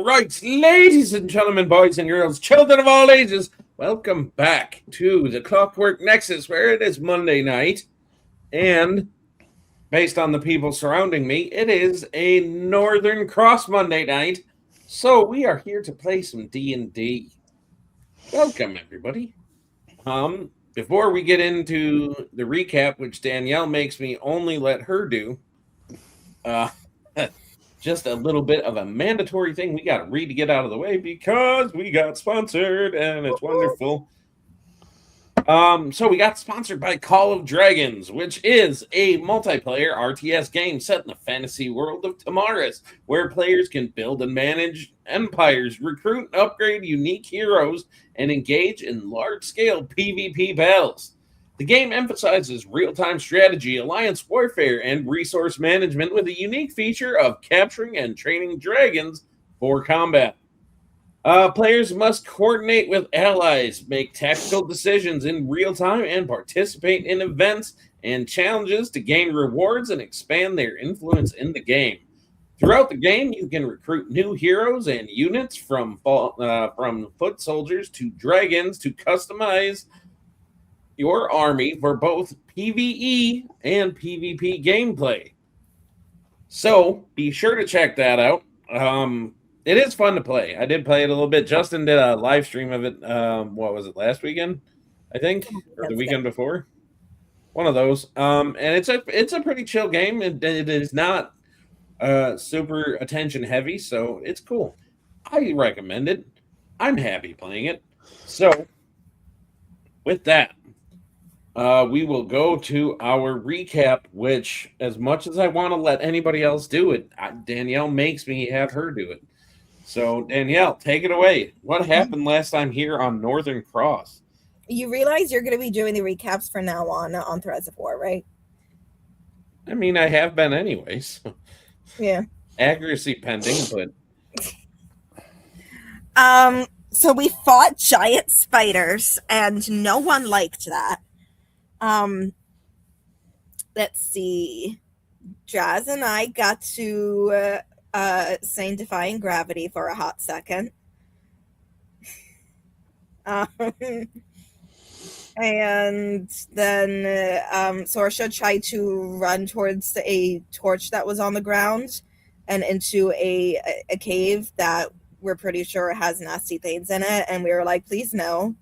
All right, ladies and gentlemen, boys and girls, children of all ages, welcome back to the Clockwork Nexus, where it is Monday night, and based on the people surrounding me, it is a Northern Cross Monday night, so we are here to play some D&D. Welcome, everybody. Before we get into the recap, which Danielle makes me only let her do, just a little bit of a mandatory thing we got to read to get out of the way because we got sponsored and it's wonderful. So we got sponsored by Call of Dragons, which is a multiplayer RTS game set in the fantasy world of Tamaris, where players can build and manage empires, recruit and upgrade unique heroes, and engage in large-scale PvP battles. The game emphasizes real-time strategy, alliance warfare, and resource management with a unique feature of capturing and training dragons for combat. Players must coordinate with allies, make tactical decisions in real time, and participate in events and challenges to gain rewards and expand their influence in the game. Throughout the game, you can recruit new heroes and units from foot soldiers to dragons to customize your army for both PvE and PvP gameplay. So be sure to check that out. It is fun to play. I did play it a little bit. Justin did a live stream of it. What was it, last weekend? I think, or the weekend before. One of those. And it's a pretty chill game. It is not super attention heavy, so it's cool. I recommend it. I'm happy playing it. So with that, we will go to our recap, which, as much as I want to let anybody else do it, Danielle makes me have her do it. So, Danielle, take it away. What happened last time here on Northern Cross? You realize you're going to be doing the recaps from now on Threads of War, right? I mean, I have been anyways. Yeah. Accuracy pending, but... So we fought giant spiders, and no one liked that. Let's see. Jazz and I got to saying defying gravity for a hot second. And then Sorsha tried to run towards a torch that was on the ground and into a cave that we're pretty sure has nasty things in it, and we were like, please no.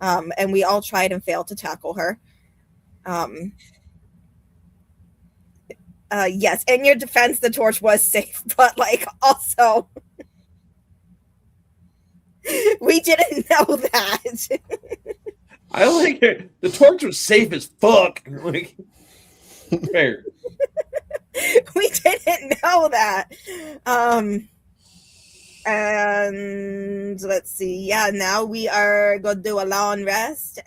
And we all tried and failed to tackle her. Yes, in your defense, the torch was safe, but also we didn't know that. I like it. The torch was safe as fuck. Fair. We didn't know that. And let's see. Yeah, now we are going to do a long rest.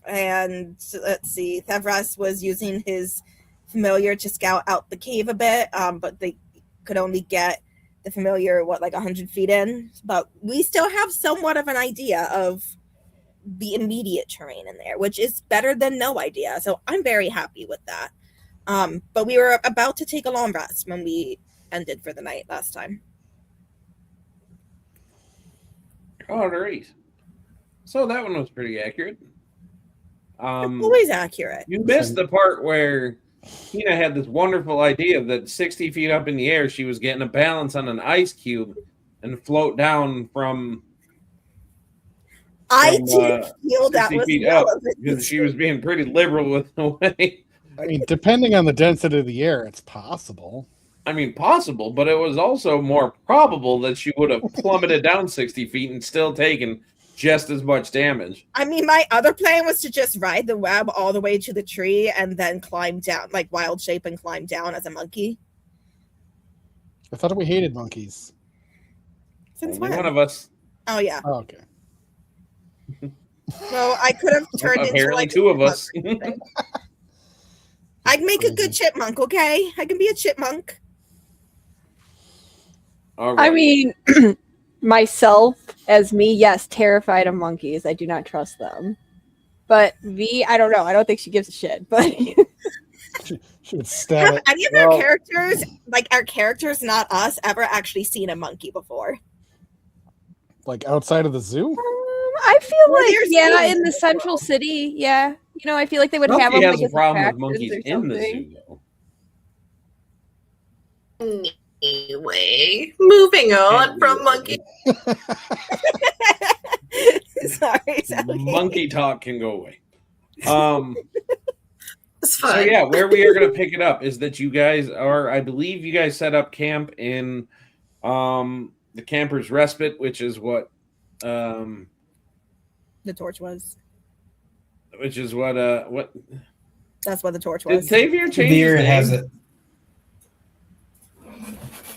And let's see, Thevras was using his familiar to scout out the cave a bit, but they could only get the familiar, 100 feet in. But we still have somewhat of an idea of the immediate terrain in there, which is better than no idea. So I'm very happy with that. But we were about to take a long rest when we ended for the night last time. All right. So that one was pretty accurate. Always accurate. You missed the part where Tina had this wonderful idea that 60 feet up in the air, she was getting a balance on an ice cube and float down from I didn't feel that 60 was feet up because she was being pretty liberal with the way. I mean, depending on the density of the air, it's possible. I mean, possible, but it was also more probable that she would have plummeted down 60 feet and still taken just as much damage. I mean, my other plan was to just ride the web all the way to the tree and then climb down, wild shape and climb down as a monkey. I thought we hated monkeys. Since Only when? one of us. Oh, yeah. Oh, okay. So I could have turned Apparently into two of us. I'd make a good chipmunk, okay? I can be a chipmunk. All right. I mean, myself as me, yes, terrified of monkeys. I do not trust them. But V, I don't know. I don't think she gives a shit. But She would stab Have it. any of Well- our characters, like our characters, not us, ever actually seen a monkey before? Like outside of the zoo? I feel Where like, there's yeah, zoos in in the this central world. city, yeah. You know, I feel like they would have Nobody them has like a as problem with attractions monkeys or in the something. zoo, though. Anyway, moving on from monkey. Sorry, Sally. Monkey talk can go away. It's So fine. yeah, where we are going to pick it up is that you guys are, I believe, you guys set up camp in the Camper's Respite, which is what, The torch was. what That's what the torch did was. Xavier change Veer his has name? it.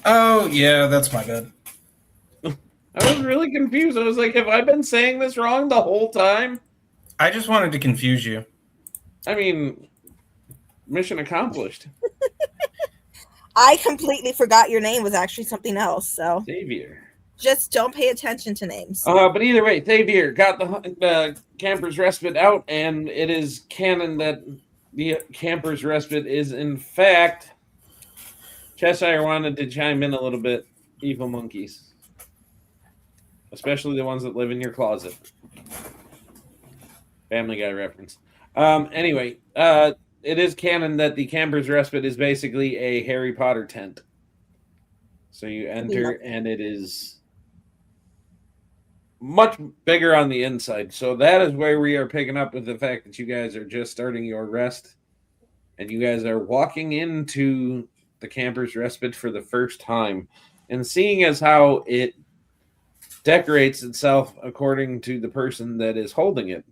Oh yeah, that's my bad. I was really confused. I was like, have I been saying this wrong the whole time? I just wanted to confuse you. I mean, mission accomplished. I completely forgot your name was actually something else. So Xavier. just don't pay attention to names. But either way, Xavier got the Camper's Respite out, and it is canon that the Camper's Respite is, in fact, Cheshire wanted to chime in a little bit. Evil monkeys. Especially the ones that live in your closet. Family Guy reference. Anyway, it is canon that the Camper's Respite is basically a Harry Potter tent. So you enter, and it is much bigger on the inside. So that is where we are picking up with the fact that you guys are just starting your rest. And you guys are walking into the Camper's Respite for the first time. And seeing as how it decorates itself according to the person that is holding it.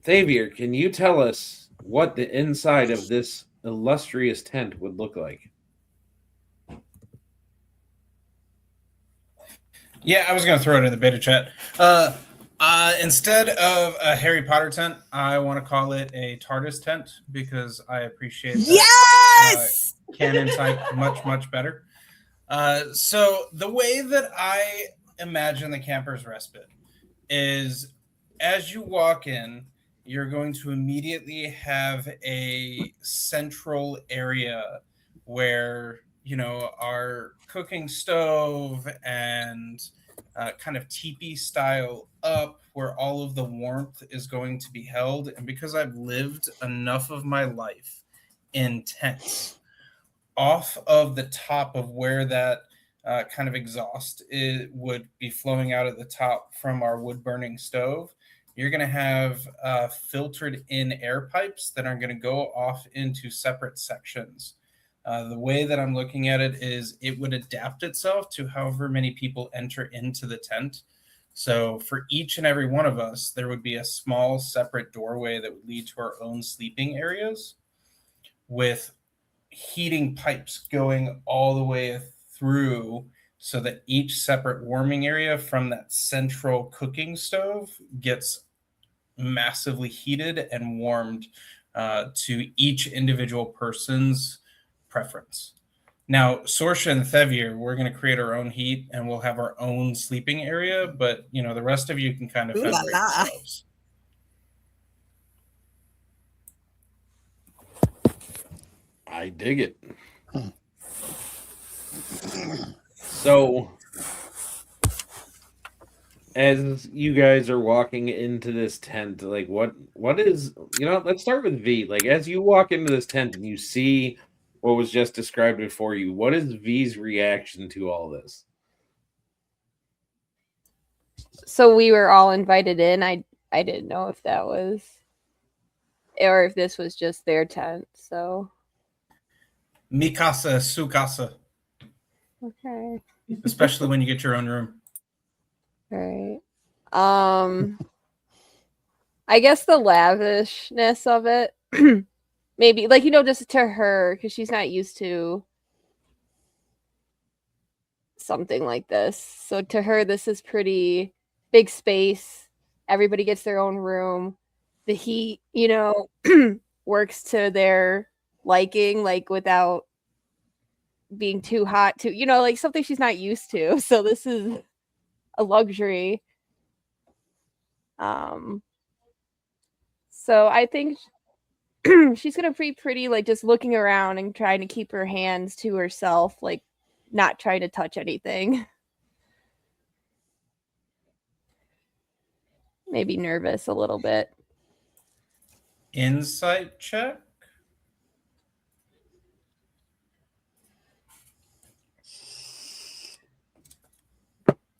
Xavier, can you tell us what the inside of this illustrious tent would look like? Yeah, I was gonna throw it in the beta chat. Instead of a Harry Potter tent, I want to call it a TARDIS tent because I appreciate that Yes! canon type much better. So the way that I imagine the Camper's Respite is, as you walk in, you're going to immediately have a central area where, you know, our cooking stove and kind of teepee style up where all of the warmth is going to be held. And because I've lived enough of my life in tents, off of the top of where that kind of exhaust would be flowing out at the top from our wood burning stove, you're going to have filtered in air pipes that are going to go off into separate sections. The way that I'm looking at it is it would adapt itself to however many people enter into the tent. So for each and every one of us, there would be a small separate doorway that would lead to our own sleeping areas with heating pipes going all the way through so that each separate warming area from that central cooking stove gets massively heated and warmed to each individual person's preference. Now, Sorsha and Thevier, we're going to create our own heat and we'll have our own sleeping area, but you know, the rest of you can kind of Ooh la fend for la. yourselves. I dig it. So, as you guys are walking into this tent, like what is, you know, let's start with V. Like, as you walk into this tent and you see what was just described before you, what is V's reaction to all this? So we were all invited in. I didn't know if that was, or if this was just their tent. So Mikasa, su casa, okay, especially when you get your own room. all right. I guess the lavishness of it, maybe like, you know, just to her, because she's not used to something like this. So to her, this is pretty big space. Everybody gets their own room. The heat, you know, works to their liking, like without being too hot, too, you know, like something she's not used to. So this is a luxury. So I think she's gonna be pretty like just looking around and trying to keep her hands to herself, like not trying to touch anything. Maybe nervous a little bit. Insight check.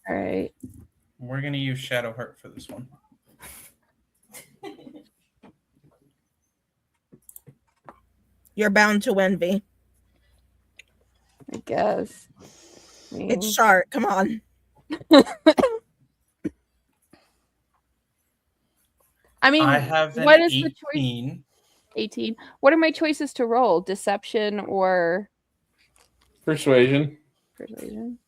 All right. We're gonna use Shadowheart for this one. You're bound to win, V. I guess. I mean, It's Shark. Come on. I mean, I have an what is the 18. choice? 18. What are my choices to roll? Deception or Persuasion. persuasion?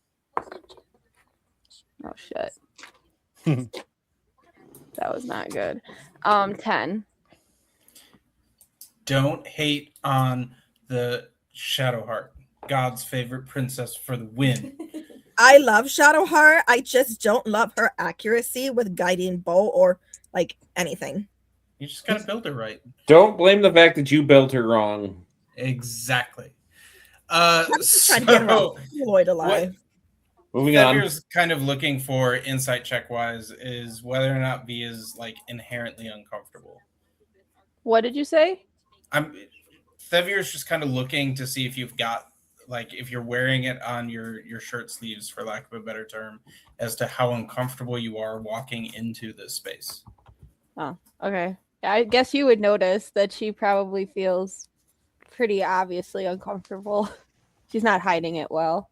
Oh shit. That was not good. 10. Don't hate on the Shadowheart, God's favorite princess, for the win. I love Shadowheart. I just don't love her accuracy with guiding bow or like anything. You just gotta build her right. Don't blame the fact that you built her wrong. Exactly. I'm just trying to get her off Lloyd alive. Moving on. Febier's kind of looking for insight check wise is whether or not V is like inherently uncomfortable. What did you say? Thevier's just kind of looking to see if you've got like if you're wearing it on your shirt sleeves, for lack of a better term, as to how uncomfortable you are walking into this space. Oh, okay. I guess you would notice that she probably feels pretty obviously uncomfortable. She's not hiding it well.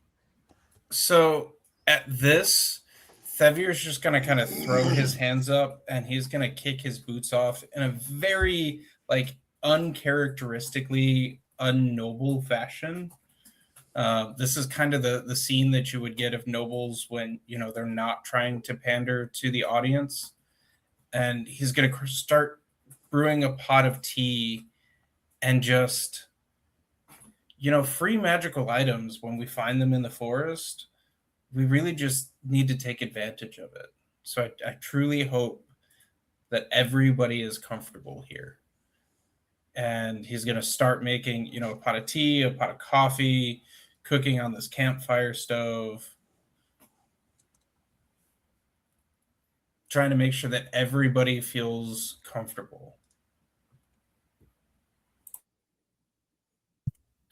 So at this, Thevier's just going to kind of throw his hands up and he's going to kick his boots off in a very like uncharacteristically unnoble fashion. This is kind of the scene that you would get of nobles when, you know, they're not trying to pander to the audience. And he's going to start brewing a pot of tea and just, you know, free magical items when we find them in the forest. We really just need to take advantage of it. So I truly hope that everybody is comfortable here. And he's going to start making, you know, a pot of tea, a pot of coffee, cooking on this campfire stove, trying to make sure that everybody feels comfortable.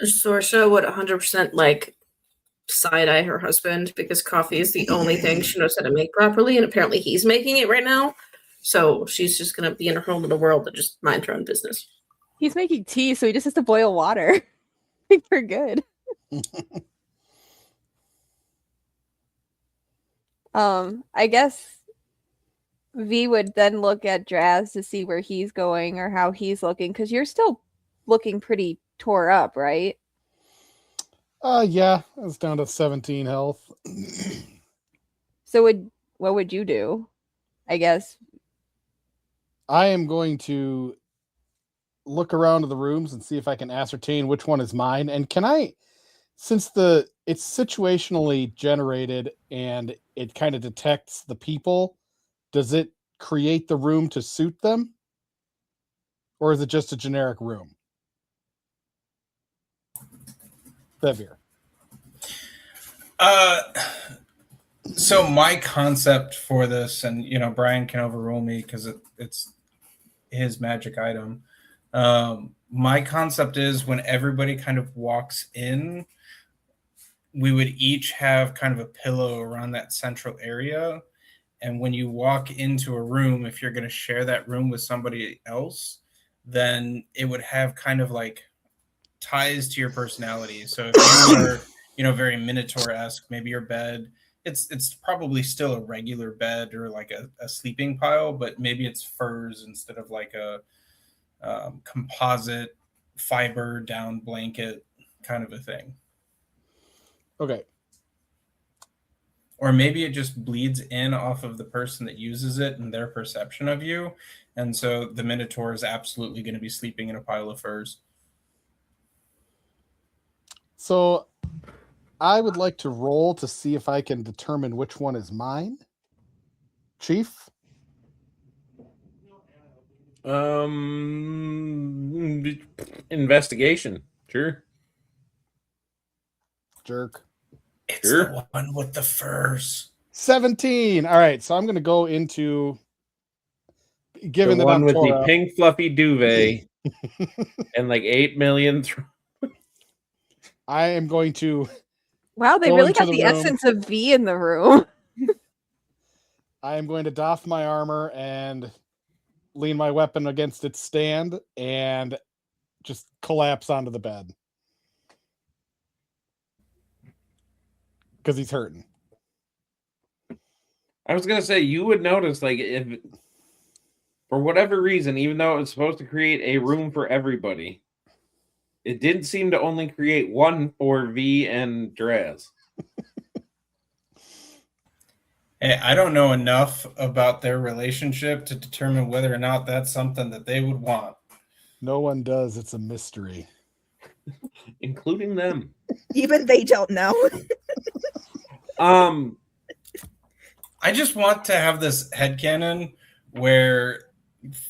Sorsha would 100% like side eye her husband because coffee is the only thing she knows how to make properly, and apparently he's making it right now. So she's just gonna be in her home in the world and just mind her own business. He's making tea, so he just has to boil water. I think we're good. I guess V would then look at Draz to see where he's going or how he's looking, because you're still looking pretty tore up, right? Yeah, it's down to 17 health. So what would you do? I guess I am going to look around to the rooms and see if I can ascertain which one is mine. And can I, since it's situationally generated and it kind of detects the people, does it create the room to suit them? Or is it just a generic room? Sevier. So my concept for this, and you know, Brian can overrule me because it's his magic item. My concept is when everybody kind of walks in, we would each have kind of a pillow around that central area. And when you walk into a room, if you're going to share that room with somebody else, then it would have kind of like ties to your personality. So if you are, you know, very Minotaur-esque, maybe your bed, it's probably still a regular bed or like a sleeping pile, but maybe it's furs instead of like a composite fiber down blanket kind of a thing. Okay. Or maybe it just bleeds in off of the person that uses it and their perception of you. And so the Minotaur is absolutely going to be sleeping in a pile of furs. So I would like to roll to see if I can determine which one is mine. Chief? Investigation. Sure. Jerk. It's Sure. the one with the furs. 17. All right, so I'm going to go into The given that one I'm with the Torah. pink fluffy duvet and like 8 million. I am going to Wow, they Go really into got the the room. essence of V in the room. I am going to doff my armor and lean my weapon against its stand and just collapse onto the bed. Because he's hurting. I was gonna say you would notice, like, if for whatever reason, even though it was supposed to create a room for everybody, it didn't seem to only create one for V and Draz. Hey, I don't know enough about their relationship to determine whether or not that's something that they would want. No one does. It's a mystery. Including them. Even they don't know. Um, I just want to have this headcanon where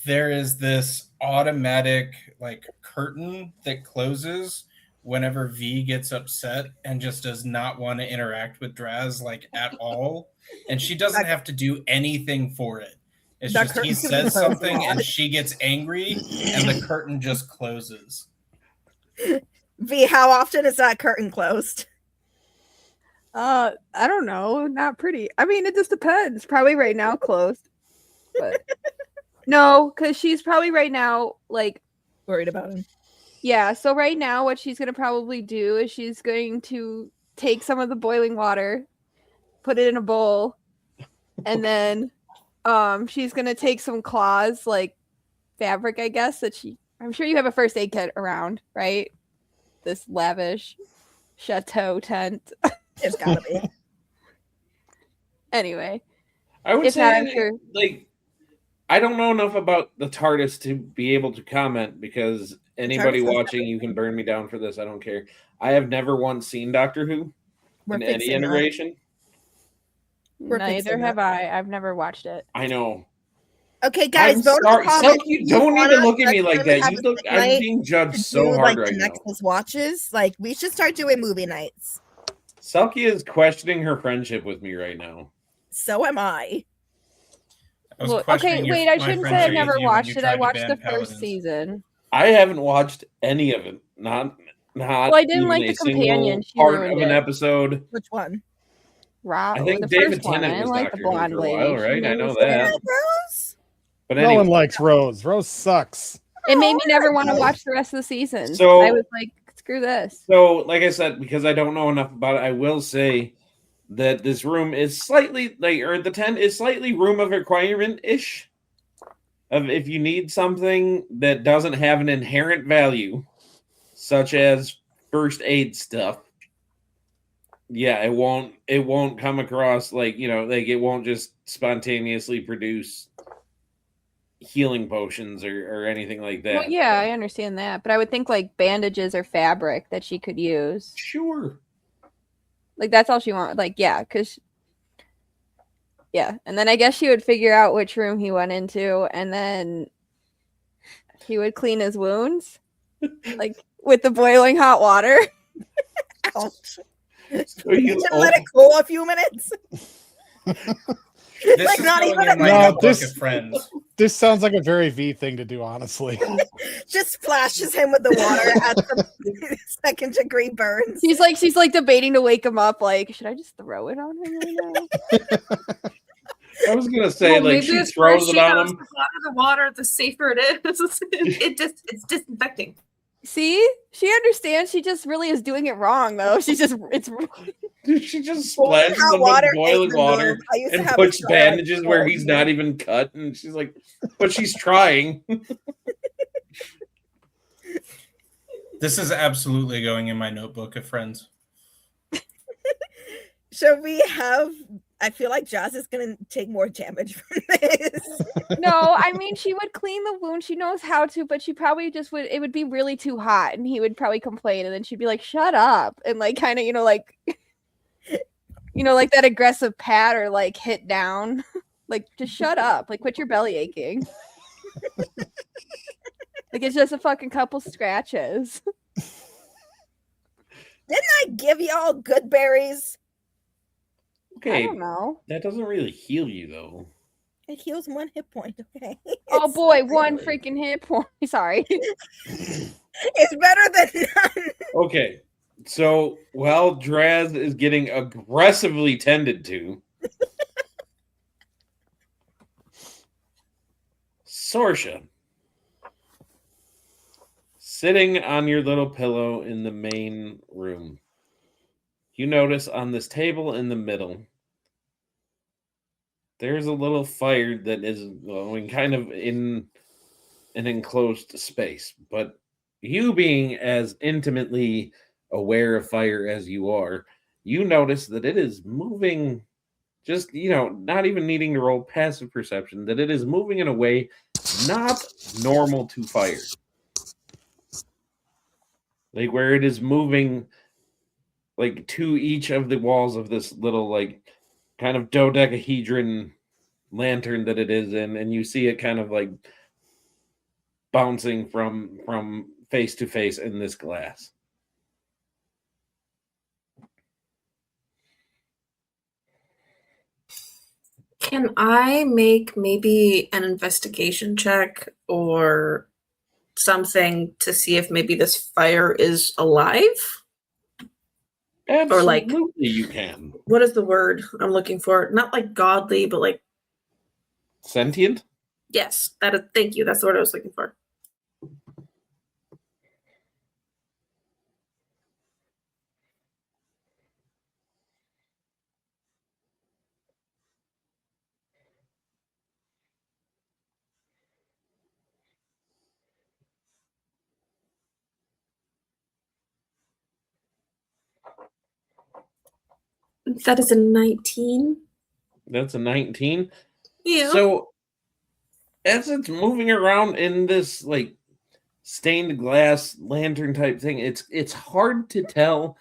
there is this automatic like curtain that closes whenever V gets upset and just does not want to interact with Draz like at all. And she doesn't have to do anything for it. It's That just he curtain says closes a something and lot. she gets angry and the curtain just closes. V, how often is that curtain closed? I don't know. Not pretty. I mean, it just depends. Probably right now closed. But no, because she's probably right now like Worried about him. yeah. So right now, what she's gonna probably do is she's going to take some of the boiling water, put it in a bowl, and then she's gonna take some cloths like fabric, I guess that I'm sure you have a first aid kit around, right? This lavish chateau tent. It's gotta be. Anyway, I would if not, I'm say, sure. like, I don't know enough about the TARDIS to be able to comment because anybody TARDIS has watching, you can burn me down for this. I don't care. I have never once seen Doctor Who We're in any fixing that. iteration. We're Neither fixing have that. I. I've never watched it. I know. Okay, guys, I'm vote in sorry. the comments. Selk, you don't want need to us look at me next like time we that. have You a look. sick I'm night being judged to so do, hard like, right the now. Nexus watches. Like, we should start doing movie nights. Selkie is questioning her friendship with me right now. So am I. I was Well, okay, questioning wait. I my shouldn't say friendship I've never with you when watched you it. tried I to watched the ban first paladins. season. I haven't watched any of it. Not Well, I didn't even like a the single companion. She part ruined of an it. episode. Which one? I The think David first one. I Tennant didn't was like the Doctor Who blonde for a lady. while, She right? made I me know sick. that. Rose? But No anyway, one likes Rose. Rose sucks. It made me Oh, never want to okay. watch the rest of the season. So- I was like, screw this. so like I said, because I don't know enough about it, I will say that this room is slightly or the tent is slightly room of requirement ish. Of if you need something that doesn't have an inherent value, such as first aid stuff, yeah, it won't come across like it won't just spontaneously produce healing potions or anything like that. Well, yeah, I understand that, but I would think like bandages or fabric that she could use. Sure. Like that's all she wanted. Like yeah, and then I guess she would figure out which room he went into, and then he would clean his wounds, like with the boiling hot water. Ouch. So you Just let it cool a few minutes. This Like, is not going even in a my No, notebook this- of friends. This sounds like a very V thing to do, honestly. Just splashes him with the water at the second degree burns. She's like debating to wake him up. Like, should I just throw it on him right now? I was gonna say, Well, like, she the throws first it on knows him. The hotter the water, the safer it is. It's disinfecting. See, she understands. She just really is doing it wrong, though. It's She just splashes Hot him water with boiling ain't the water move. I used to and have puts a shower bandages where cold. he's not even cut, and she's like, but she's trying. This is absolutely going in my notebook of friends. Should we have? I feel like Jazz is gonna take more damage from this. no. I mean, she would clean the wound. She knows how to, but she probably just would. It would be really too hot, and he would probably complain, and then she'd be like, "Shut up!" and like kind of, like, like that aggressive pat or like hit down, like just shut up, like quit your belly aching. Like it's just a fucking couple scratches. Didn't I give y'all good berries? I Okay, don't know. that doesn't really heal you though. It heals 1 hit point, okay? Oh It's- boy, 1 freaking hit point. Sorry. It's better than none. Okay, so while Draz is getting aggressively tended to, Sorsha, sitting on your little pillow in the main room, you notice on this table in the middle, there's a little fire that is glowing kind of in an enclosed space. But you being as intimately aware of fire as you are, you notice that it is moving just, not even needing to roll passive perception, that it is moving in a way not normal to fire. Like where it is moving like to each of the walls of this little like kind of dodecahedron lantern that it is in, and you see it kind of like bouncing from face to face in this glass. Can I make maybe an investigation check or something to see if maybe this fire is alive? Absolutely, Or like, you can. what is the word I'm looking for? Not like godly, but like, Sentient? yes, that is, thank you. That's the word I was looking for. That is a 19. That's a 19. Yeah. So as it's moving around in this like stained glass lantern type thing, it's hard to tell.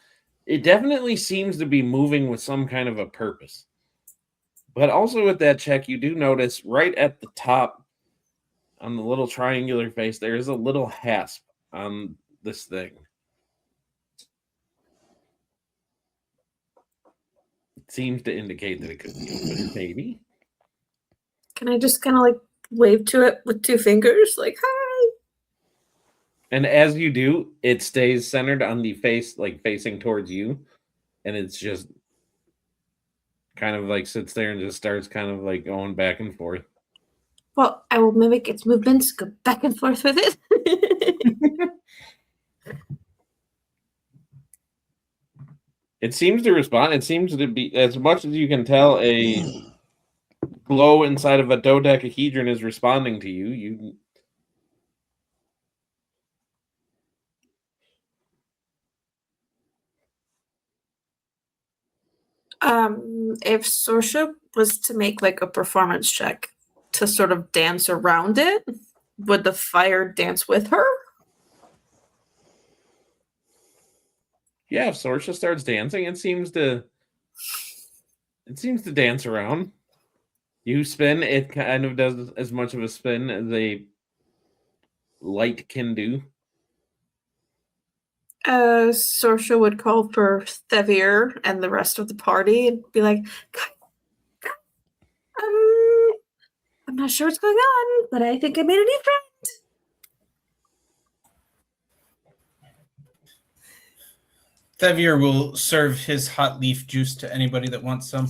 It definitely seems to be moving with some kind of a purpose. But also with that check, you do notice right at the top on the little triangular face, there is a little hasp on this thing. It seems to indicate that it could be open, maybe. Can I just kind of like wave to it with 2 fingers? Like, hi. And as you do, it stays centered on the face, like facing towards you. And it's just kind of like sits there and just starts kind of like going back and forth. Well, I will mimic its movements, go back and forth with it. It seems to respond. It seems to be, as much as you can tell, a glow inside of a dodecahedron is responding to you. If Sorsha was to make like a performance check to sort of dance around it, would the fire dance with her? Yeah, if Sorsha starts dancing, it seems to dance around. You spin, it kind of does as much of a spin as a light can do. Sorsha would call for Thevir and the rest of the party and be like, I'm not sure what's going on, but I think I made a new friend. Thevir will serve his hot leaf juice to anybody that wants some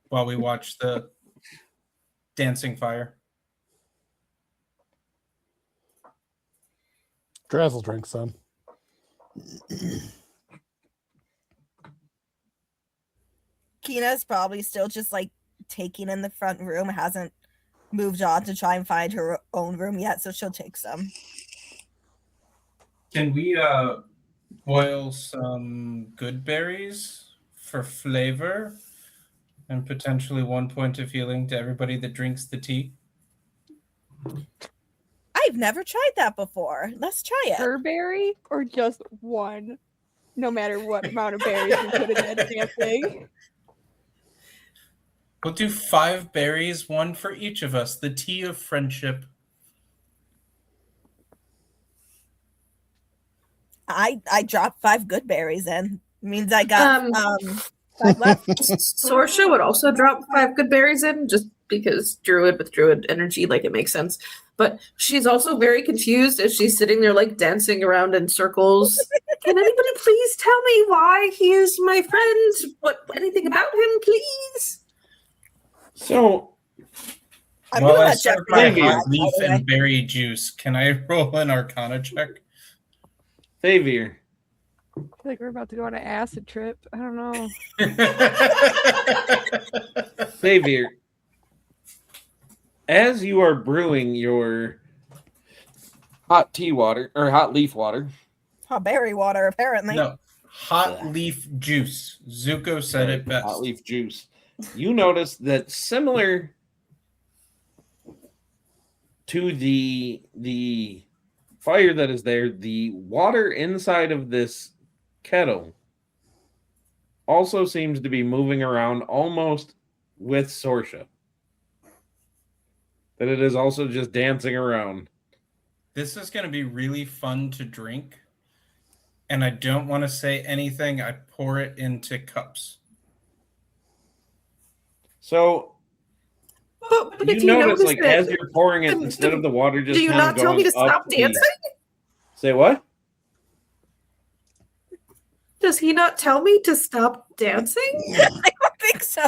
while we watch the dancing fire. Drazzle drink some. Kina's probably still just like taking in the front room, hasn't moved on to try and find her own room yet, so she'll take some. Can we boil some good berries for flavor and potentially 1 point of healing to everybody that drinks the tea? I've never tried that before. Let's try it. Per berry or just one? No matter what amount of berries you put in that damn thing. We'll do 5 berries, 1 for each of us. The tea of friendship. I dropped 5 good berries in. Means I got 5 left. Sorsha would also drop 5 good berries in, just because druid with druid energy, like it makes sense. But she's also very confused as she's sitting there like dancing around in circles. Can anybody please tell me why he is my friend? Anything about him, please? So I'm While gonna I let serve Jeffrey my Xavier. hot leaf and berry juice, can I roll an Arcana check? Xavier, I feel like we're about to go on an acid trip. I don't know. Xavier, as you are brewing your hot tea water or hot leaf water, hot berry water, apparently. No, hot leaf juice. Zuko said it best. hot leaf juice, you notice that similar to the fire that is there, the water inside of this kettle also seems to be moving around almost with Sorsha. That it is also just dancing around. This is going to be really fun to drink. And I don't want to say anything. I pour it into cups. So But you if notice, like, that- as you're pouring it, then- instead of the water just do you kind not of tell me to going up stop dancing? Say what? Does he not tell me to stop dancing? I don't think so.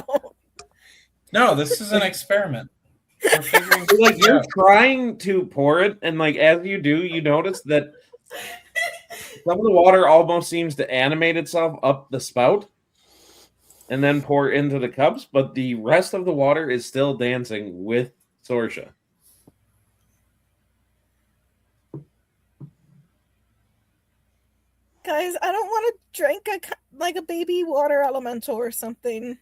No, this is an experiment. We're figuring Like, it you're out. trying to pour it, and like as you do, you notice that some of the water almost seems to animate itself up the spout and then pour into the cups, but the rest of the water is still dancing with Sorsha. Guys, I don't want to drink a baby water elemental or something.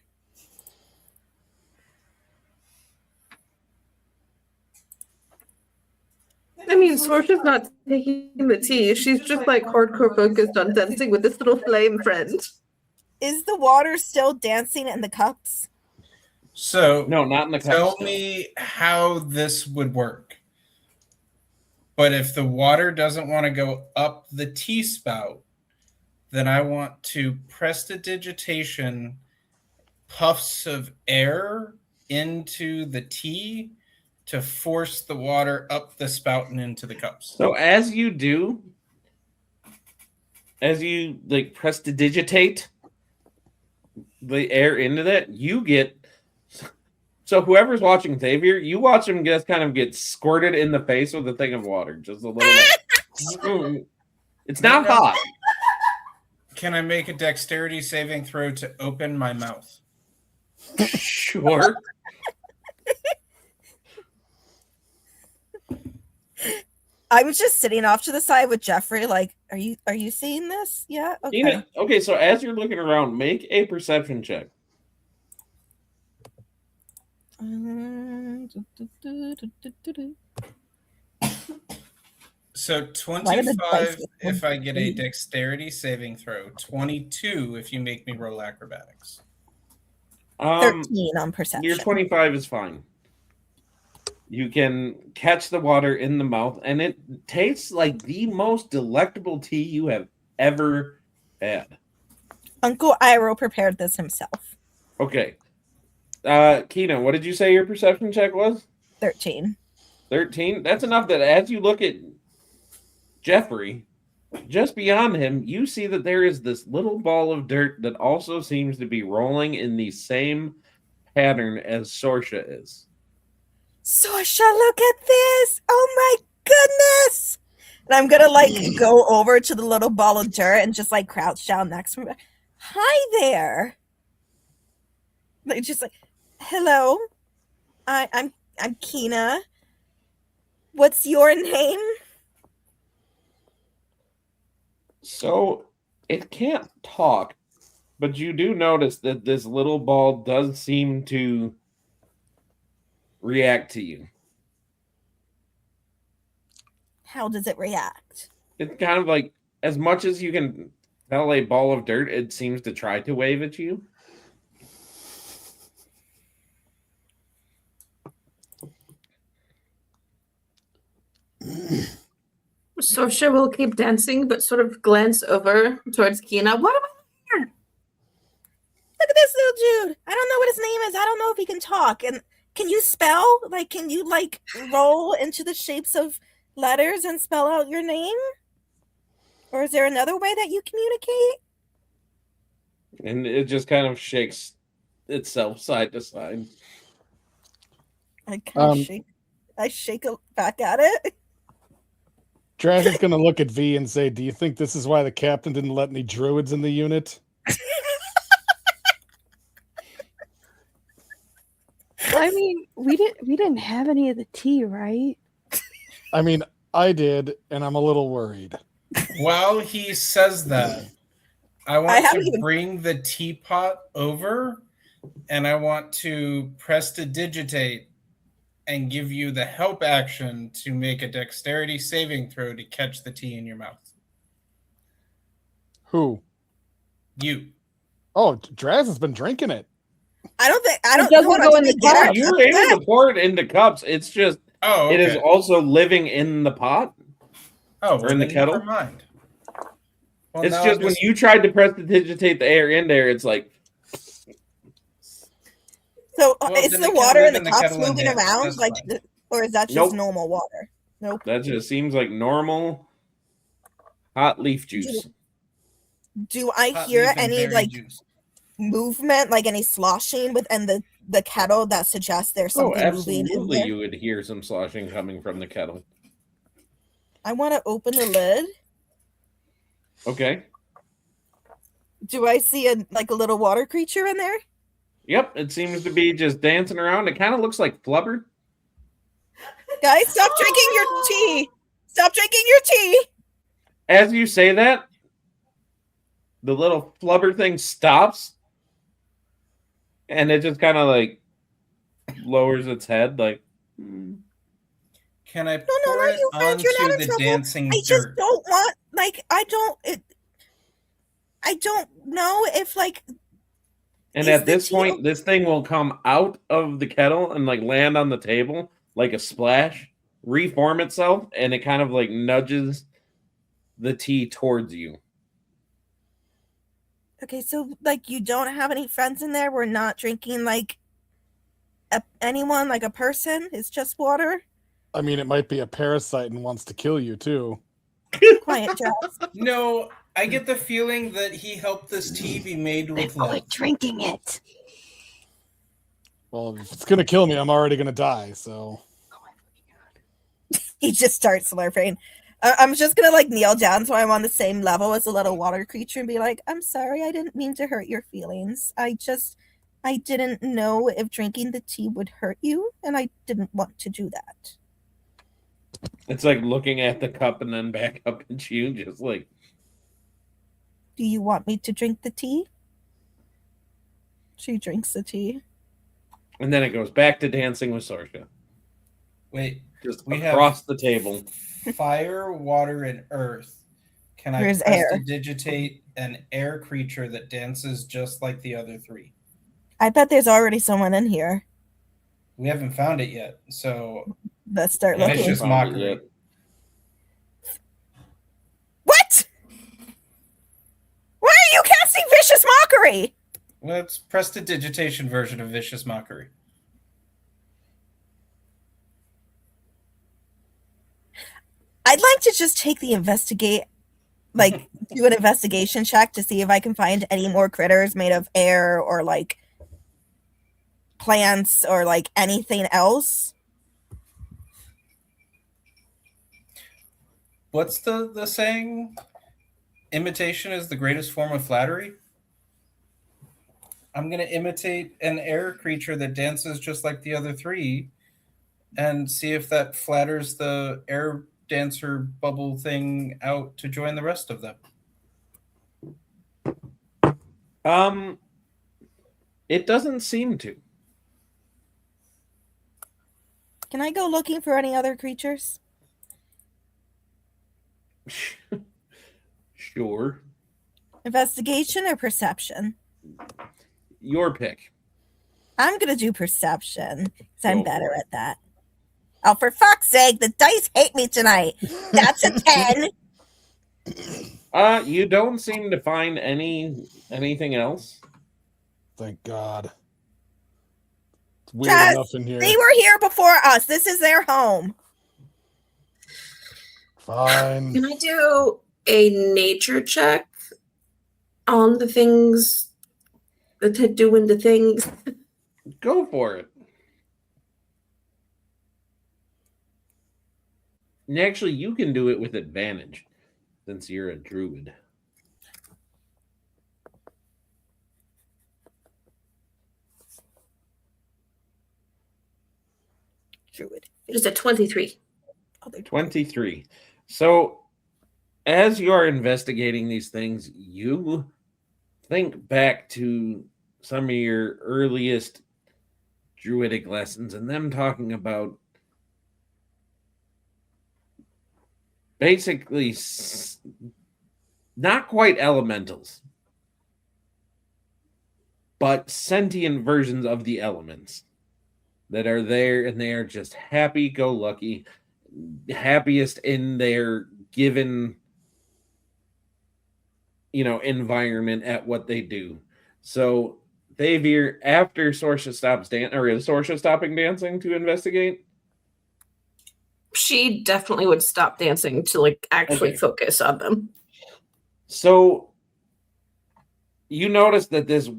I mean, Sorsha's not taking the tea. She's just like hardcore focused on dancing with this little flame friend. Is the water still dancing in the cups? So, No, not in the cups. tell still. me how this would work. But if the water doesn't want to go up the tea spout, then I want to prestidigitation puffs of air into the tea to force the water up the spout and into the cups. So as you do, as you like prestidigitate the air into that, you get. So whoever's watching Xavier, you watch him just kind of get squirted in the face with a thing of water, just a little bit. It's not hot. Can I make a dexterity saving throw to open my mouth? Sure. I was just sitting off to the side with Jeffrey, like, are you seeing this? Yeah. Okay. Tina, okay, so as you're looking around, make a perception check. So Why did the dice 25 get if I get a 23? dexterity saving throw, 22 if you make me roll acrobatics. 13 on perception. Your 25 is fine. You can catch the water in the mouth, and it tastes like the most delectable tea you have ever had. Uncle Iroh prepared this himself. Okay. Kina, what did you say your perception check was? 13. 13? That's enough that as you look at Jeffrey, just beyond him, you see that there is this little ball of dirt that also seems to be rolling in the same pattern as Sorsha is. Sorsha, look at this! Oh my goodness! And I'm gonna like go over to the little ball of dirt and just like crouch down next to her. Hi there. Like just like, hello. I'm Kina. What's your name? So it can't talk, but you do notice that this little ball does seem to react to you. How does it react? It's kind of like, as much as you can tell a ball of dirt, it seems to try to wave at you. Sorsha will keep dancing, but sort of glance over towards Kina. What am I here? Look at this little dude. I don't know what his name is. I don't know if he can talk. And can you spell? Like, can you like roll into the shapes of letters and spell out your name? Or is there another way that you communicate? And it just kind of shakes itself side to side. I kind of shake. I shake it back at it. Draz is going to look at V and say, "Do you think this is why the captain didn't let any druids in the unit?" I mean, we didn't have any of the tea, right? I mean, I did, and I'm a little worried. While he says that, I want to bring the teapot over, and I want to prestidigitate and give you the help action to make a dexterity saving throw to catch the tea in your mouth. Who? You. Oh, Draz has been drinking it. I don't It doesn't go in the cup. You were able to pour it into cups. It's just okay. It is also living in the pot. Oh, or in the kettle. Never mind. Well, it's just when you tried to prestidigitate the air in there, it's like. So is the water in the cups moving around, like, or is that just normal water? Nope. That just seems like normal hot leaf juice. Do I hear any like movement, like any sloshing within the kettle that suggests there's something moving in there? Absolutely, you would hear some sloshing coming from the kettle. I want to open the lid. Okay. Do I see a little water creature in there? Yep, it seems to be just dancing around. It kind of looks like flubber. Guys, stop drinking your tea. Stop drinking your tea. As you say that, the little flubber thing stops. And it just kind of like lowers its head like... Can I pour it onto the dancing dirt? I just don't want, I don't know if, And at this point, this thing will come out of the kettle and, land on the table like a splash, reform itself, and it kind of, nudges the tea towards you. Okay, so, you don't have any friends in there? We're not drinking, anyone, like a person? It's just water? I mean, it might be a parasite and wants to kill you, too. Quiet, Jess. No, I get the feeling that he helped this tea be made with love. Quit drinking it. Well, if it's going to kill me, I'm already going to die, so... He just starts slurping. I'm just going to, kneel down so I'm on the same level as a little water creature and be like, I'm sorry, I didn't mean to hurt your feelings. I didn't know if drinking the tea would hurt you, and I didn't want to do that. It's like looking at the cup and then back up at you, just like... Do you want me to drink the tea? She drinks the tea. And then it goes back to dancing with Sorsha. Wait, just across the table. Fire, water, and earth. Can I prestidigitate an air creature that dances just like the other three? I bet there's already someone in here. We haven't found it yet, so let's start looking. Vicious mockery. What? Why are you casting vicious mockery? Well, it's prestidigitation version of vicious mockery. I'd like to just take the do an investigation check to see if I can find any more critters made of air or plants or anything else. What's the saying? Imitation is the greatest form of flattery. I'm going to imitate an air creature that dances just like the other three and see if that flatters the air dancer bubble thing out to join the rest of them. It doesn't seem to. Can I go looking for any other creatures? Sure. Investigation or perception? Your pick. I'm going to do perception because I'm better at that. Oh, for fuck's sake, the dice hate me tonight. That's a 10. You don't seem to find anything else. Thank God. It's weird Just, enough in here. they were here before us. This is their home. Fine. Can I do a nature check on the things that are doing the things? Go for it. And actually, you can do it with advantage since you're a druid. Druid. It is a 23. 23. So, as you are investigating these things, you think back to some of your earliest druidic lessons and them talking about basically not quite elementals, but sentient versions of the elements that are there, and they are just happy-go-lucky, happiest in their given, environment at what they do. So they veer after Sorsha stops dancing, or is Sorsha stopping dancing to investigate? She definitely would stop dancing to actually Okay. focus on them. So you notice that this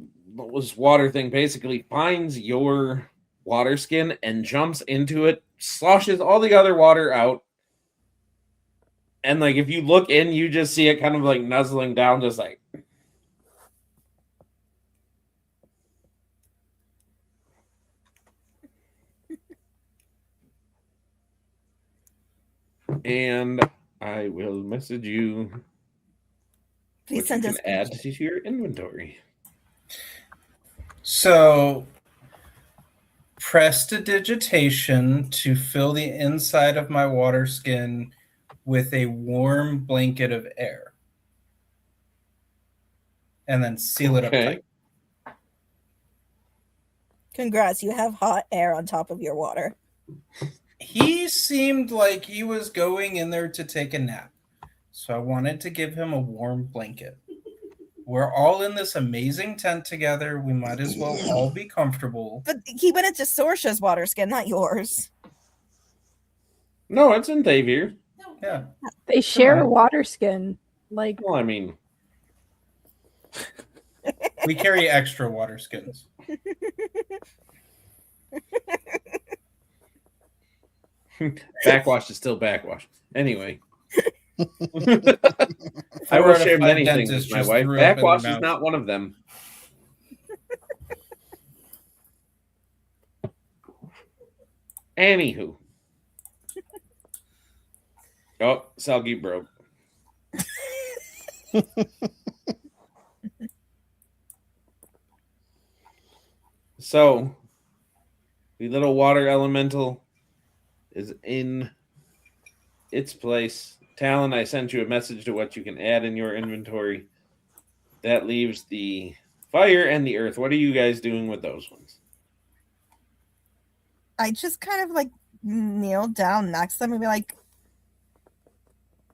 water thing basically finds your water skin and jumps into it, sloshes all the other water out. And if you look in, you just see it kind of nuzzling down, just like. And I will message you. Please send us. Add to your inventory. So, prestidigitation to fill the inside of my water skin with a warm blanket of air. And then seal it up tight. Congrats, you have hot air on top of your water. He seemed like he was going in there to take a nap. So I wanted to give him a warm blanket. We're all in this amazing tent together. We might as well all be comfortable. But he went into Sorsha's water skin, not yours. No, it's in Thavier. Yeah. They share a water skin. Well, I mean, we carry extra water skins. Backwash is still backwash. Anyway. I will share many things with my wife. Backwash is not one of them. Anywho. Oh, Selgie broke. So, the little water elemental is in its place. Talon, I sent you a message to what you can add in your inventory. That leaves the fire and the earth. What are you guys doing with those ones? I just kind of kneel down next to them and be like,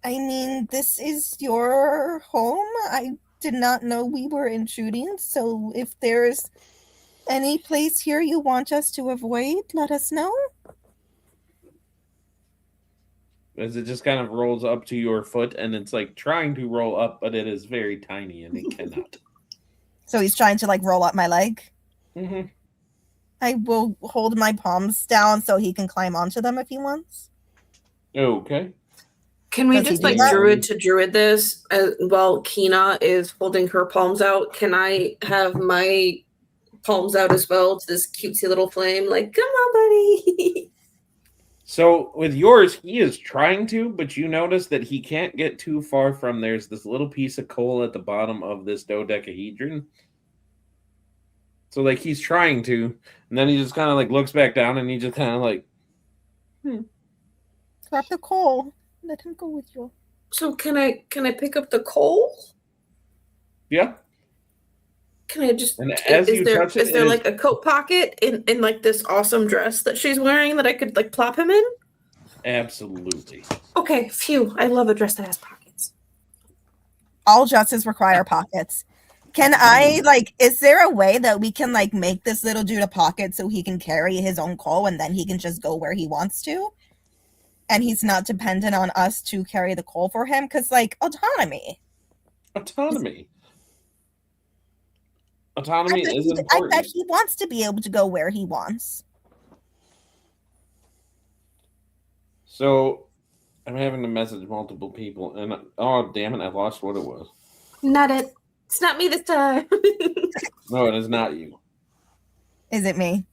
I mean, this is your home. I did not know we were intruding. So if there's any place here you want us to avoid, let us know. As it just kind of rolls up to your foot, and it's trying to roll up, but it is very tiny and it cannot. So he's trying to roll up my leg. Mm-hmm. I will hold my palms down so he can climb onto them if he wants. Okay. Can we Does he just do that? druid to druid this while Kina is holding her palms out? Can I have my palms out as well to this cutesy little flame? Come on, buddy. So with yours, he is trying to, but you notice that he can't get too far from there's this little piece of coal at the bottom of this dodecahedron. So he's trying to, and then he just kind of looks back down and he just kind of Grab the coal. Let him go with you. So can I pick up the coal? Yeah. Can I just? And as you touch it, is there like a coat pocket in like this awesome dress that she's wearing that I could like plop him in? Absolutely. Okay, phew. I love a dress that has pockets. All dresses require pockets. Can I like? Is there a way that we can like make this little dude a pocket so he can carry his own coal and then he can just go where he wants to, and he's not dependent on us to carry the coal for him? Because like autonomy. Autonomy I is bet important. he wants to be able to go where he wants. So I'm having to message multiple people, and oh damn it, I lost what it was. Not it. It's not me this time. No, it is not you. Is it me?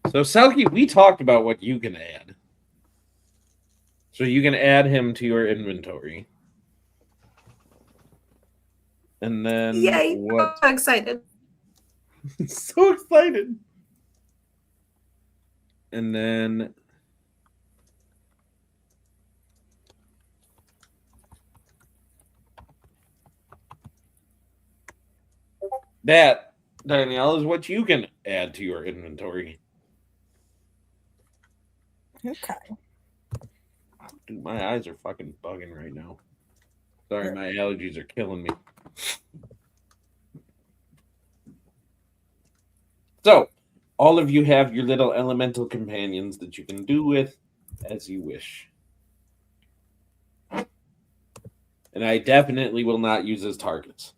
So Selkie, we talked about what you can add. So you can add him to your inventory. And then Yay! what? I'm so excited. So excited. And then that, Danielle, is what you can add to your inventory. Okay. Dude, my eyes are fucking bugging right now. Sorry, my allergies are killing me. So, all of you have your little elemental companions that you can do with as you wish. And I definitely will not use as targets.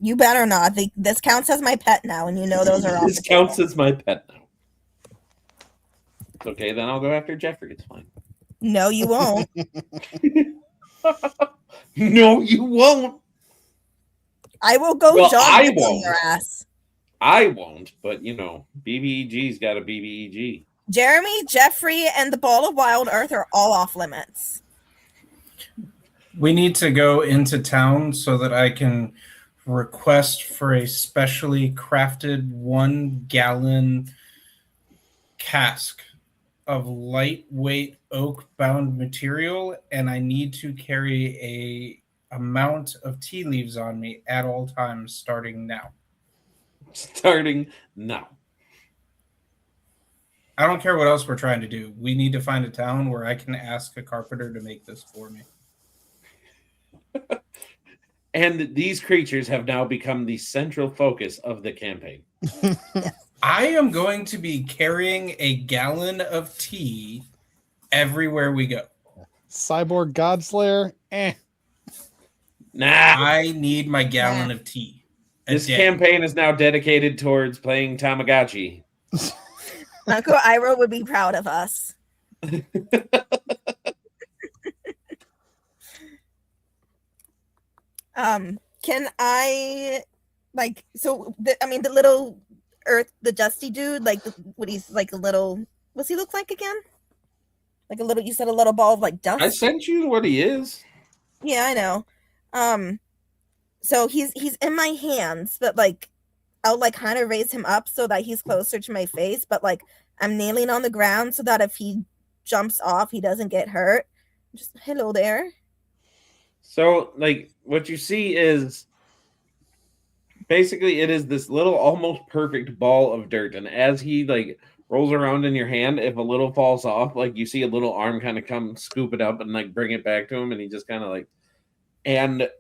You better not. This counts as my pet now, and you know those are off. This counts as my pet now. Okay, then I'll go after Jeffrey. It's fine. No, you won't. No, you won't. I will go Well, jog I on won't. your ass. I won't, but you know, BBEG's got a BBEG. Jeremy, Jeffrey, and the Ball of Wild Earth are all off limits. We need to go into town so that I can request for a specially crafted 1 gallon cask of lightweight oak bound material, and I need to carry a amount of tea leaves on me at all times starting now. Starting now. I don't care what else we're trying to do. We need to find a town where I can ask a carpenter to make this for me. And these creatures have now become the central focus of the campaign. I am going to be carrying a gallon of tea everywhere we go. Cyborg Godslayer? Nah. I need my gallon of tea. This campaign is now dedicated towards playing Tamagotchi. Uncle Iro would be proud of us. Can I like the little earth, the dusty dude, like what he's like a little, what's he look like again? Like a little, you said a little ball of like dust. I sent you what he is. Yeah, I know. So he's in my hands, but like I'll like kind of raise him up so that he's closer to my face, but like I'm kneeling on the ground so that if he jumps off, he doesn't get hurt. Just hello there. So, like, what you see is basically it is this little almost perfect ball of dirt, and as he like rolls around in your hand, if a little falls off, like you see a little arm kind of come scoop it up and like bring it back to him, and he just kind of like, and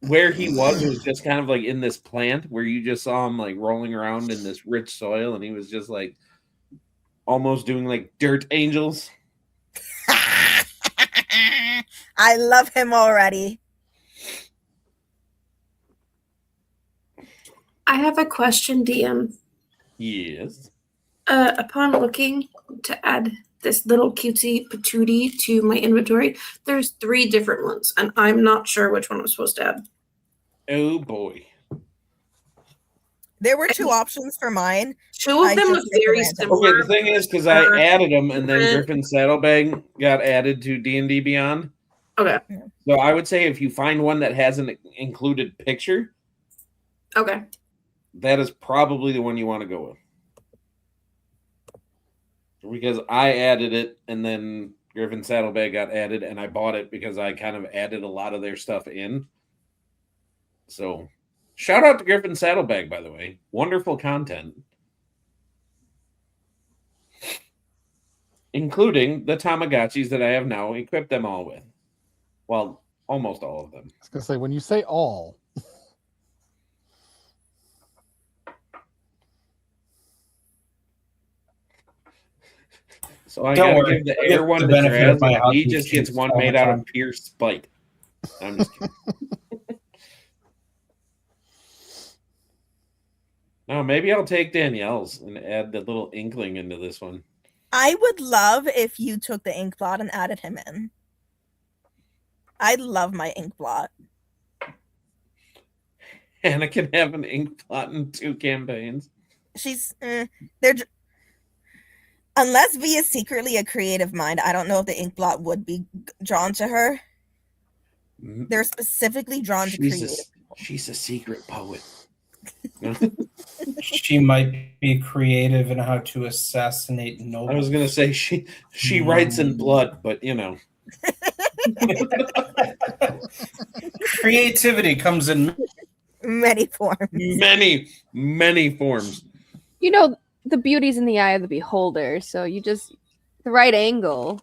where he was just kind of like in this plant where you just saw him like rolling around in this rich soil, and he was just like almost doing like dirt angels. I love him already. I have a question, DM. Yes. Upon looking to add this little cutesy patootie to my inventory, there's 3 different ones, and I'm not sure which one I'm supposed to add. Oh boy. There were 2 options for mine. 2 of them look very similar. Okay, the thing is, because I added them, and then Griffin's Saddlebag got added to D&D Beyond. Okay. So I would say if you find one that has an included picture, Okay. that is probably the one you want to go with. Because I added it, and then Griffin Saddlebag got added, and I bought it because I kind of added a lot of their stuff in. So, shout out to Griffin Saddlebag, by the way. Wonderful content. Including the Tamagotchis that I have now equipped them all with. Well, almost all of them. I was going to say, when you say all. So I Don't gotta worry, give the I'll get air one the to benefit of Draz, my and he hockey just gets sticks one all the made out of time. pure spite. I'm just kidding. No, maybe I'll take Danielle's and add the little inkling into this one. I would love if you took the ink blot and added him in. I love my ink blot. Hannah can have an ink blot in 2 campaigns. She's unless V is secretly a creative mind, I don't know if the ink blot would be drawn to her. They're specifically drawn to creative. She's a secret poet. She might be creative in how to assassinate nobles. I was gonna say she writes in blood, but you know. Creativity comes in many forms. Many forms. You know, the beauty's in the eye of the beholder, so you just the right angle.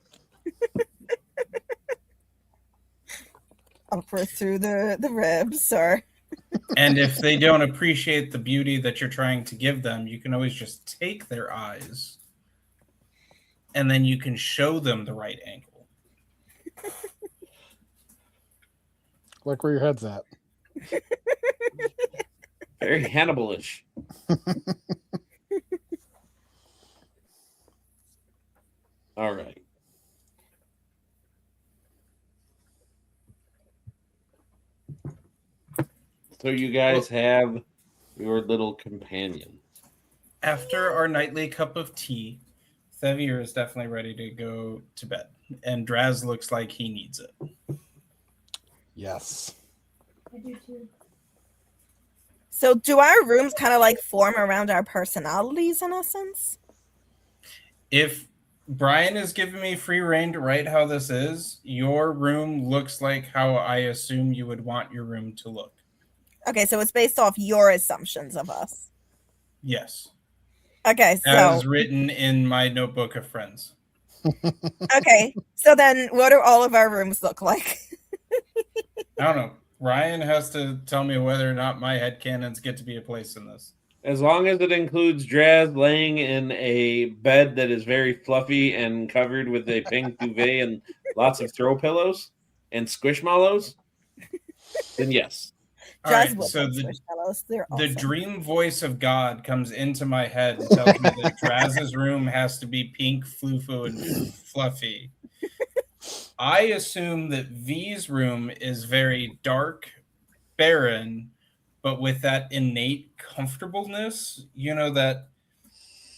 Upward through the ribs, or and if they don't appreciate the beauty that you're trying to give them, you can always just take their eyes and then you can show them the right angle. Look where your head's at. Very Hannibalish. All right. So you guys have your little companion. After our nightly cup of tea, Thevir is definitely ready to go to bed. And Draz looks like he needs it. Yes. I do too. So do our rooms kind of like form around our personalities in essence? If Brian is giving me free reign to write how this is, your room looks like how I assume you would want your room to look. Okay, so it's based off your assumptions of us. Yes. Okay, so as written in my notebook of friends. Okay, so then what do all of our rooms look like? I don't know. Ryan has to tell me whether or not my headcanons get to be a place in this. As long as it includes Draz laying in a bed that is very fluffy and covered with a pink duvet and lots of throw pillows and squishmallows, then yes. All right, so the dream voice of God comes into my head and tells me that Draz's room has to be pink, fluffy, and fluffy. I assume that V's room is very dark, barren, but with that innate comfortableness. You know, that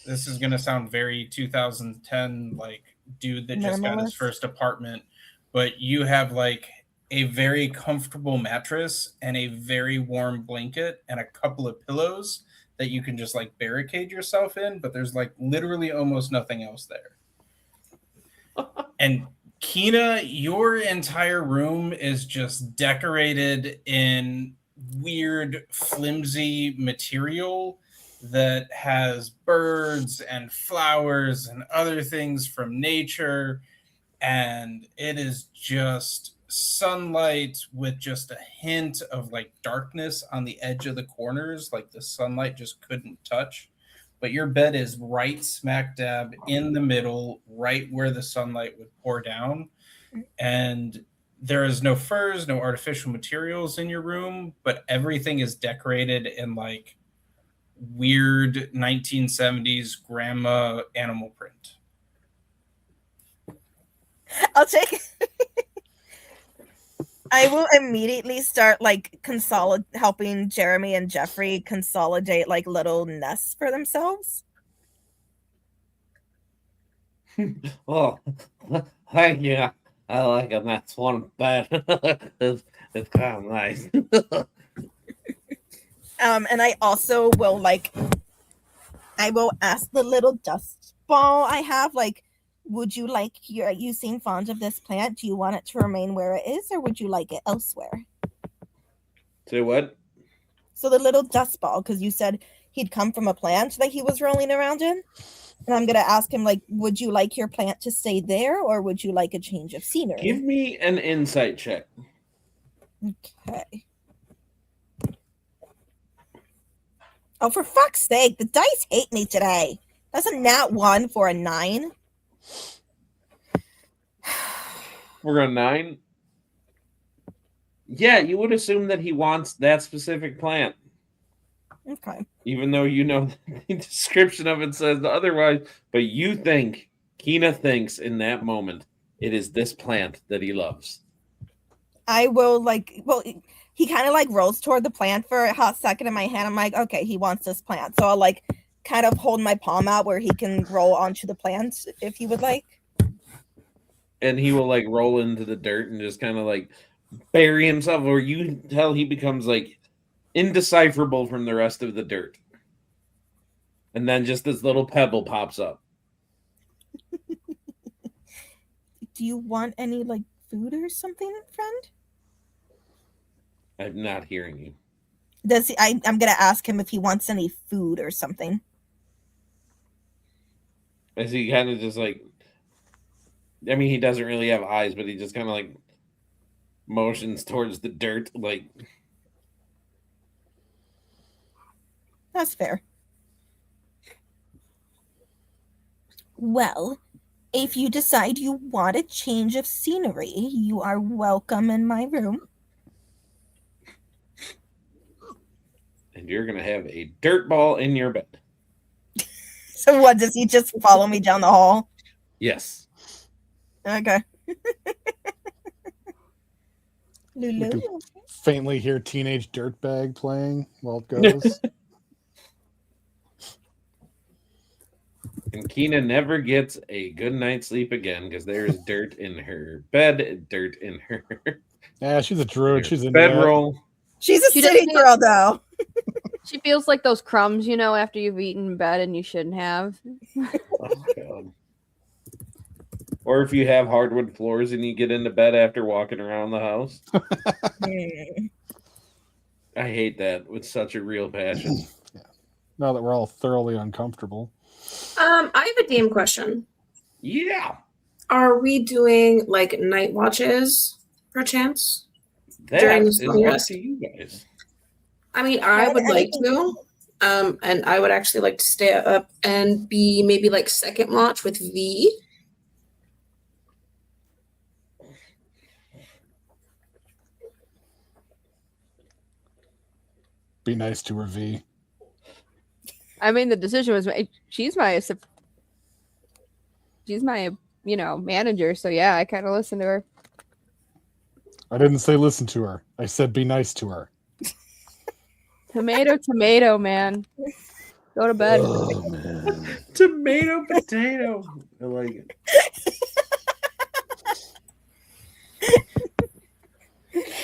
this is going to sound very 2010, like dude that just got his first apartment, but you have like a very comfortable mattress and a very warm blanket and a couple of pillows that you can just like barricade yourself in, but there's like literally almost nothing else there. And Kina, your entire room is just decorated in weird, flimsy material that has birds and flowers and other things from nature. And it is just sunlight with just a hint of like darkness on the edge of the corners, like the sunlight just couldn't touch. But your bed is right smack dab in the middle, right where the sunlight would pour down. And there is no furs, no artificial materials in your room, but everything is decorated in like weird 1970s grandma animal print. I'll take it. I will immediately start like helping Jeremy and Jeffrey consolidate like little nests for themselves. Oh, thank you. I like a nest one bed. it's kind of nice. And I also will I will ask the little dust ball I have, like, would you like you seem fond of this plant? Do you want it to remain where it is, or would you like it elsewhere? Say what? So the little dust ball, because you said he'd come from a plant that he was rolling around in. And I'm going to ask him, like, would you like your plant to stay there, or would you like a change of scenery? Give me an insight check. Okay. Oh, for fuck's sake, the dice hate me today. That's a nat 1 for a 9. We're on 9. Yeah, you would assume that he wants that specific plant. Okay. Even though you know the description of it says otherwise, but you think, Kina thinks in that moment, it is this plant that he loves. I will, he kind of, rolls toward the plant for a hot second in my hand. I'm like, okay, he wants this plant. So I'll, kind of hold my palm out where he can roll onto the plant if he would like. And he will, roll into the dirt and just kind of, bury himself, or you tell he becomes, indecipherable from the rest of the dirt. And then just this little pebble pops up. Do you want any, food or something, friend? I'm not hearing you. Does he? I'm going to ask him if he wants any food or something. As he kind of just he doesn't really have eyes, but he just kind of motions towards the dirt, That's fair. Well, if you decide you want a change of scenery, you are welcome in my room. And you're going to have a dirt ball in your bed. So what, does he just follow me down the hall? Yes. Okay. You can faintly hear Teenage Dirtbag playing while it goes. And Kina never gets a good night's sleep again because there's dirt in her bed, dirt in her Yeah, she's a druid. She's in bedroll. She's a She city doesn't- girl, though. She feels like those crumbs, after you've eaten in bed and you shouldn't have. Oh, God. Or if you have hardwood floors and you get into bed after walking around the house. I hate that with such a real passion. Yeah. Now that we're all thoroughly uncomfortable. I have a DM question. Yeah. Are we doing night watches, perchance? That During is the up rest? to you guys. I mean, I would like to. And I would actually like to stay up and be maybe second watch with V. Be nice to her, V. I mean, the decision was made. She's my manager. So yeah, I kind of listen to her. I didn't say listen to her. I said be nice to her. Tomato, man. Go to bed. Oh, man. Tomato, potato. I like it.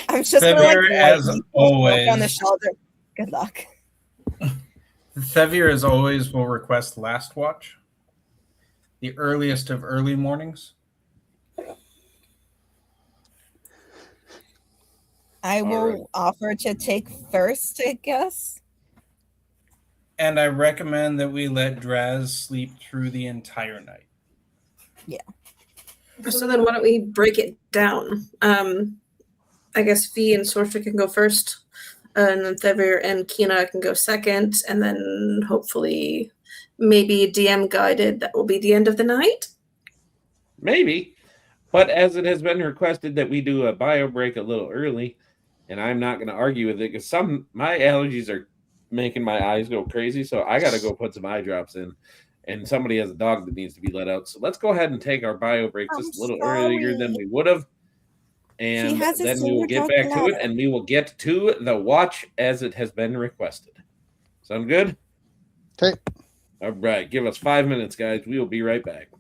I'm just Severe, as poke always. on the shoulder. Good luck. Thevir, as always, will request last watch, the earliest of early mornings. I will offer to take first, I guess. And I recommend that we let Draz sleep through the entire night. So then why don't we break it down? I guess V and Sorcerer can go first, and then Thevir and Kina can go second, and then hopefully maybe DM guided, that will be the end of the night. Maybe. But as it has been requested that we do a bio break a little early, and I'm not going to argue with it because my allergies are making my eyes go crazy, so I got to go put some eye drops in. And somebody has a dog that needs to be let out. So let's go ahead and take our bio break just a little earlier than we would have. And then we will get back to it, and we will get to the watch as it has been requested. Sound good? Okay. All right. Give us 5 minutes, guys. We will be right back.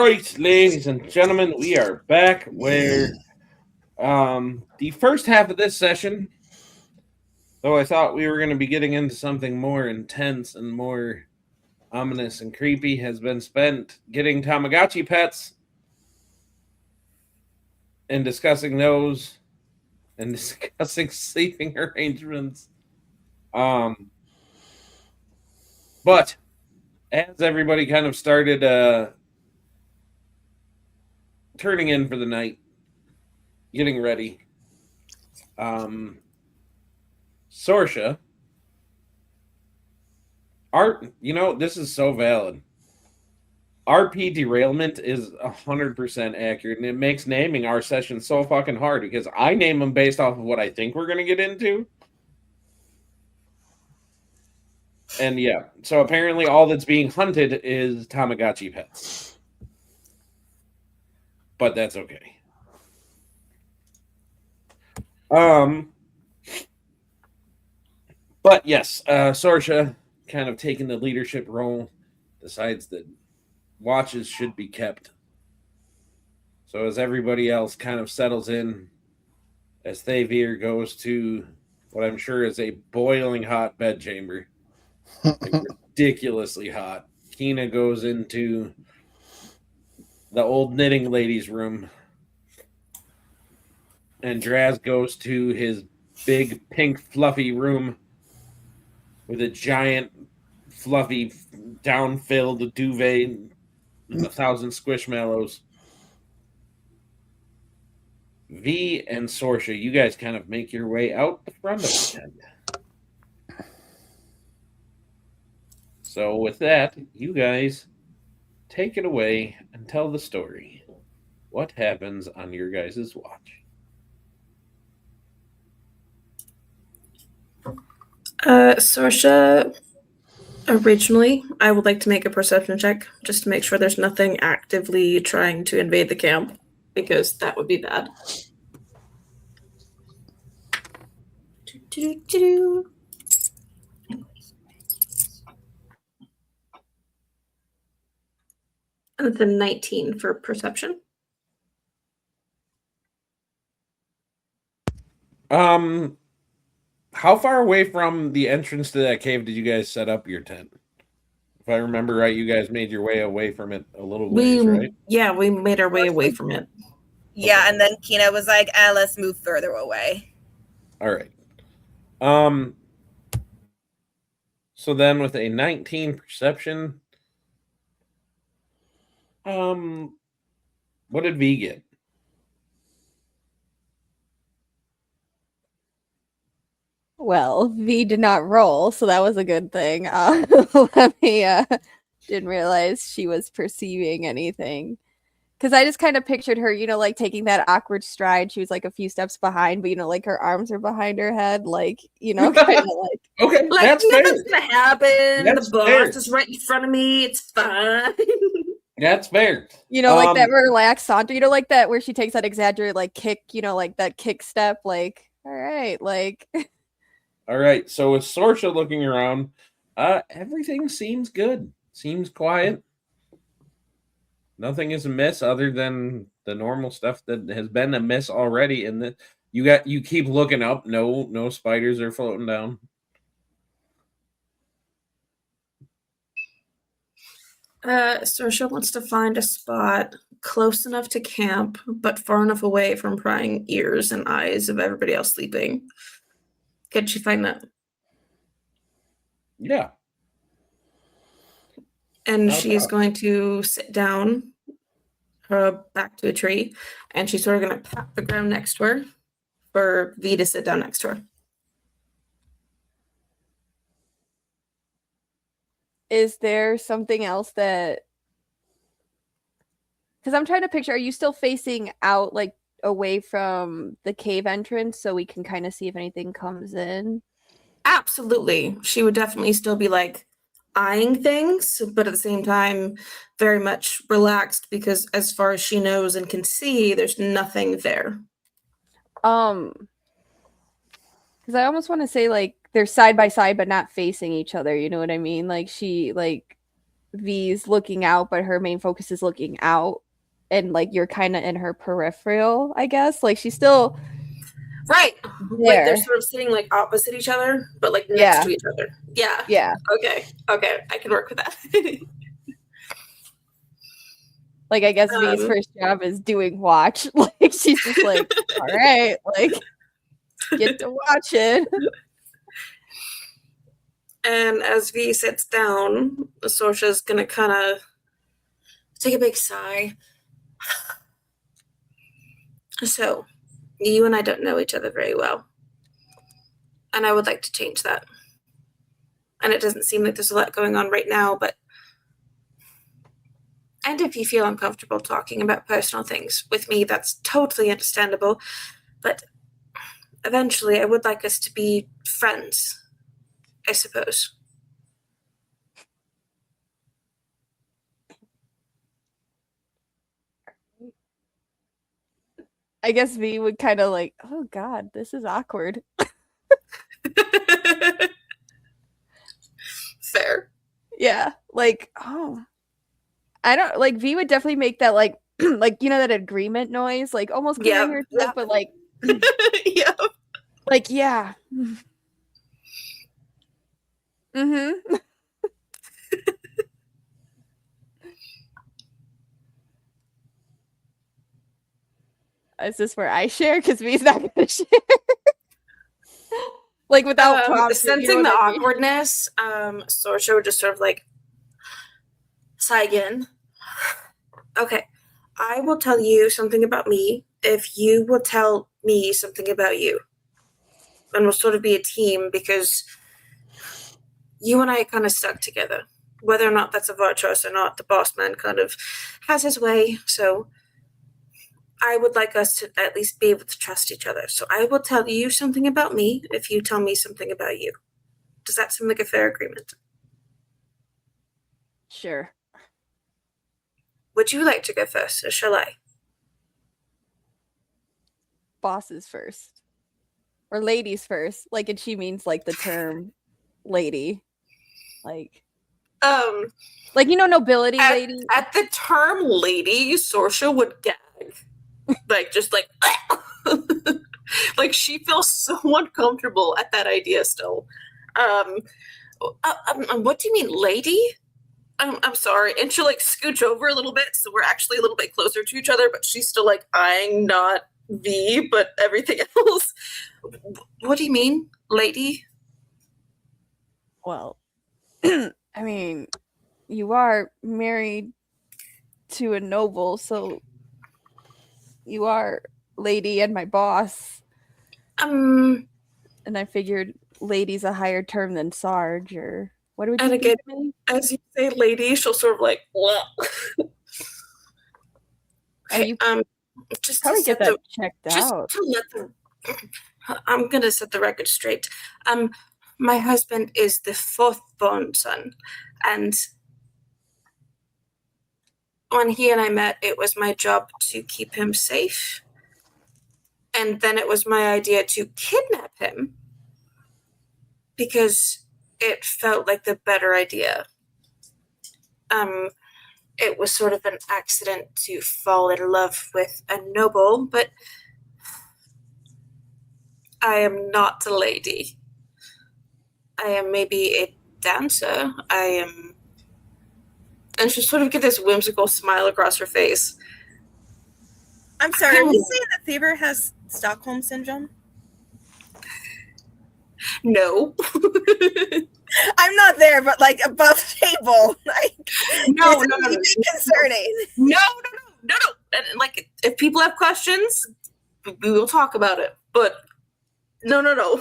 right, ladies and gentlemen, we are back where the first half of this session, though I thought we were going to be getting into something more intense and more ominous and creepy, has been spent getting Tamagotchi pets and discussing those and discussing sleeping arrangements. But as everybody kind of started turning in for the night, getting ready, Sorsha, this is so valid. RP derailment is 100% accurate, and it makes naming our session so fucking hard because I name them based off of what I think we're going to get into. And yeah, so apparently all that's being hunted is Tamagotchi pets. But that's okay. But yes, Sorsha, kind of taking the leadership role, decides that watches should be kept. So as everybody else kind of settles in, as Thavir goes to what I'm sure is a boiling hot bedchamber, like ridiculously hot. Kina goes into the old knitting lady's room, and Draz goes to his big pink fluffy room with a giant fluffy down-filled duvet and 1,000 squishmallows. V and Sorsha, you guys kind of make your way out the front of the tent. So with that, you guys take it away and tell the story. What happens on your guys' watch? Sorsha, originally, I would like to make a perception check just to make sure there's nothing actively trying to invade the camp, because that would be bad. And it's a 19 for perception. How far away from the entrance to that cave did you guys set up your tent? If I remember right, you guys made your way away from it a little ways, right? Yeah, we made our way away from it. Yeah, and then Kina was like, let's move further away. All right. So then with a 19 perception, what did V get? Well, V did not roll, so that was a good thing. Let me didn't realize she was perceiving anything. Because I just kind of pictured her, like taking that awkward stride. She was like a few steps behind, but like her arms are behind her head, like, kind of like. Okay, like, that's fair. Nothing's gonna happen. That's the boss fair. is right in front of me. It's fine. That's fair. Like that relaxed saunter, like that where she takes that exaggerated like kick, like that kick step, like, all right, like. All right, so with Sorsha looking around, everything seems good. Seems quiet. Nothing is amiss other than the normal stuff that has been amiss already. And you keep looking up. No spiders are floating down. Sorsha wants to find a spot close enough to camp, but far enough away from prying ears and eyes of everybody else sleeping. Could she find that? Yeah. And she's going to sit down back to a tree, and she's sort of going to pat the ground next to her for V to sit down next to her. Is there something else that... Because I'm trying to picture, are you still facing out, like, away from the cave entrance so we can kind of see if anything comes in? Absolutely. She would definitely still be, like, eyeing things, but at the same time, very much relaxed because as far as she knows and can see, there's nothing there. Because I almost want to say, like, they're side by side but not facing each other, you know what I mean? Like, she, like, V's looking out, but her main focus is looking out, and like you're kind of in her peripheral, I guess. Like she's still Right. there. Like they're sort of sitting like opposite each other, but like next to each other. Yeah. Yeah. Okay. I can work with that. Like I guess V's first job is doing watch. Like she's just like, all right, like get to watch it. And as V sits down, Sorsha's gonna kind of take a big sigh. So, you and I don't know each other very well. And I would like to change that. And it doesn't seem like there's a lot going on right now, but... And if you feel uncomfortable talking about personal things with me, that's totally understandable. But eventually, I would like us to be friends, I suppose. I guess V would kind of like, oh God, this is awkward. Fair. Yeah, like, oh, I don't like V would definitely make that like like that agreement noise, like almost giving her stuff, but like Yeah. Like yeah. Mm-hmm. Is this where I share? Because V's not gonna share. Like without prompting, sensing the awkwardness, Sorsha would just sort of like sigh again. Okay, I will tell you something about me if you will tell me something about you. And we'll sort of be a team because you and I kind of stuck together. Whether or not that's a virtuous or not, the boss man kind of has his way. So I would like us to at least be able to trust each other. So I will tell you something about me if you tell me something about you. Does that seem like a fair agreement? Sure. Would you like to go first, or shall I? Bosses first. Or ladies first. Like, and she means like the term lady. Like nobility lady. At the term lady, Sorsha would gag. Like, just like, like she feels so uncomfortable at that idea still. What do you mean, lady? I'm sorry. And she'll like scooch over a little bit, so we're actually a little bit closer to each other, but she's still like eyeing not V, but everything else. What do you mean, lady? Well, I mean, you are married to a noble, so you are lady and my boss. And I figured lady's a higher term than Sarge, or what would you think of me? As you say lady, she'll sort of like, okay, just probably get that checked out. I'm gonna set the record straight. My husband is the fourth born son, and when he and I met, it was my job to keep him safe. And then it was my idea to kidnap him because it felt like the better idea. It was sort of an accident to fall in love with a noble, but I am not a lady. I am maybe a dancer. And she sort of get this whimsical smile across her face. I'm sorry, are you saying that Fever has Stockholm Syndrome? No. I'm not there, but like above table. Like, no. Concerning. No. And, like, if people have questions, we will talk about it. But no.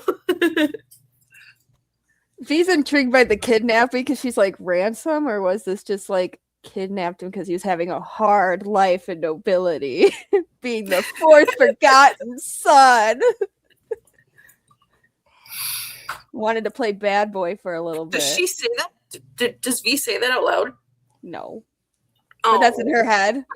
V's intrigued by the kidnapping because she's like, ransom, or was this just like kidnapped him because he was having a hard life in nobility, being the fourth forgotten son? Wanted to play bad boy for a little bit. Does she say that? Does V say that out loud? No. But that's in her head.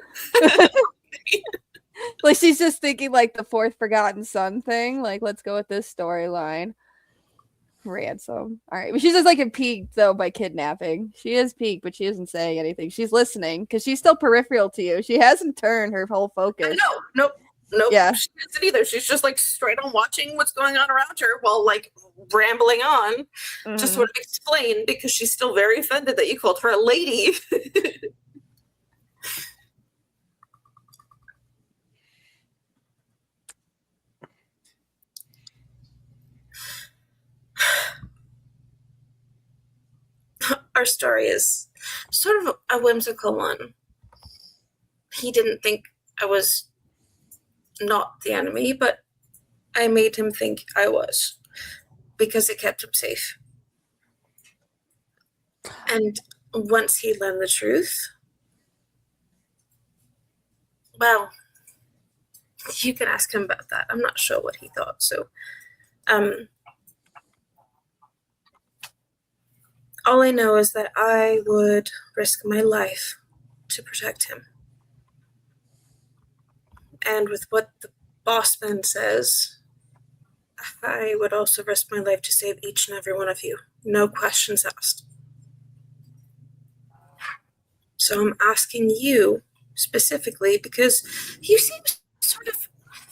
Like she's just thinking like the fourth forgotten son thing. Like, let's go with this storyline. Ransom. All right. But she's just like peaked though by kidnapping. She is peaked, but she isn't saying anything. She's listening because she's still peripheral to you. She hasn't turned her whole focus. Nope. Yeah. She isn't either. She's just like straight on watching what's going on around her while like rambling on to sort of explain, because she's still very offended that you called her a lady. Our story is sort of a whimsical one. He didn't think I was not the enemy, but I made him think I was, because it kept him safe. And once he learned the truth, well, you can ask him about that. I'm not sure what he thought. So, all I know is that I would risk my life to protect him. And with what the boss man says, I would also risk my life to save each and every one of you. No questions asked. So I'm asking you specifically because you seem sort of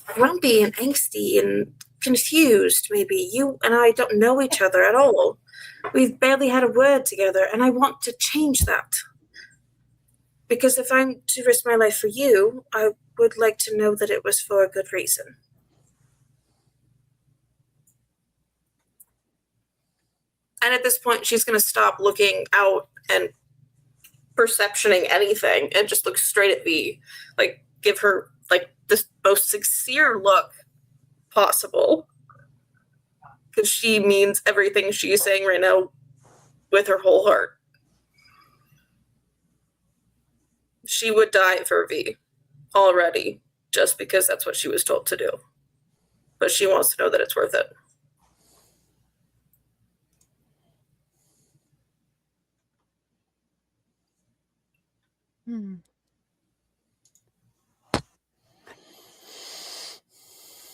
grumpy and angsty and confused, maybe. You and I don't know each other at all. We've barely had a word together, and I want to change that. Because if I'm to risk my life for you, I would like to know that it was for a good reason. And at this point, she's going to stop looking out and perceptioning anything and just look straight at V. Like, give her, like, the most sincere look possible. Because she means everything she's saying right now with her whole heart. She would die for V already, just because that's what she was told to do. But she wants to know that it's worth it.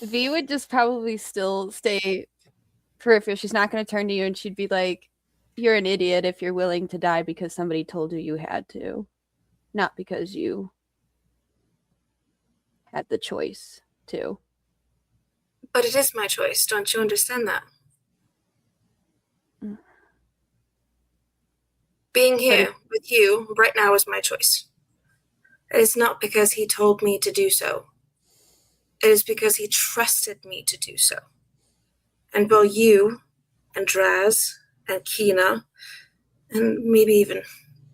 V would just probably still stay peripheral. She's not going to turn to you and she'd be like, you're an idiot if you're willing to die because somebody told you you had to, not because you had the choice to. But it is my choice. Don't you understand that? Being here with you right now is my choice. It is not because he told me to do so. It is because he trusted me to do so. And while you and Draz and Kina and maybe even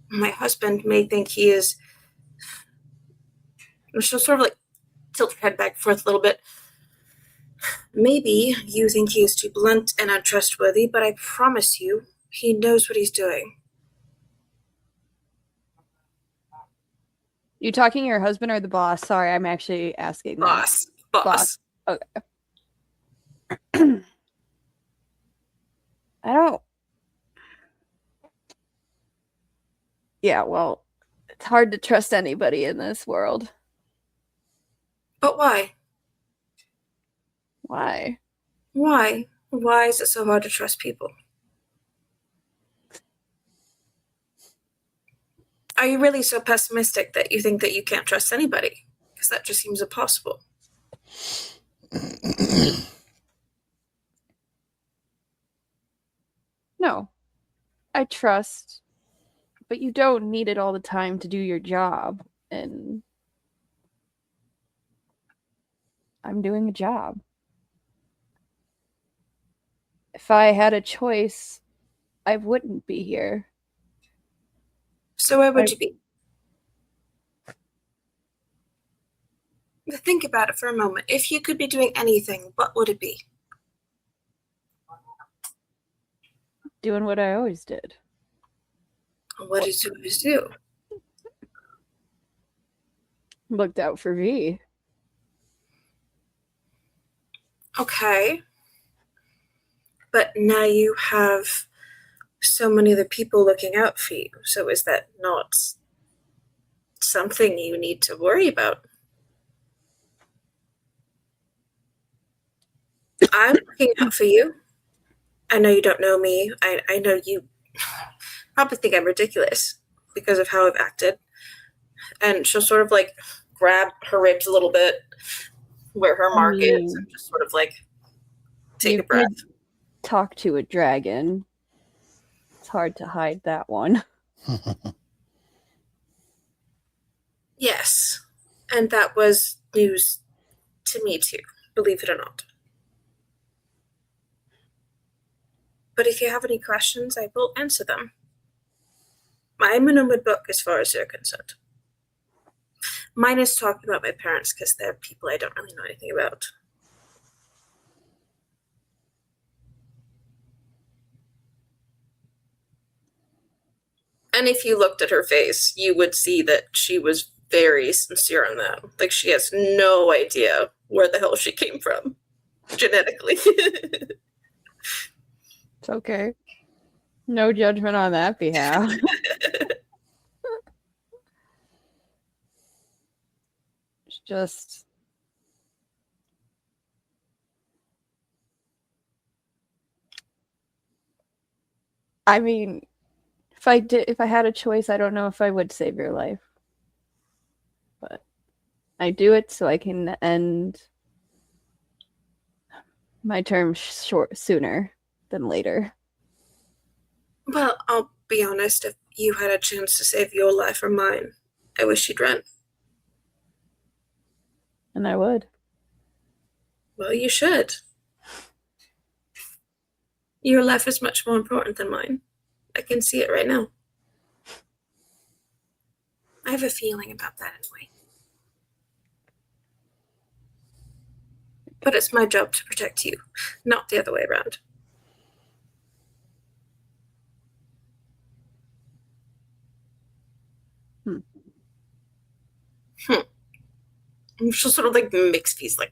my husband may think he is, she'll sort of like tilt her head back and forth a little bit. Maybe you think he is too blunt and untrustworthy, but I promise you, he knows what he's doing. You talking your husband or the boss? Sorry, I'm actually asking Boss. Okay. I don't. Yeah, well, it's hard to trust anybody in this world. But why? Why? Why? Why is it so hard to trust people? Are you really so pessimistic that you think that you can't trust anybody? Because that just seems impossible. No. I trust, but you don't need it all the time to do your job. And I'm doing a job. If I had a choice, I wouldn't be here. So where would you be? Think about it for a moment. If you could be doing anything, what would it be? Doing what I always did. What did you always do? Looked out for V. Okay. But now you have so many other people looking out for you. So is that not something you need to worry about? I'm looking out for you. I know you don't know me. I know you probably think I'm ridiculous because of how I've acted. And she'll sort of like grab her ribs a little bit where her mark is and just sort of like take a breath. Talk to a dragon. It's hard to hide that one. Yes. And that was news to me too, believe it or not. But if you have any questions, I will answer them. I'm in a good book as far as you're concerned. Mine is talking about my parents because they're people I don't really know anything about. And if you looked at her face, you would see that she was very sincere on that. Like, she has no idea where the hell she came from genetically. It's okay. No judgment on that behalf. It's just... I mean, if I had a choice, I don't know if I would save your life. But I do it so I can end my term sooner than later. Well, I'll be honest, if you had a chance to save your life or mine, I wish you'd run. And I would. Well, you should. Your life is much more important than mine. I can see it right now. I have a feeling about that anyway. But it's my job to protect you, not the other way around. She'll sort of like mix these like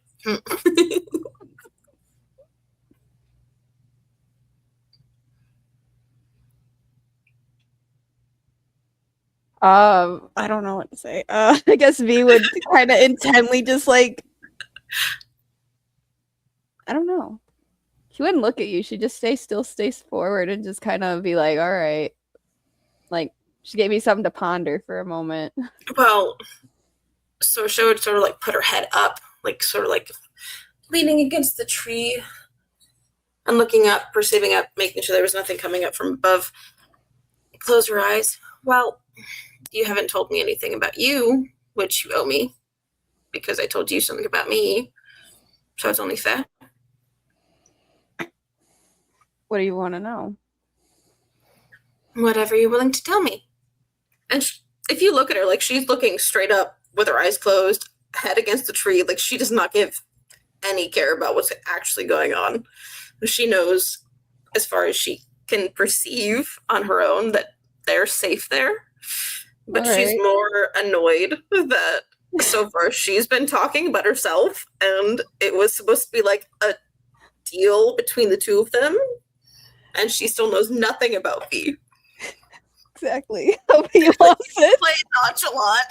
I don't know what to say. I guess V would kind of intently just like, I don't know. She wouldn't look at you. She'd just stay still, stay forward, and just kind of be like, all right. Like, she gave me something to ponder for a moment. Well, so she would sort of like put her head up, like sort of like leaning against the tree and looking up, perceiving up, making sure there was nothing coming up from above. Close her eyes. Well, you haven't told me anything about you, which you owe me, because I told you something about me. So it's only fair. What do you want to know? Whatever you're willing to tell me. And if you look at her, like, she's looking straight up with her eyes closed, head against the tree. Like, she does not give any care about what's actually going on. She knows, as far as she can perceive on her own, that they're safe there. But she's more annoyed that so far she's been talking about herself, and it was supposed to be like a deal between the two of them, and she still knows nothing about me. Exactly. Hope you lost it. Play nonchalant.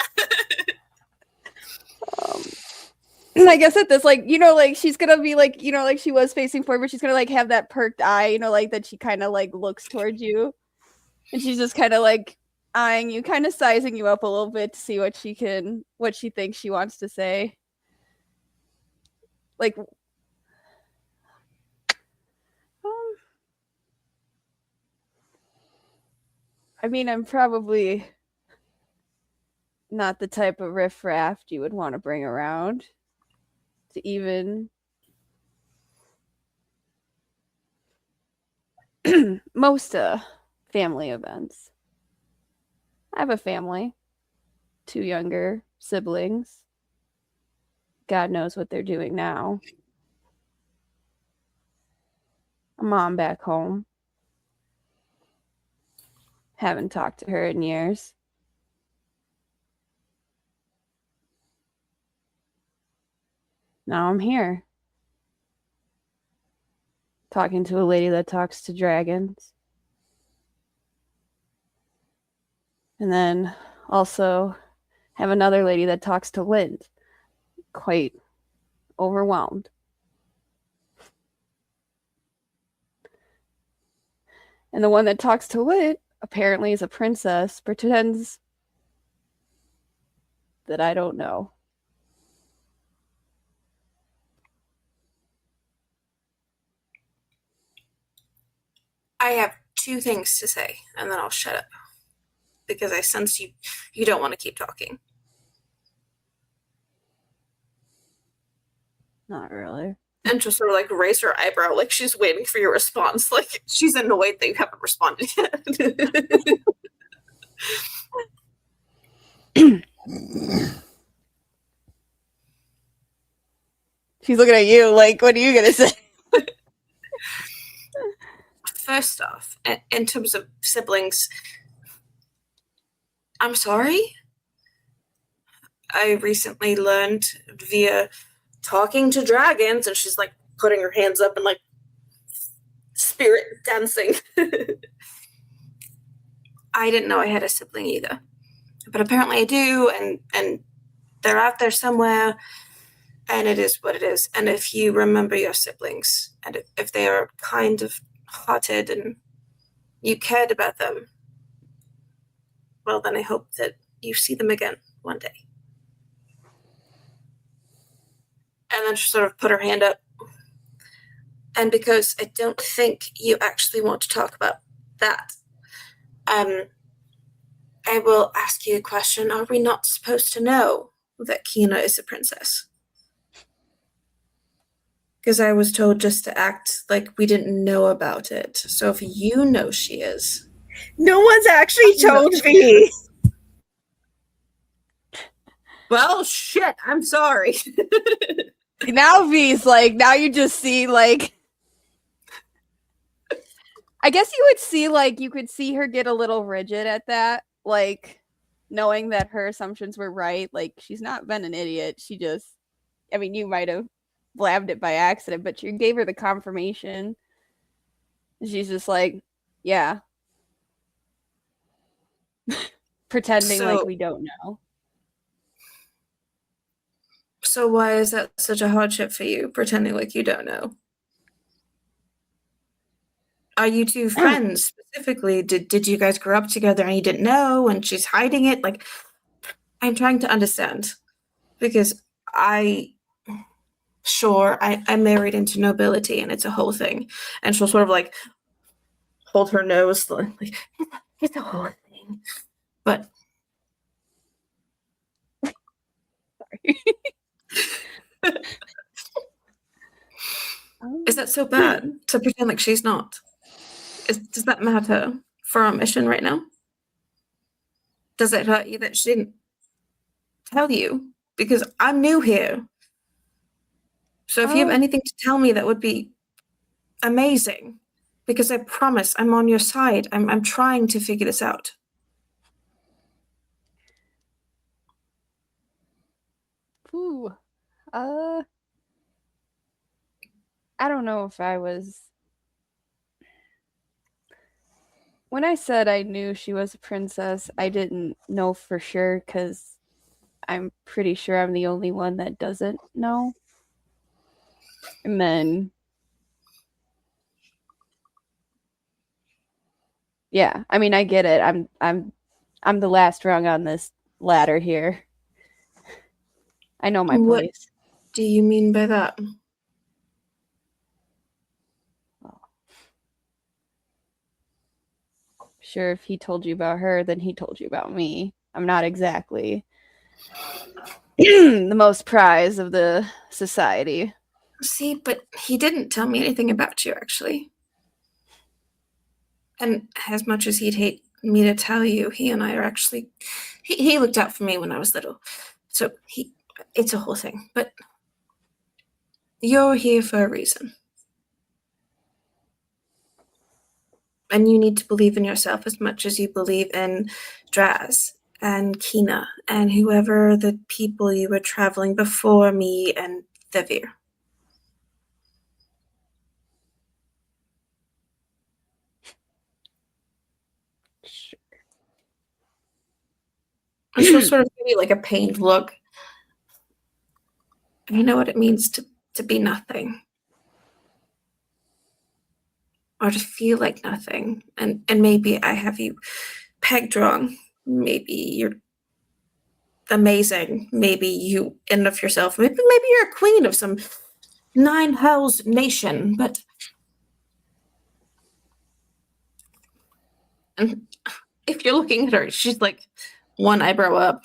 I guess at this, like, you know, like, she's gonna be like, you know, like she was facing forward, but she's gonna like have that perked eye, you know, like that she kind of like looks towards you, and she's just kind of like eyeing you, kind of sizing you up a little bit to see what she thinks she wants to say. Like, I mean, I'm probably not the type of riffraff you would want to bring around to even most family events. I have a family, 2 younger siblings. God knows what they're doing now. A mom back home. Haven't talked to her in years. Now I'm here. Talking to a lady that talks to dragons. And then also have another lady that talks to wind. Quite overwhelmed. And the one that talks to Lit apparently is a princess, pretends that I don't know. I have two things to say, and then I'll shut up. Because I sense you don't want to keep talking. Not really. And just sort of like raise her eyebrow like she's waiting for your response. Like she's annoyed that you haven't responded yet. She's looking at you like, what are you gonna say? First off, in terms of siblings, I'm sorry. I recently learned via talking to dragons, and she's like putting her hands up and like spirit dancing. I didn't know I had a sibling either, but apparently I do, and they're out there somewhere, and it is what it is. And if you remember your siblings, and if they are kind of hearted and you cared about them, well, then I hope that you see them again one day. And then she sort of put her hand up. And because I don't think you actually want to talk about that, I will ask you a question. Are we not supposed to know that Kina is a princess? Because I was told just to act like we didn't know about it. So if you know she is. No one's actually told me. Well, shit, I'm sorry. Now V's like, now you just see like, I guess you would see like, you could see her get a little rigid at that, like knowing that her assumptions were right. Like she's not been an idiot. She just, I mean, you might have blabbed it by accident, but you gave her the confirmation. She's just like, yeah. Pretending like we don't know. So why is that such a hardship for you, pretending like you don't know? Are you two friends specifically? Did you guys grow up together and you didn't know and she's hiding it? Like, I'm trying to understand. Because I'm married into nobility and it's a whole thing. And she'll sort of like hold her nose like it's a whole thing. But Sorry. is that so bad to pretend like she's not? Does that matter for our mission right now? Does it hurt you that she didn't tell you? Because I'm new here. So if you have anything to tell me, that would be amazing. Because I promise I'm on your side. I'm trying to figure this out. Ooh. I don't know if I was. When I said I knew she was a princess, I didn't know for sure because I'm pretty sure I'm the only one that doesn't know. And then, yeah, I mean, I get it. I'm the last rung on this ladder here. I know my What place. do you mean by that? Sure, if he told you about her, then he told you about me. I'm not exactly the most prized of the society. See, but he didn't tell me anything about you, actually. And as much as he'd hate me to tell you, he and I are actually... He looked out for me when I was little. So it's a whole thing. But you're here for a reason. And you need to believe in yourself as much as you believe in Draz and Kina and whoever the people you were traveling before me and Thevir. Sure. And she'll sort of give you like a pained look. You know what it means to be nothing. or to feel like nothing. And maybe I have you pegged wrong. Maybe you're amazing. Maybe you in of yourself. Maybe you're a queen of some 9 hells nation. But and if you're looking at her, she's like one eyebrow up.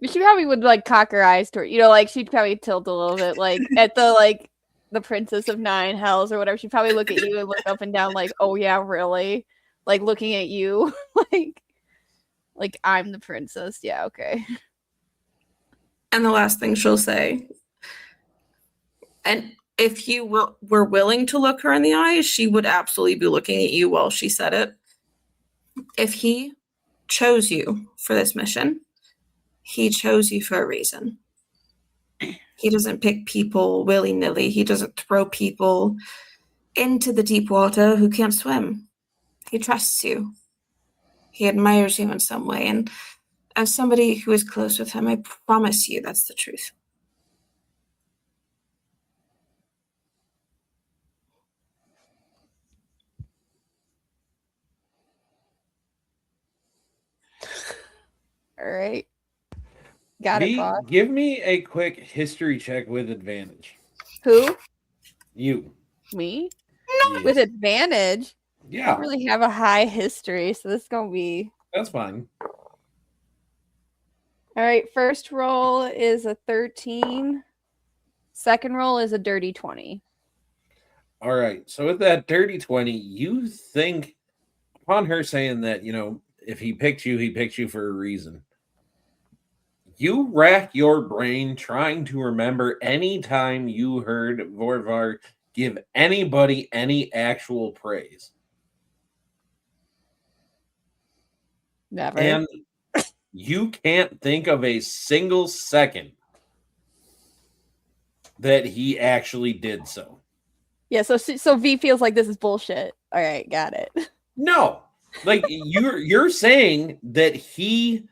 She probably would like cock her eyes toward, like she'd probably tilt a little bit, like at the Princess of 9 Hells or whatever. She'd probably look at you and look up and down, like, oh yeah, really? Like looking at you, like I'm the princess. Yeah, okay. And the last thing she'll say, and if you were willing to look her in the eyes, she would absolutely be looking at you while she said it. If he chose you for this mission, he chose you for a reason. He doesn't pick people willy-nilly. He doesn't throw people into the deep water who can't swim. He trusts you. He admires you in some way. And as somebody who is close with him, I promise you that's the truth. All right. Got it, boss. Give me a quick history check with advantage. Who? You. Me? Yes. With advantage? I Yeah. don't really have a high history, so this is going to be... That's fine. All right, first roll is a 13. Second roll is a dirty 20. All right. So with that dirty 20, you think, upon her saying that, if he picked you for a reason. You rack your brain trying to remember any time you heard Vorvar give anybody any actual praise. Never. And you can't think of a single second that he actually did so. Yeah, so V feels like this is bullshit. All right, got it. No. Like you're saying that he,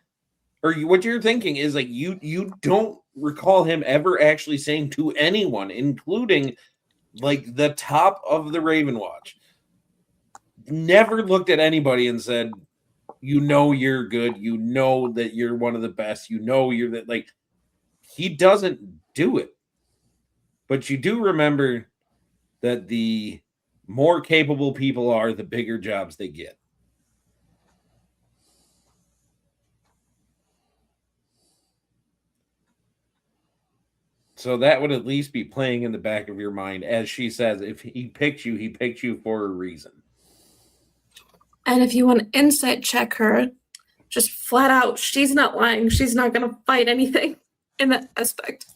or what you're thinking is like you don't recall him ever actually saying to anyone, including like the top of the Raven Watch, never looked at anybody and said, you're good, that you're one of the best, you're that, like, he doesn't do it. But you do remember that the more capable people are, the bigger jobs they get. So that would at least be playing in the back of your mind. As she says, if he picked you for a reason. And if you want to insight check her, just flat out, she's not lying. She's not going to fight anything in that aspect.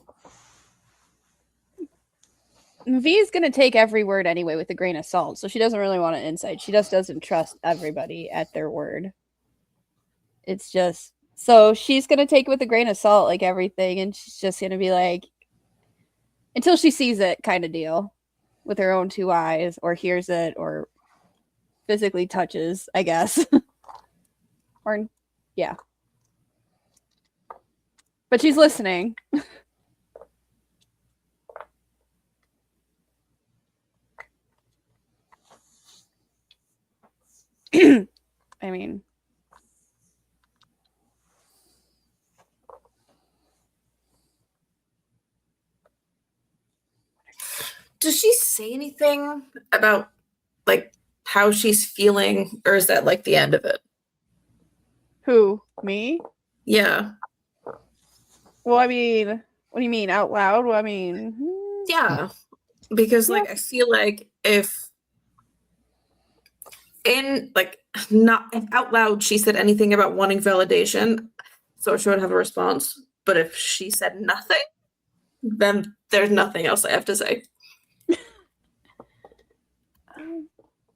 V is going to take every word anyway with a grain of salt, so she doesn't really want an insight. She just doesn't trust everybody at their word. It's just... So she's going to take it with a grain of salt, like everything, and she's just going to be like... Until she sees it, kind of deal. With her own 2 eyes, or hears it, or physically touches, I guess. Or, yeah. But she's listening. I mean... Does she say anything about, like, how she's feeling, or is that, like, the end of it? Who? Me? Yeah. Well, I mean, what do you mean, out loud? Well, I mean... Yeah. Because, like, I feel like if not if out loud she said anything about wanting validation, so she would have a response. But if she said nothing, then there's nothing else I have to say.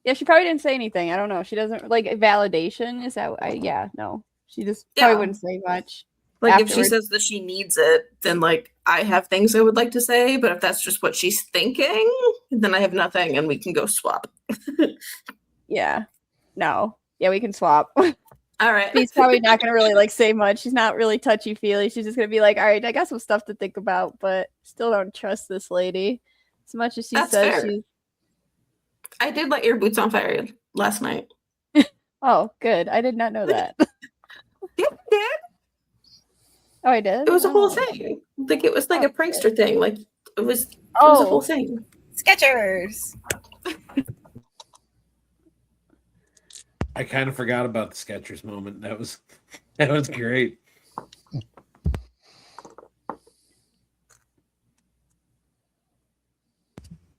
Yeah, she probably didn't say anything. I don't know. She doesn't like validation. Is that? Yeah, no. She just probably wouldn't say much. Like afterwards. If she says that she needs it, then like I have things I would like to say. But if that's just what she's thinking, then I have nothing, and we can go swap. Yeah. No. Yeah, we can swap. All right. She's probably not gonna really like say much. She's not really touchy feely. She's just gonna be like, all right, I got some stuff to think about, but still don't trust this lady as much as she That's says fair. I did light your boots on fire last night. Oh, good. I did not know that. Yeah, I did. Oh, I did? It was a whole Oh. thing. Like, it was like a prankster thing. Like, it was a whole Oh, thing. Skechers. I kind of forgot about the Skechers moment. That was great.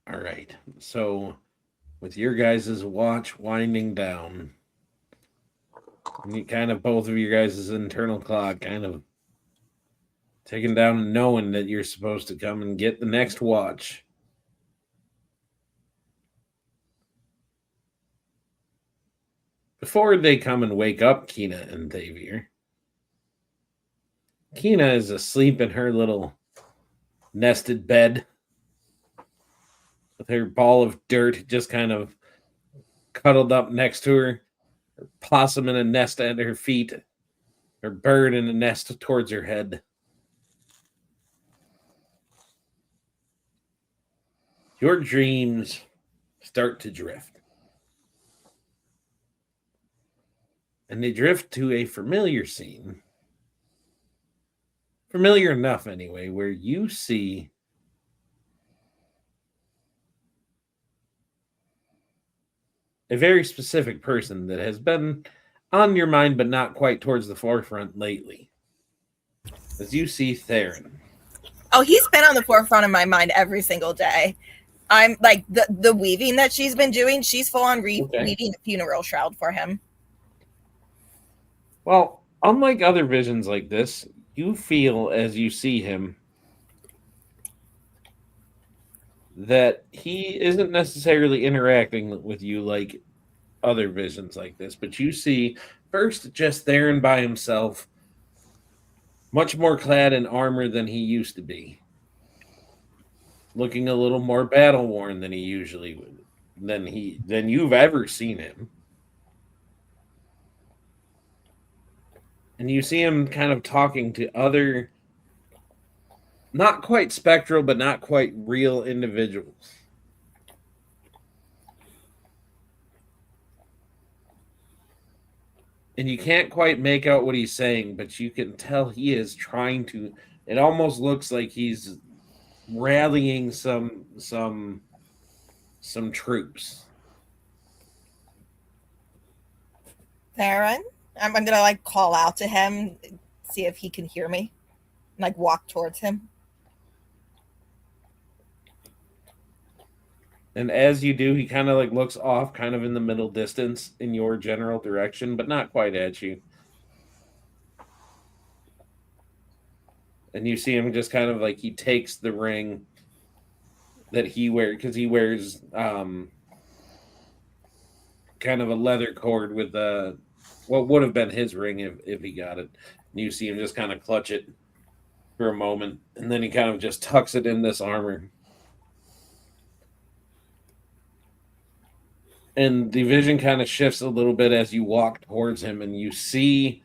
All right. So with your guys' watch winding down, and you kind of both of your guys' internal clock kind of taking down and knowing that you're supposed to come and get the next watch. Before they come and wake up Kina and Xavier, Kina is asleep in her little nested bed with her ball of dirt just kind of cuddled up next to her, her possum in a nest at her feet, her bird in a nest towards her head. Your dreams start to drift. And they drift to a familiar scene. Familiar enough, anyway, where you see a very specific person that has been on your mind, but not quite towards the forefront lately. As you see Theron. Oh, he's been on the forefront of my mind every single day. I'm like the weaving that she's been doing. She's full on weaving a funeral shroud for him. Well, unlike other visions like this, you feel as you see him that he isn't necessarily interacting with you like other visions like this, but you see first just Theron by himself, much more clad in armor than he used to be, looking a little more battle worn than he usually would, than you've ever seen him. And you see him kind of talking to other, not quite spectral, but not quite real individuals. And you can't quite make out what he's saying, but you can tell he is trying to. It almost looks like he's rallying some troops. Theron, I'm gonna like call out to him, see if he can hear me, and like walk towards him. And as you do, he kind of like looks off, kind of in the middle distance in your general direction, but not quite at you. And you see him just kind of like he takes the ring that he wears, because he wears kind of a leather cord with what would have been his ring if he got it. And you see him just kind of clutch it for a moment, and then he kind of just tucks it in this armor. And the vision kind of shifts a little bit as you walk towards him, and you see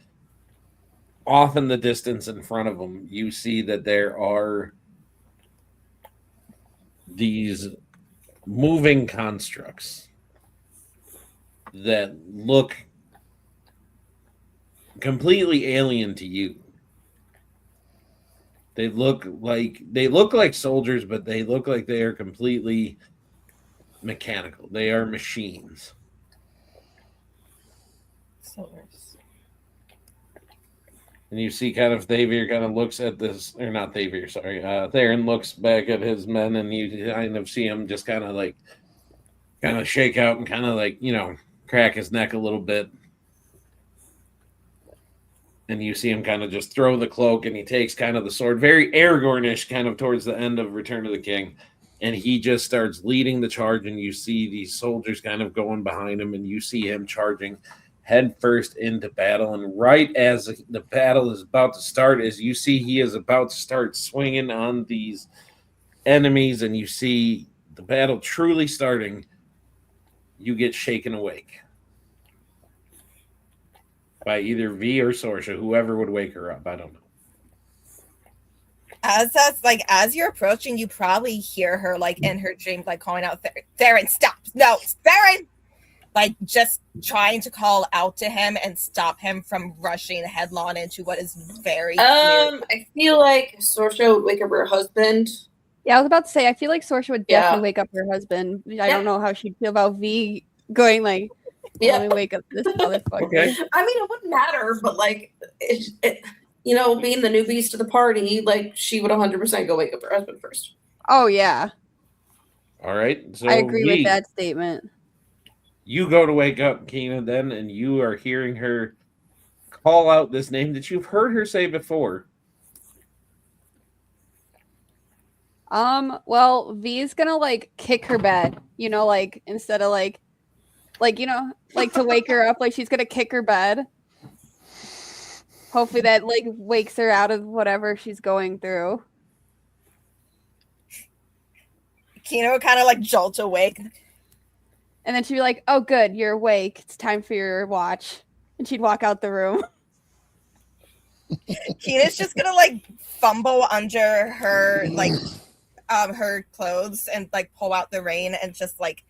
off in the distance in front of him, you see that there are these moving constructs that look completely alien to you. They look like soldiers, but they look like they are completely mechanical. They are machines. And you see kind of Xavier kind of looks at this, or not Xavier, sorry. Theron looks back at his men, and you kind of see him just kind of shake out and kind of like, crack his neck a little bit. And you see him kind of just throw the cloak, and he takes kind of the sword, very Aragornish, kind of towards the end of Return of the King. And he just starts leading the charge, and you see these soldiers kind of going behind him, and you see him charging head first into battle. And right as the battle is about to start, as you see he is about to start swinging on these enemies, and you see the battle truly starting, you get shaken awake by either V or Sorsha, whoever would wake her up. I don't know. as you're approaching, you probably hear her like in her dream, like calling out, Theron, stop! No, Theron! Like just trying to call out to him and stop him from rushing headlong into what is very clear. I feel like Sorsha would wake up her husband. Yeah, I was about to say, I feel like Sorsha would Yeah. definitely wake up her husband. I don't know how she'd feel about V going like, let me wake up this motherfucker. Okay. I mean, it wouldn't matter, but like, you know, being the new beast of the party, like she would 100% go wake up her husband first. Oh yeah, All right. So I agree V, with that statement. You go to wake up Kina then, and you are hearing her call out this name that you've heard her say before. Well, V's gonna like kick her bed, you know, like instead of like you know, like to wake her up, like she's gonna kick her bed. Hopefully that like wakes her out of whatever she's going through. Kina would kind of like jolt awake. And then she'd be like, "Oh, good, you're awake. It's time for your watch." And she'd walk out the room. Kina's just gonna like fumble under her like her clothes and like pull out the rein and just like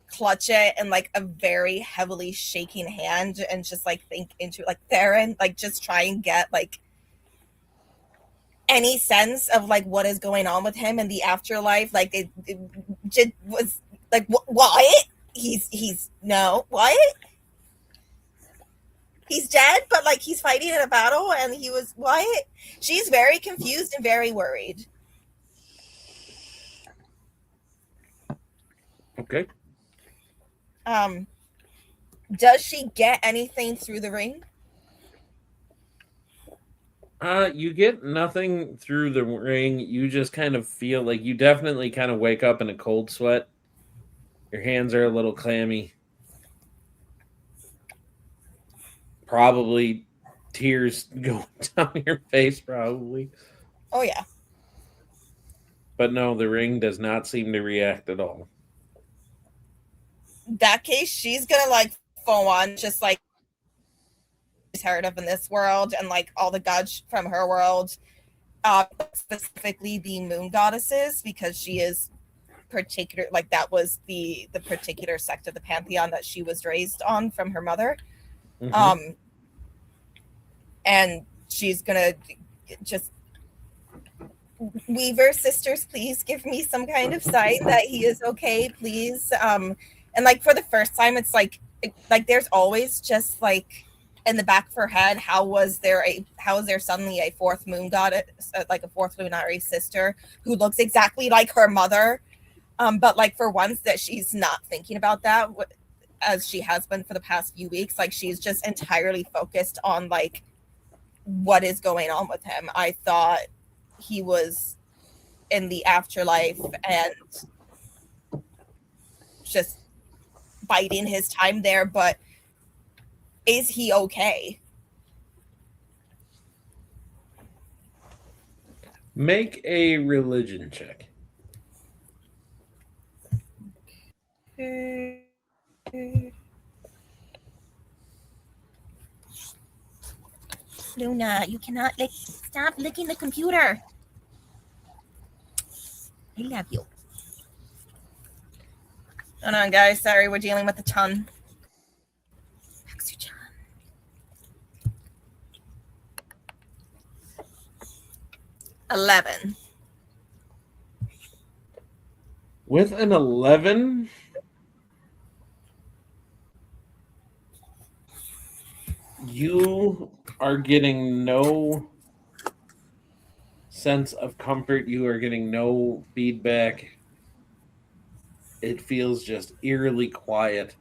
clutch it in like a very heavily shaking hand and just like think into like Theron, like just try and get like any sense of like what is going on with him in the afterlife. Like it just was like what? He's no what? He's dead, but like he's fighting in a battle and he was what? She's very confused and very worried. Okay. Does she get anything through the ring? You get nothing through the ring. You just kind of feel like you definitely kind of wake up in a cold sweat. Your hands are a little clammy. Probably tears going down your face, probably. Oh yeah. But no, the ring does not seem to react at all. In that case, she's gonna like full on just like she's heard of in this world and like all the gods from her world, specifically the moon goddesses, because she is particular, like that was the particular sect of the pantheon that she was raised on from her mother. Mm-hmm. And she's gonna just, Weaver sisters, please give me some kind of sign that he is okay, please. And like for the first time, it's like there's always just like in the back of her head, how is there suddenly a fourth moon goddess, like a fourth lunary sister who looks exactly like her mother? But like for once that she's not thinking about that, as she has been for the past few weeks, like she's just entirely focused on like what is going on with him. I thought he was in the afterlife and just biding his time there, but is he okay? Make a religion check. Luna, you cannot stop licking the computer. I love you. Hold on, guys. Sorry, we're dealing with a ton. Oxygen. 11. With an 11, you are getting no sense of comfort. You are getting no feedback. It feels just eerily quiet.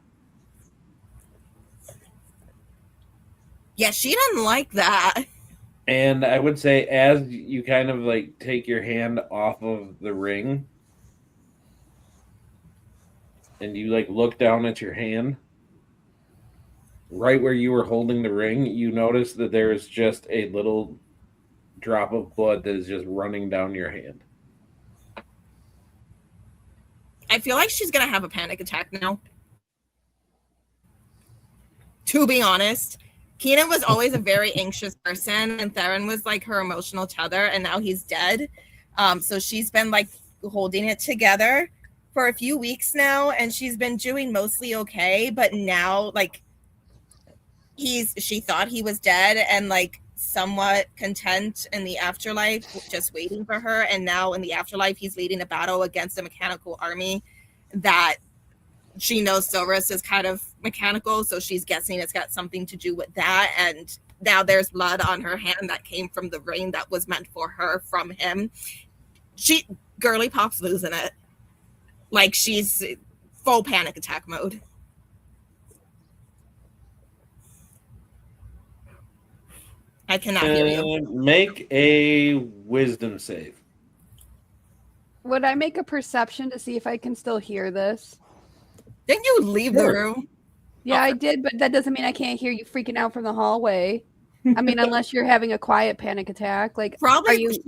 Yeah, she doesn't like that. And I would say as you kind of like take your hand off of the ring and you like look down at your hand, right where you were holding the ring, you notice that there is just a little drop of blood that is just running down your hand. I feel like she's gonna have a panic attack now. To be honest, Keenan was always a very anxious person, and Theron was like her emotional tether, and now he's dead. So she's been like holding it together for a few weeks now, and she's been doing mostly okay. But now, like, she thought he was dead and like somewhat content in the afterlife, just waiting for her. And now in the afterlife, he's leading a battle against a mechanical army that she knows Silverus is kind of mechanical, so she's guessing it's got something to do with that. And now there's blood on her hand that came from the ring that was meant for her from him. Girly Pop's losing it. Like, she's full panic attack mode. I cannot hear you. Make a wisdom save. Would I make a perception to see if I can still hear this? Didn't you leave the room? Yeah, I did, but that doesn't mean I can't hear you freaking out from the hallway. I mean, unless you're having a quiet panic attack. Like, probably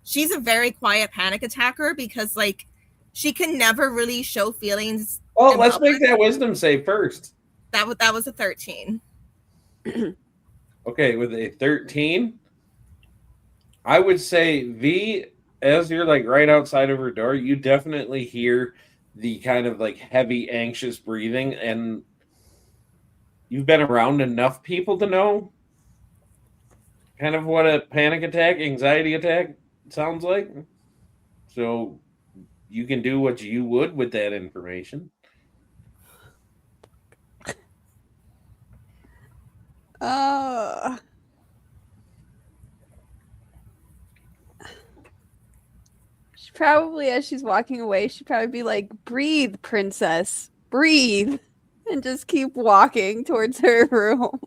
she's a very quiet panic attacker because like she can never really show feelings. Well, let's make that wisdom save first. That was a 13. Okay, with a 13, I would say V, as you're like right outside of her door, you definitely hear the kind of like heavy, anxious breathing, and you've been around enough people to know kind of what a panic attack, anxiety attack sounds like. So you can do what you would with that information. She probably, as she's walking away, she'd probably be like, "Breathe, princess, breathe," and just keep walking towards her room.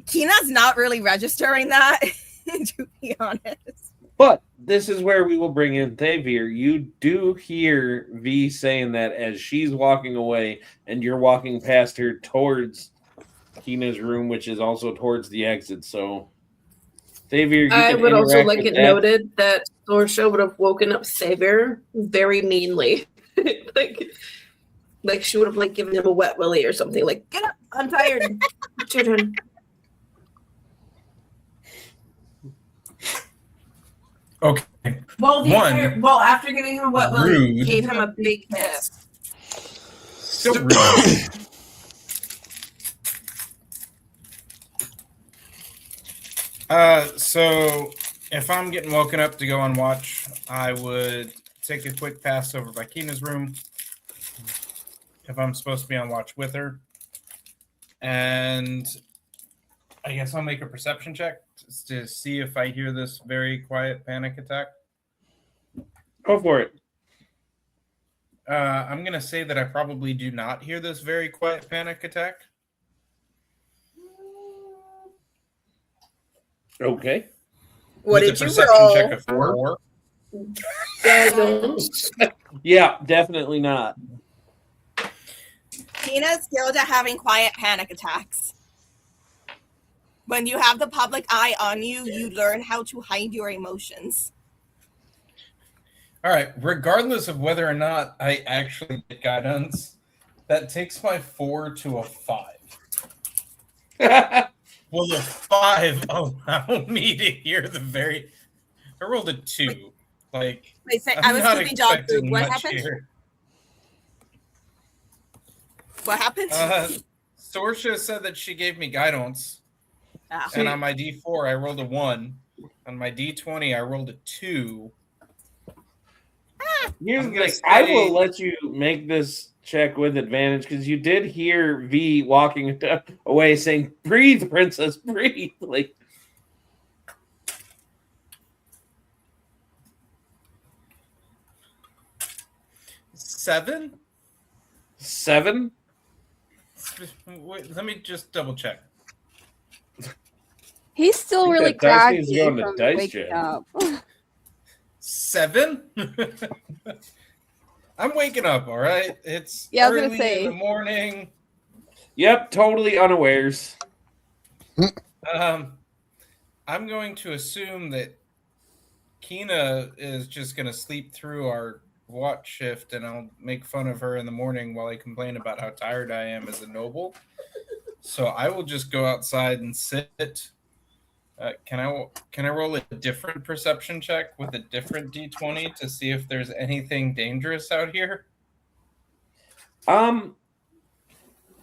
Kina's not really registering that, to be honest. But this is where we will bring in Thavir. You do hear V saying that as she's walking away, and you're walking past her towards Kina's room, which is also towards the exit. So, Thavir, I would also like it noted that Sorsha would have woken up Thavir very meanly. like she would have like given him a wet willy or something. Like, get up, I'm tired. It's your turn. Okay. Well, after giving him a wet willy, gave him a big kiss. So rude. So if I'm getting woken up to go on watch, I would take a quick pass over by Kina's room if I'm supposed to be on watch with her. And I guess I'll make a perception check to see if I hear this very quiet panic attack. Go for it. I'm going to say that I probably do not hear this very quiet panic attack. Okay. What With did a you perception roll? check of 4. Yeah, definitely not. Kina's skilled at having quiet panic attacks. When you have the public eye on you, you learn how to hide your emotions. All right, regardless of whether or not I actually get guidance, that takes my 4 to a 5. Will the 5 allow me to hear the very... I rolled a 2. Like, Wait, I'm I was not keeping dog expecting food. What much happened? here. What happened? Sorsha said that she gave me guidance. Ah. And on my D4, I rolled a 1. On my D20, I rolled a 2. Here's the thing. I will let you make this check with advantage because you did hear V walking away saying, "Breathe, princess, breathe." Like, 7? 7? Wait, let me just double check. He's still think really that dice needs groggy to go on the from dice waking jam. up. 7? I'm waking up, all right? It's Yeah, I was early gonna say. in the morning. Yep, totally unawares. I'm going to assume that Kina is just going to sleep through our watch shift, and I'll make fun of her in the morning while I complain about how tired I am as a noble. So I will just go outside and sit. Can I roll a different perception check with a different d20 to see if there's anything dangerous out here?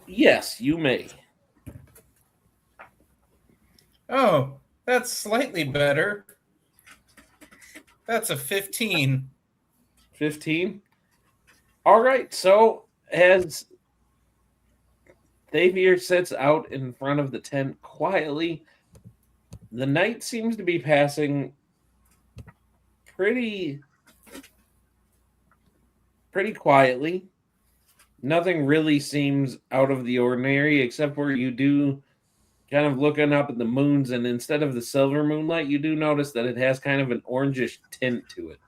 Yes, you may. Oh, that's slightly better. That's a 15. 15. All right. So as Xavier sits out in front of the tent quietly, the night seems to be passing pretty quietly. Nothing really seems out of the ordinary, except where you do kind of looking up at the moons, and instead of the silver moonlight, you do notice that it has kind of an orangish tint to it.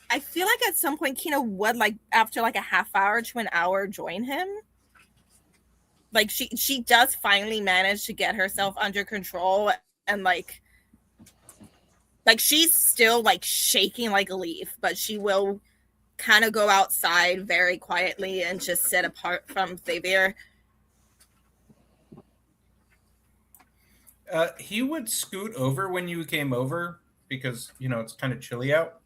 I feel like at some point Kina would, like, after like a half hour to an hour, join him. Like she does finally manage to get herself under control, and like she's still like shaking like a leaf, but she will kind of go outside very quietly and just sit apart from Xavier. He would scoot over when you came over because, it's kind of chilly out.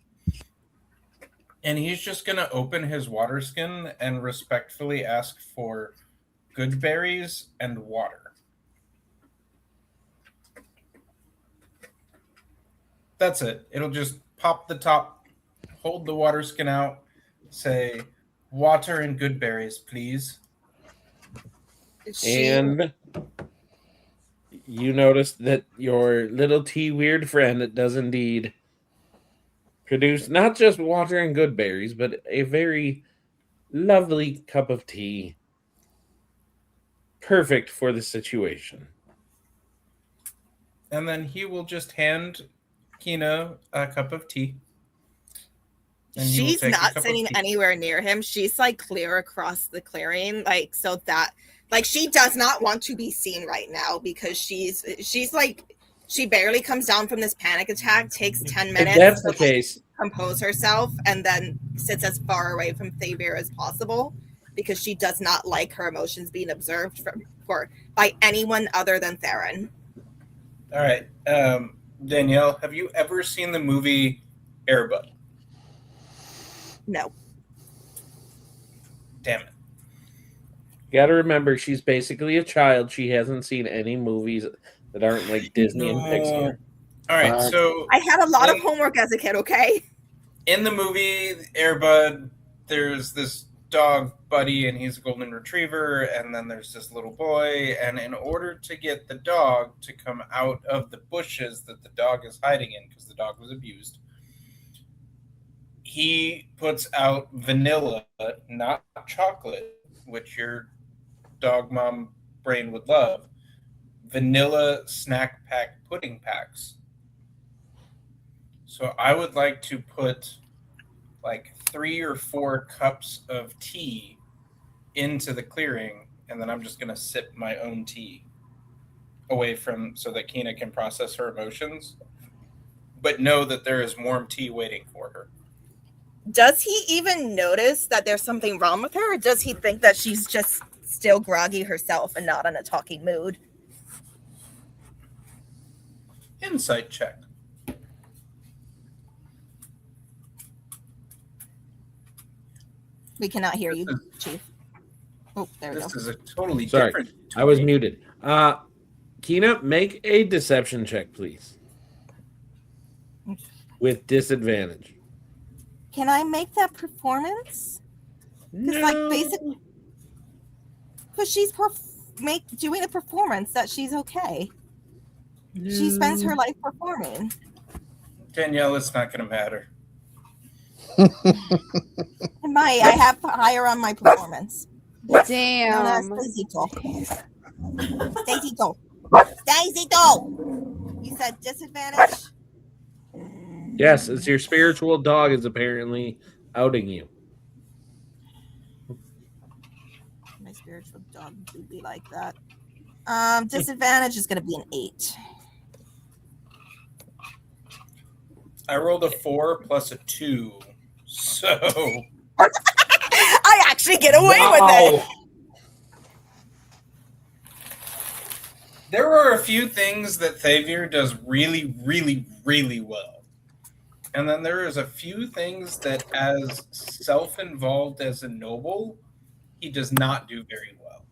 And he's just going to open his water skin and respectfully ask for good berries and water. That's it. It'll just pop the top, hold the water skin out, say, water and good berries, please. And you notice that your little tea weird friend does indeed produce not just water and good berries, but a very lovely cup of tea. Perfect for the situation. And then he will just hand Kina a cup of tea. She's not sitting anywhere near him. She's like clear across the clearing, like so that like she does not want to be seen right now because she's like she barely comes down from this panic attack, takes 10 minutes if that's the case, compose herself, and then sits as far away from Xavier as possible because she does not like her emotions being observed by anyone other than Theron. All right. Danielle, have you ever seen the movie Air Bud? No. Damn it. You got to remember, she's basically a child. She hasn't seen any movies that aren't like Disney and Pixar. All right, so I had a lot of homework as a kid, okay? In the movie Air Bud, there's this dog, Buddy, and he's a golden retriever, and then there's this little boy, and in order to get the dog to come out of the bushes that the dog is hiding in, because the dog was abused, he puts out vanilla, not chocolate, which your dog mom brain would love, vanilla snack pack pudding packs. So I would like to put like 3 or 4 cups of tea into the clearing, and then I'm just going to sip my own tea away from so that Kina can process her emotions, but know that there is warm tea waiting for her. Does he even notice that there's something wrong with her, or does he think that she's just still groggy herself and not in a talking mood? Insight check. We cannot hear you, Chief. Oh, there we go. This is a totally Sorry, different. I was muted. Kina, make a deception check, please. With disadvantage. Can I make that performance? Because, like, basically, because she's doing a performance that she's okay. No. She spends her life performing. Danielle, it's not going to matter. I have higher on my performance. Damn. Daisy-do. You said disadvantage? Yes, it's your spiritual dog is apparently outing you. My spiritual dog would be like that. Disadvantage is going to be an 8. I rolled a 4 plus a 2, so I actually get away with it. There are a few things that Thavier does really, really, really well. And then there is a few things that, as self-involved as a noble, he does not do very well.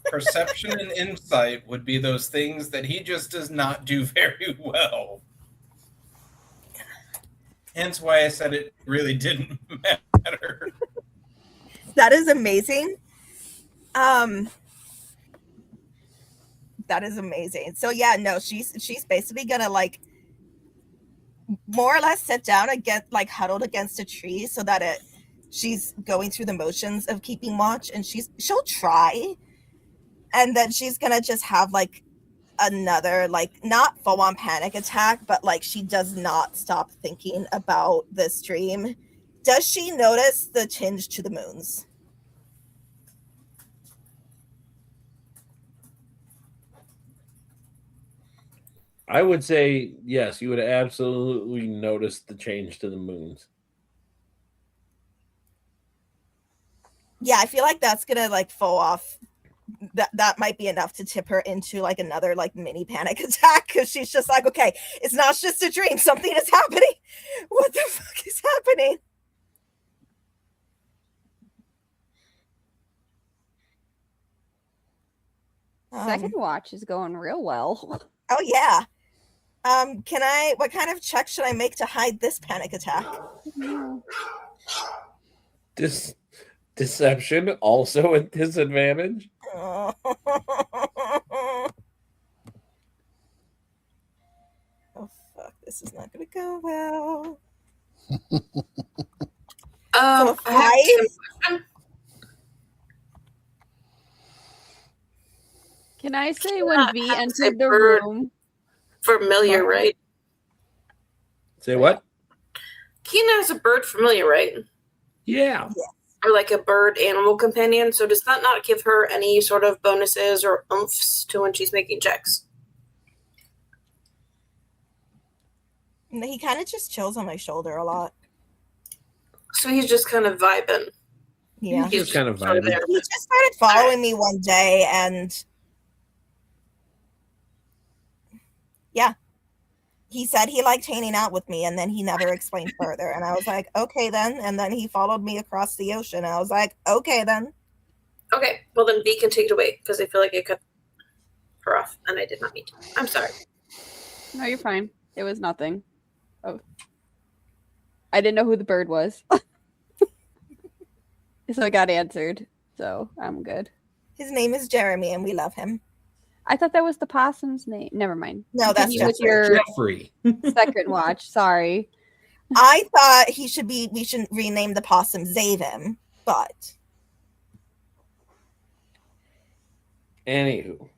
Perception and insight would be those things that he just does not do very well. Hence why I said it really didn't matter. That is amazing. That is amazing. So yeah, no, she's basically gonna like more or less sit down and get like huddled against a tree so that she's going through the motions of keeping watch, and she'll try, and then she's gonna just have like another like not full on panic attack, but like she does not stop thinking about this dream. Does she notice the tinge to the moons? I would say yes, you would absolutely notice the change to the moons. Yeah, I feel like that's gonna like fall off. That might be enough to tip her into like another like mini panic attack, because she's just like, okay, it's not just a dream, something is happening. What the fuck is happening? Second watch is going real well. Oh yeah. What kind of check should I make to hide this panic attack? Deception also a disadvantage. Oh, fuck, this is not gonna go well. So I Can I say when V have to say entered the bird. room? familiar, right? Say what? Kina has a bird familiar, right? Yeah. Or like a bird animal companion. So does that not give her any sort of bonuses or oomphs to when she's making checks? He kind of just chills on my shoulder a lot. So he's just kind of vibing. Yeah. He's just kind of sort vibing. there. He just started following me one day, and yeah, he said he liked hanging out with me, and then he never explained further. And I was like, okay then. And then he followed me across the ocean. And I was like, okay then. Okay, well then B can take it away because I feel like I cut her off and I did not mean to. I'm sorry. No, you're fine. It was nothing. Oh, I didn't know who the bird was, so it got answered. So I'm good. His name is Jeremy, and we love him. I thought that was the possum's name. Never mind. No, that's Continue with Jeffrey. your Jeffrey. second watch. Sorry. I thought we should rename the possum Zavim, but Anywho.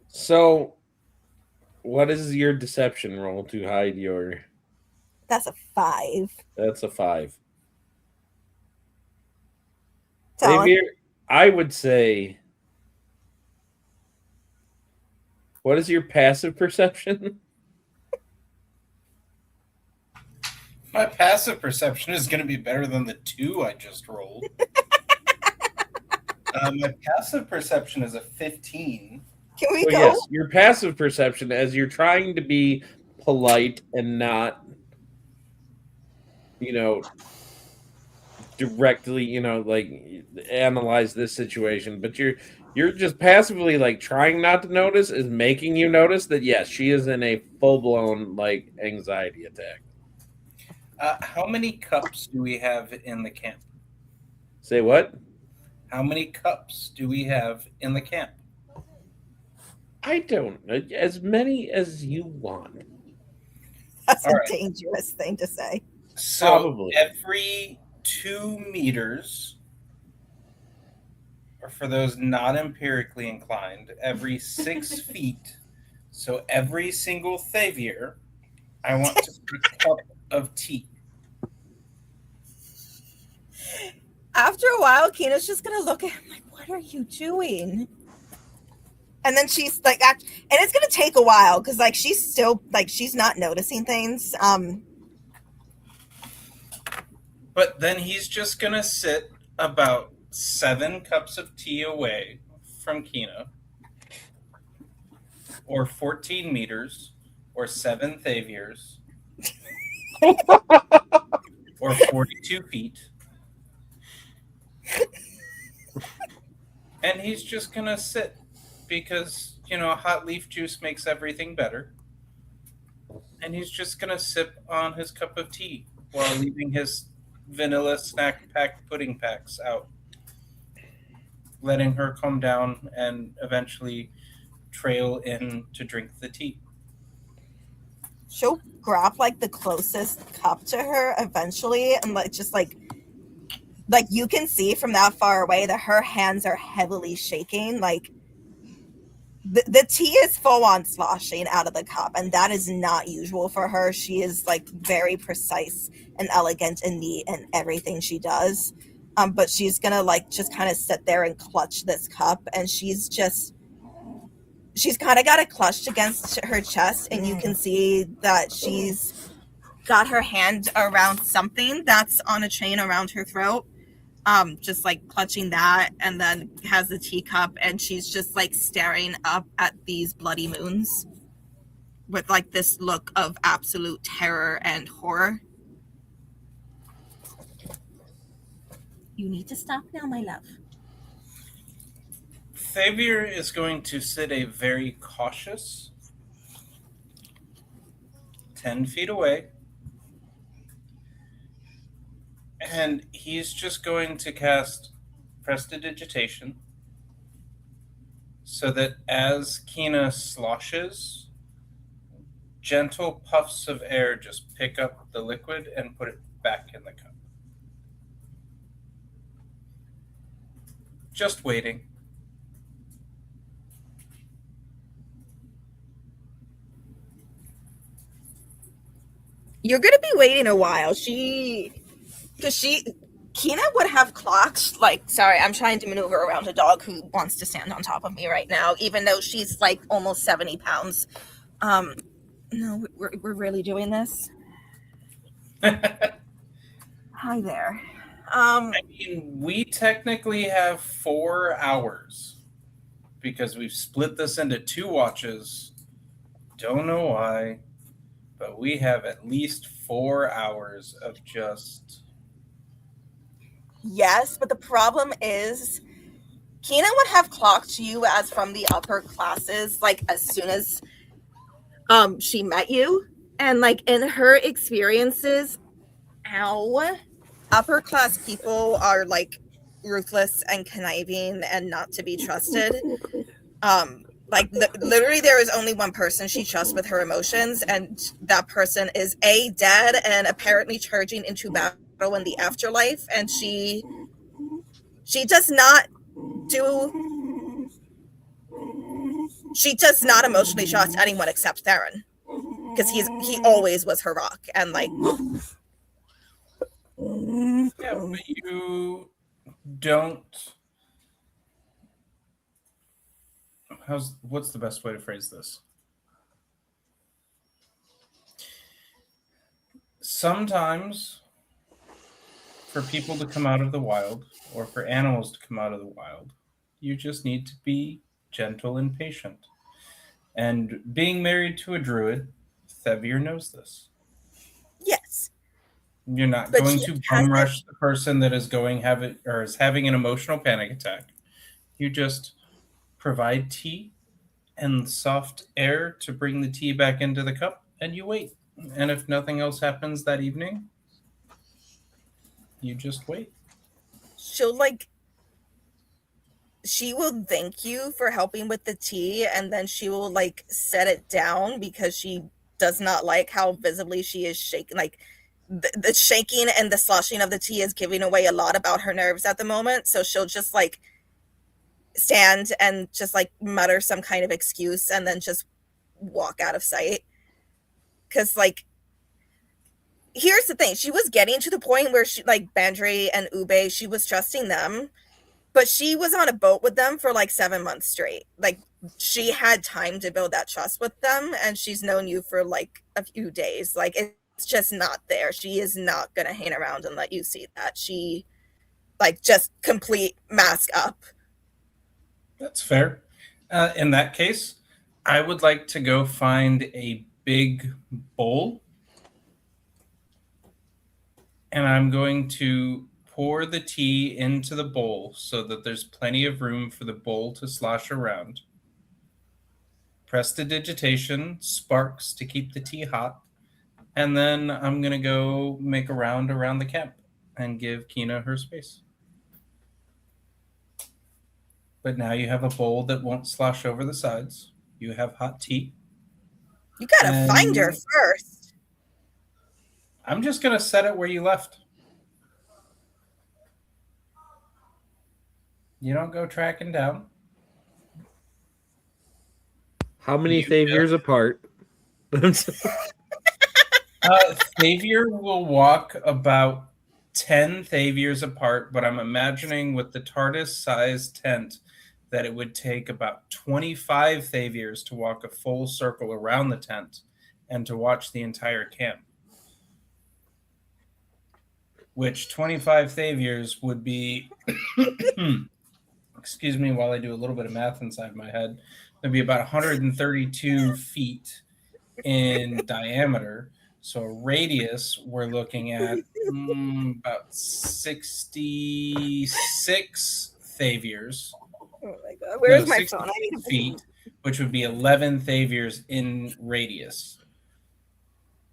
So, what is your deception roll to hide your... that's a 5. That's a 5. Talon. Xavier, I would say... What is your passive perception? My passive perception is going to be better than the 2 I just rolled. My passive perception is a 15. Can we Well, go? yes, your passive perception, as you're trying to be polite and not, directly, like analyze this situation, but you're just passively like trying not to notice is making you notice that yes, she is in a full-blown like anxiety attack. How many cups do we have in the camp? Say what? How many cups do we have in the camp? I don't know. As many as you want. That's All a right. dangerous thing to say. So Probably. every 2 meters, or for those not empirically inclined, every 6 feet, so every single Thavier, I want to put a cup of tea. After a while, Kina's just gonna look at him like, "What are you doing?" And then she's like, and it's gonna take a while because like she's still like she's not noticing things. But then he's just going to sit about 7 cups of tea away from Kina, or 14 meters, or 7 Thaviers, or 42 feet. And he's just going to sit because, hot leaf juice makes everything better. And he's just going to sip on his cup of tea while leaving his vanilla snack pack pudding packs out, letting her calm down and eventually trail in to drink the tea. She'll grab like the closest cup to her eventually, and like you can see from that far away that her hands are heavily shaking. Like the tea is full on sloshing out of the cup, and that is not usual for her. She is like very precise and elegant and neat in everything she does. But she's gonna like just kind of sit there and clutch this cup, and she's kind of got it clutched against her chest, and you can see that she's got her hand around something that's on a chain around her throat. Just like clutching that, and then has the teacup, and she's just like staring up at these bloody moons with like this look of absolute terror and horror. You need to stop now, my love. Thavier is going to sit a very cautious 10 feet away, and he's just going to cast Prestidigitation so that as Kina sloshes, gentle puffs of air just pick up the liquid and put it back in the cup. Just waiting. You're gonna be waiting a while. Kina would have clocked, like, sorry, I'm trying to maneuver around a dog who wants to stand on top of me right now, even though she's like almost 70 pounds. No, we're really doing this. Hi there. I mean, we technically have 4 hours because we've split this into 2 watches. Don't know why, but we have at least 4 hours of just... Yes, but the problem is Kina would have clocked you as from the upper classes, like as soon as she met you. And like in her experiences, upper class people are like ruthless and conniving and not to be trusted. Literally there is only one person she trusts with her emotions, and that person is dead and apparently charging into battle in the afterlife, and she does not emotionally trust anyone except Theron, because he always was her rock. And like, yeah, but you don't... what's the best way to phrase this? Sometimes for people to come out of the wild, or for animals to come out of the wild, you just need to be gentle and patient. And being married to a druid, Thavier knows this. yes, You're not but going she to bum hasn't- rush the person that is is having an emotional panic attack. You just provide tea and soft air to bring the tea back into the cup, and you wait. And if nothing else happens that evening, you just wait. she will thank you for helping with the tea, and then she will like set it down because she does not like how visibly she is shaking. Like the shaking and the sloshing of the tea is giving away a lot about her nerves at the moment. So she'll just like stand and just like mutter some kind of excuse and then just walk out of sight. Because like, here's the thing, she was getting to the point where she like Bandre and Ube, she was trusting them, but she was on a boat with them for like 7 months straight. Like she had time to build that trust with them, and she's known you for like a few days. Like it's just not there. She is not gonna hang around and let you see that. She like just complete mask up. That's fair. In that case, I would like to go find a big bowl, and I'm going to pour the tea into the bowl so that there's plenty of room for the bowl to slosh around. Prestidigitation, sparks to keep the tea hot, and then I'm going to go make a round around the camp and give Kina her space. But now you have a bowl that won't slosh over the sides. You have hot tea. You gotta find her And- first. I'm just going to set it where you left. You don't go tracking down. How many You saviors apart? Thavier will walk about 10 Thaviers apart, but I'm imagining with the TARDIS-sized tent that it would take about 25 Thaviers to walk a full circle around the tent and to watch the entire camp. Which 25 Thaviers would be, excuse me while I do a little bit of math inside my head, it'd be about 132 feet in diameter. So a radius, we're looking at about 66 Thaviers. Oh my god, where's my 60 phone? I need to feet, which would be 11 Thaviers in radius.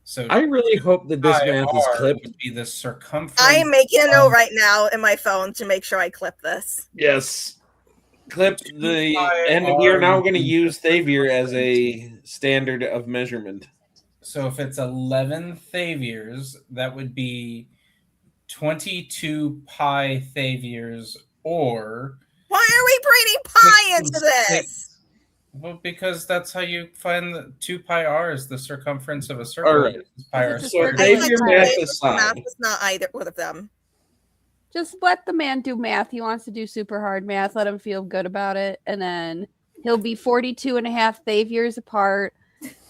So I really hope that this math is IR clipped. would be the circumference. I am making a of- note right now in my phone to make sure I clip this. Yes. Clip the, IR and we are now going to would be use the Thavier as circumference. a standard of measurement. So if it's 11 Thaviers, that would be 22 pi Thaviers, or Why are we bringing pi into this? 66. Well, because that's how you find the 2 pi r is the circumference of a circle. All right. Pi r It's a So squared. circle. Thavier Thavier math Math aside, is not either one of them. Just let the man do math. He wants to do super hard math. Let him feel good about it. And then he'll be 42 and a half Thaviers apart,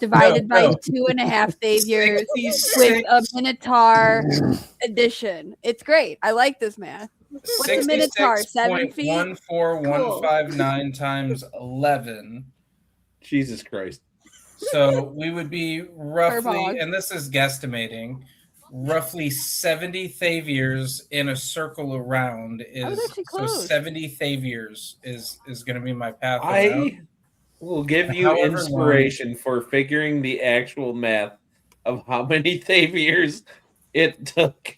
divided by No. 2.5 Thaviers with 66 a Minotaur addition. It's great. I like this math. What's a Minotaur? 7 feet? 14159 times 11. Jesus Christ. So we would be roughly, Furbog. and this is guesstimating, roughly 70 Thaviers in a circle around I was is actually so close. 70 Thaviers is going to be my path. around. I will give you However inspiration for figuring the actual math of how many Thaviers it took.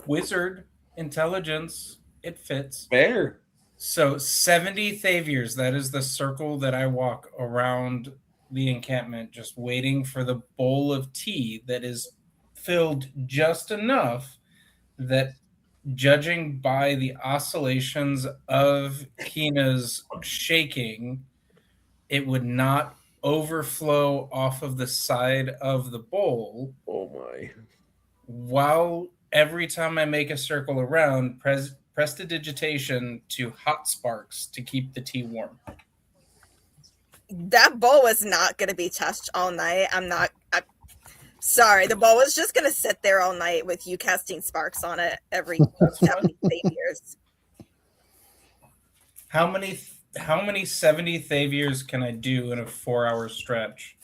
Wizard intelligence, it fits. Fair. So 70 Thaviers, that is the circle that I walk around the encampment, just waiting for the bowl of tea that is filled just enough that, judging by the oscillations of Kina's shaking, it would not overflow off of the side of the bowl, Oh my. while every time I make a circle around, prestidigitation to hot sparks to keep the tea warm. That bowl was not going to be touched all night. I'm sorry. The bowl was just going to sit there all night with you casting sparks on it every 70 years. How many 70 Thaviers can I do in a 4-hour stretch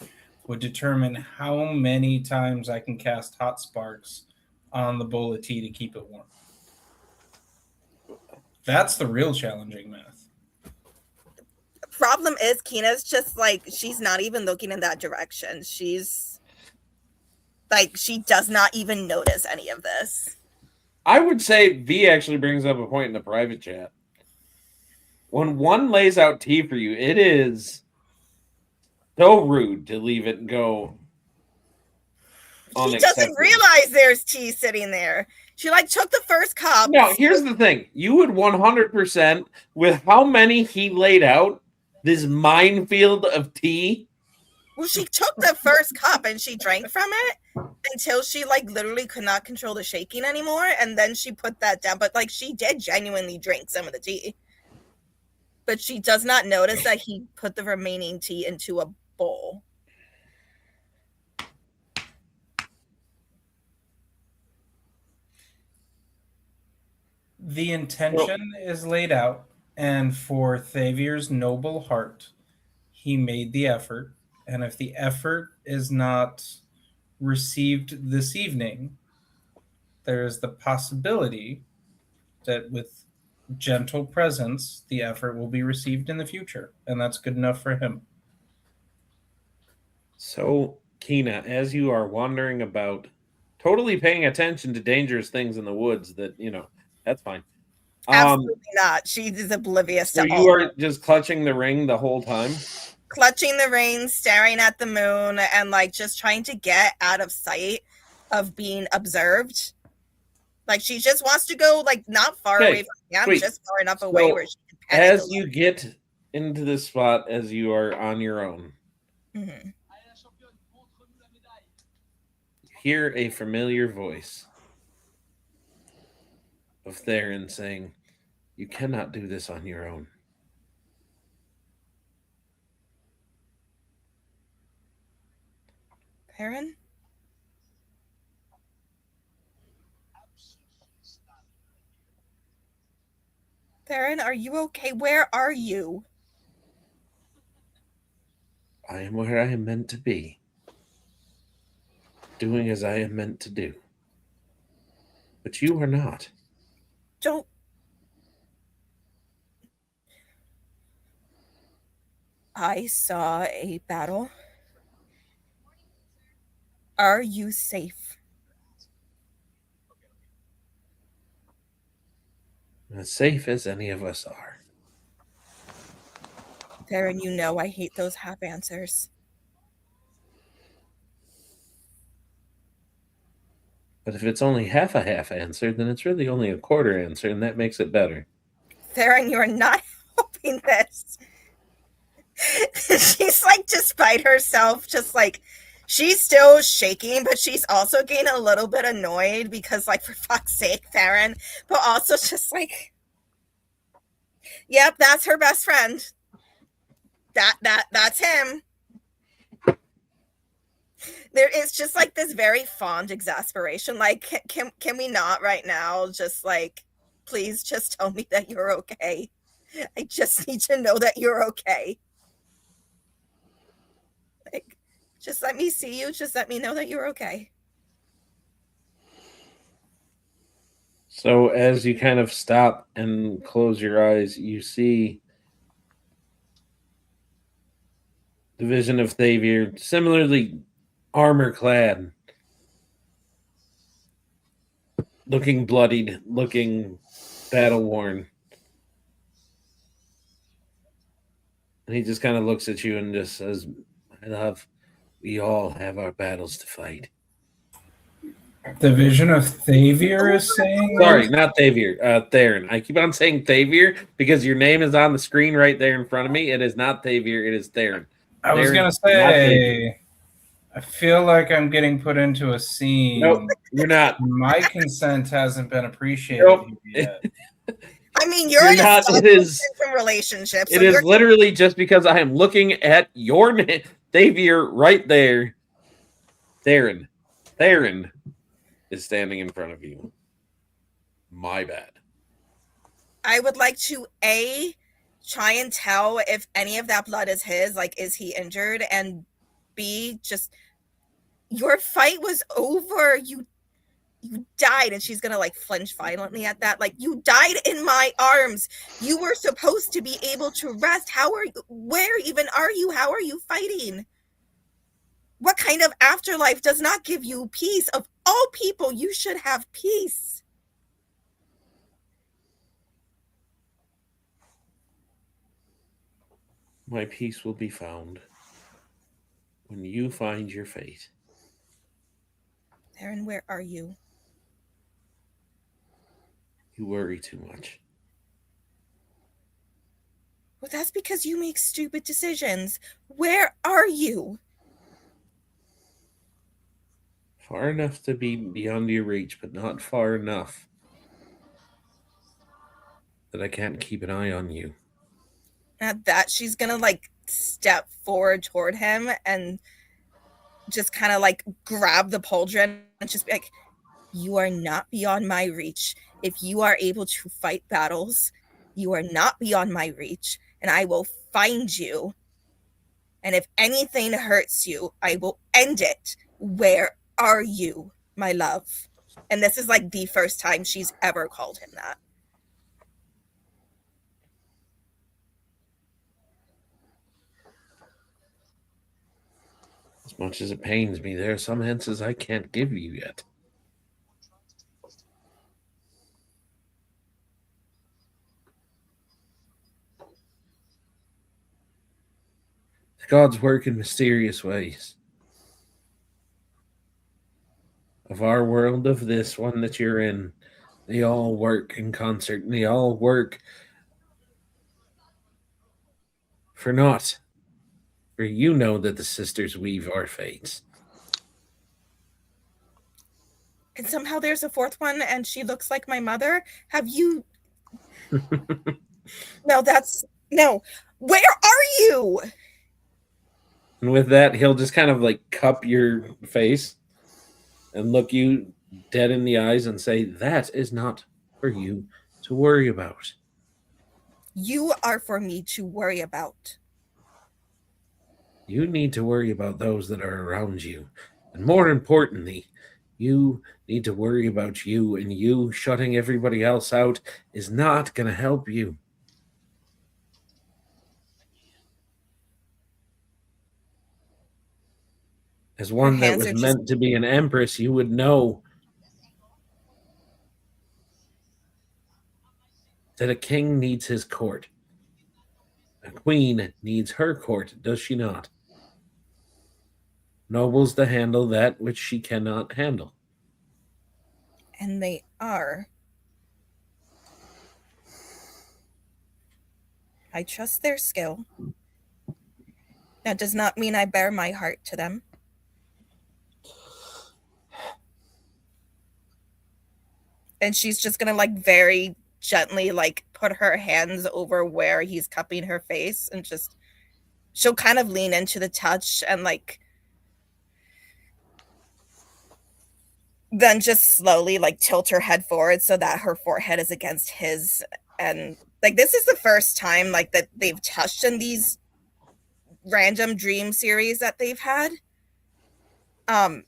would determine how many times I can cast hot sparks on the bowl of tea to keep it warm. That's the real challenging math. Problem is, Kina's just like, she's not even looking in that direction. She's like, she does not even notice any of this. I would say V actually brings up a point in the private chat. When one lays out tea for you, it is so rude to leave it and go. She doesn't realize there's tea sitting there. She like took the first cup. No, here's the thing. You would 100%, with how many he laid out, this minefield of tea. Well, she took the first cup and she drank from it until she like literally could not control the shaking anymore, and then she put that down. But like, she did genuinely drink some of the tea, but she does not notice that he put the remaining tea into a bowl. The intention is laid out, and for Thavier's noble heart, he made the effort. And if the effort is not received this evening, there is the possibility that with gentle presence, the effort will be received in the future, and that's good enough for him. So, Kina, as you are wandering about, totally paying attention to dangerous things in the woods, that's fine. Absolutely not. She is oblivious So to you all. are just clutching the ring the whole time? Clutching the reins, staring at the moon, and like just trying to get out of sight of being observed. Like she just wants to go like not far Okay, away from him, sweet. just far enough away So, where she can pet it as a you get into this spot, as you are on your own, little. Mhm. you hear a familiar voice of Theron saying, "You cannot do this on your own." Perrin? Theron, are you okay? Where are you? I am where I am meant to be, doing as I am meant to do. But you are not. Don't. I saw a battle. Are you safe? As safe as any of us are. Theron, you know I hate those half answers. But if it's only half a half answer, then it's really only a quarter answer, and that makes it better. Theron, you are not helping this. She's like, despite herself, just like, she's still shaking, but she's also getting a little bit annoyed because, like, for fuck's sake, Theron, but also just like, yep, that's her best friend. That's him. There is just like this very fond exasperation. Like, can we not right now just like, please just tell me that you're okay. I just need to know that you're okay. Like, just let me see you. Just let me know that you're okay. So as you kind of stop and close your eyes, you see the vision of Thavier, similarly armor clad, looking bloodied, looking battle worn. And he just kind of looks at you and just says, "My love, we all have our battles to fight." The vision of Thavier is saying. Sorry, not Thavier, Theron. I keep on saying Thavier because your name is on the screen right there in front of me. It is not Thavier, it is Theron. I was going to say, I feel like I'm getting put into a scene. Nope, you're not. My consent hasn't been appreciated Nope. yet. I mean, you're in not. a It is relationship. So it is literally just because I am looking at your name, Thavier, right there. Theron is standing in front of you. My bad. I would like to try and tell if any of that blood is his. Like, is he injured? And B, just your fight was over. You died. And she's gonna like flinch violently at that. Like, you died in my arms. You were supposed to be able to rest. How are you? Where even are you? How are you fighting? What kind of afterlife does not give you peace? Of all people, you should have peace. My peace will be found when you find your fate. Theron, where are you? You worry too much. Well, that's because you make stupid decisions. Where are you? Far enough to be beyond your reach, but not far enough that I can't keep an eye on you. At that, she's gonna like step forward toward him and just kind of like grab the pauldron and just be like, you are not beyond my reach. If you are able to fight battles, you are not beyond my reach, and I will find you. And if anything hurts you, I will end it. Where are you, my love? And this is like the first time she's ever called him that. As much as it pains me, there are some answers I can't give you yet. The gods work in mysterious ways. Of our world, of this one that you're in, they all work in concert, and they all work for naught. For you know that the sisters weave our fates. And somehow there's a fourth one, and she looks like my mother. Have you... No. Where are you? And with that, he'll just kind of like cup your face and look you dead in the eyes and say, that is not for you to worry about. You are for me to worry about. You need to worry about those that are around you. And more importantly, you need to worry about you, and you shutting everybody else out is not going to help you. As one that was meant to be an empress, you would know that a king needs his court. A queen needs her court, does she not? Nobles to handle that which she cannot handle. And they are. I trust their skill. That does not mean I bare my heart to them. And she's just gonna like very gently like put her hands over where he's cupping her face, and just she'll kind of lean into the touch and like then just slowly like tilt her head forward so that her forehead is against his. And like this is the first time like that they've touched in these random dream series that they've had. And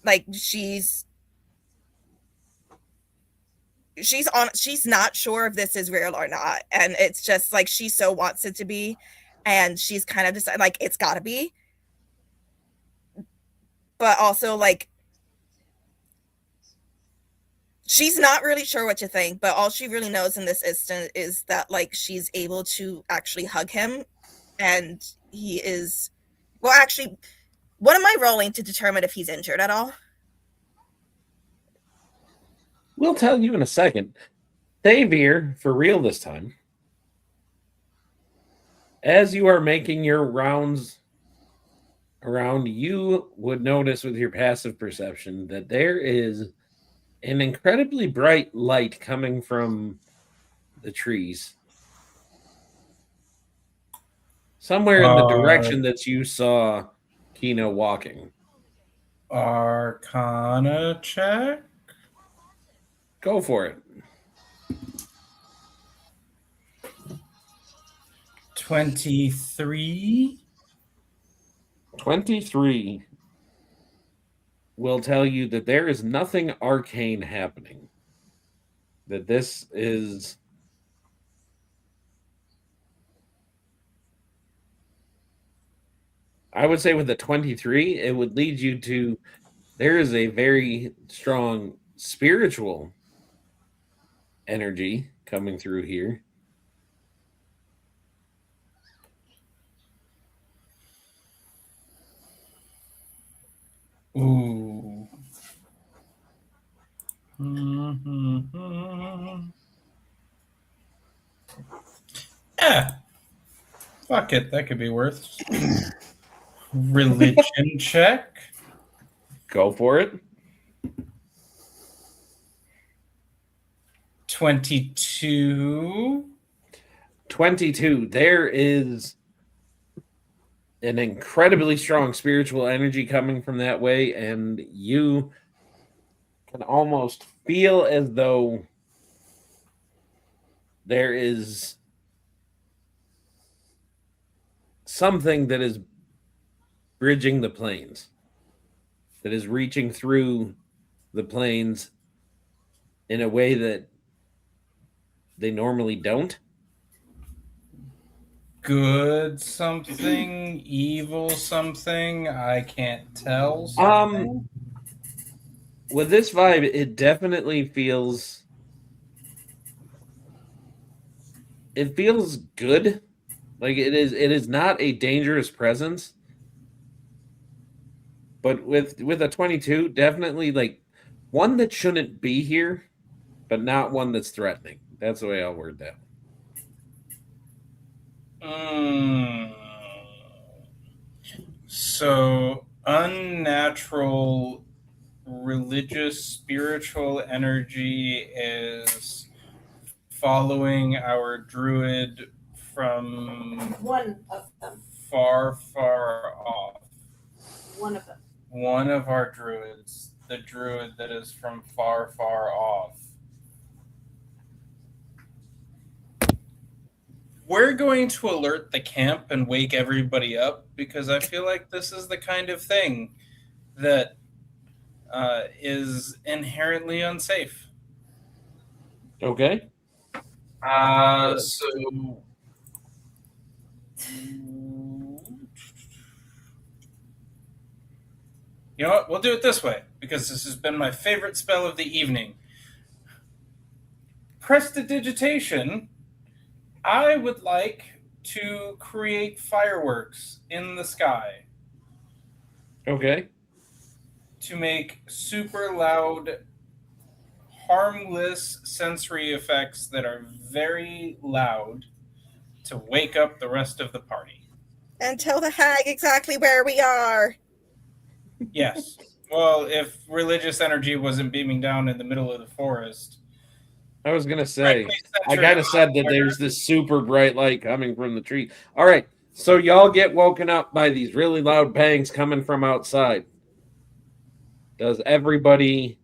like she's not sure if this is real or not, and it's just like she so wants it to be, and she's kind of decided like it's gotta be, but also like she's not really sure what to think. But all she really knows in this instant is that like she's able to actually hug him, and he is, well, actually, what am I rolling to determine if he's injured at all? We'll tell you in a second. Xavier, for real this time, as you are making your rounds around, you would notice with your passive perception that there is an incredibly bright light coming from the trees. Somewhere in the direction that you saw Kino walking. Arcana check? Go for it. 23. 23 will tell you that there is nothing arcane happening. That this is I would say with the 23, it would lead you to there is a very strong spiritual energy coming through here. Ooh. Yeah. Fuck it. That could be worth. Religion check. Go for it. 22. 22. There is an incredibly strong spiritual energy coming from that way, and you can almost feel as though there is something that is bridging the plains, that is reaching through the plains in a way that they normally don't. Good something, evil something, I can't tell. Something. With this vibe, it definitely feels good. Like it is not a dangerous presence. But with a 22, definitely like one that shouldn't be here, but not one that's threatening. That's the way I'll word that. So unnatural religious spiritual energy is following our druid from One of them. far off. One of them. One of our druids, the druid that is from far off. We're going to alert the camp and wake everybody up because I feel like this is the kind of thing that is inherently unsafe. Okay. So you know what? We'll do it this way because this has been my favorite spell of the evening. Prestidigitation. I would like to create fireworks in the sky. Okay. To make super loud, harmless sensory effects that are very loud to wake up the rest of the party. And tell the hag exactly where we are. Yes. Well, if religious energy wasn't beaming down in the middle of the forest. I was gonna say, I kind of said that there's this super bright light coming from the tree. All right, so y'all get woken up by these really loud bangs coming from outside. Does everybody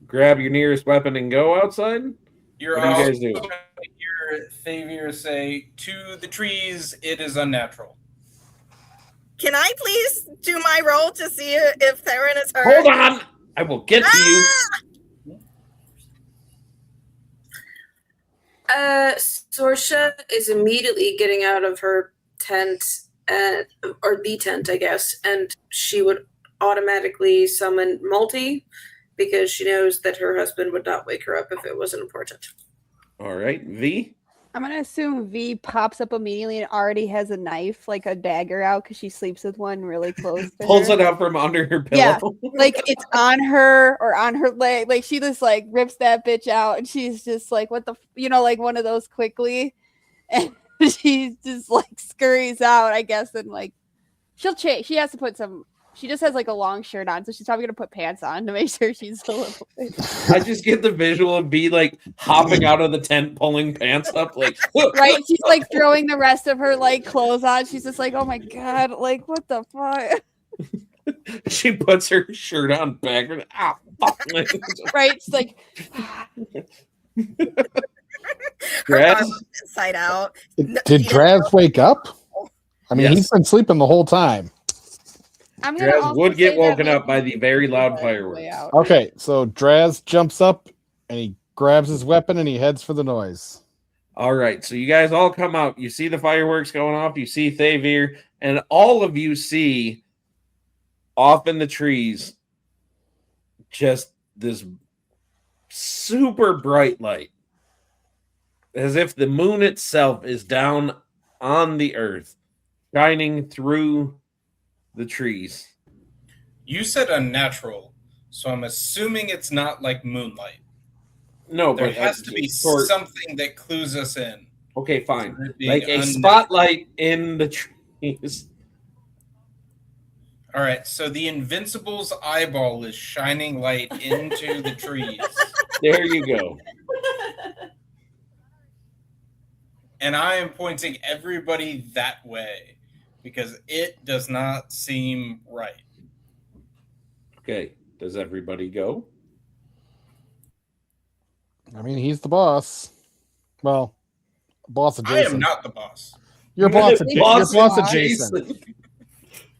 grab your nearest weapon and go outside? You're what do you guys do? Going to hear Thavier say, "To the trees, it is unnatural." Can I please do my roll to see if Theron is hurt? Hold on! I will get to you. Sorsha is immediately getting out of her tent, or the tent, I guess, and she would automatically summon Multi because she knows that her husband would not wake her up if it wasn't important. All right, V? I'm going to assume V pops up immediately and already has a knife, like a dagger out, because she sleeps with one really close to Pulls her. it out from under her pillow. Yeah, like it's on her or on her leg. Like she just like rips that bitch out and she's just like, what the, like one of those quickly. And she's just like scurries out, I guess. And like, she'll change. She has to put she just has like a long shirt on. So she's probably going to put pants on to make sure she's a little bit. I just get the visual of B like hopping out of the tent, pulling pants up, like right. She's like throwing the rest of her like clothes on. She's just like, oh my God, like what the fuck? She puts her shirt on backward. Ah, fuck. Right? It's like Draz? Inside out. Did Draz wake up? I mean, he's been sleeping the whole time. Draz would get woken up by the very loud fireworks. Okay, so Draz jumps up and he grabs his weapon and he heads for the noise. All right, so you guys all come out. You see the fireworks going off. You see Thavier, and all of you see off in the trees just this super bright light, as if the moon itself is down on the earth, shining through the trees. You said unnatural, so I'm assuming it's not like moonlight. No, there but has to be something that clues us in. Okay, fine. Like a spotlight in the trees. All right, so the Invincible's eyeball is shining light into the trees. There you go. And I am pointing everybody that way because it does not seem right. Okay, does everybody go? I mean, he's the boss. Well, boss of I Jason. am not the boss. Your boss of Boss your boss of of Jason.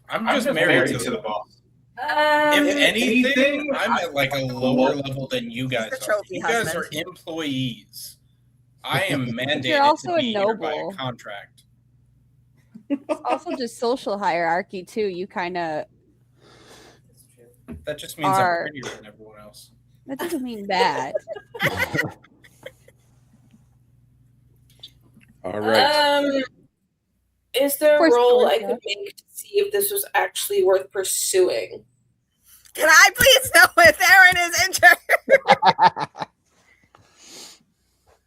I'm just married to the boss. If anything, I'm at like a lower level than you guys the are. trophy You guys are husband. employees. I am mandated You're also to be a here by a noble. contract. It's also just social hierarchy too. You kind of That just means I'm Are- prettier than everyone else. that doesn't mean bad. All right. Is there For a role I Sparta. could make to see if this was actually worth pursuing? Can I please know if Aaron is injured?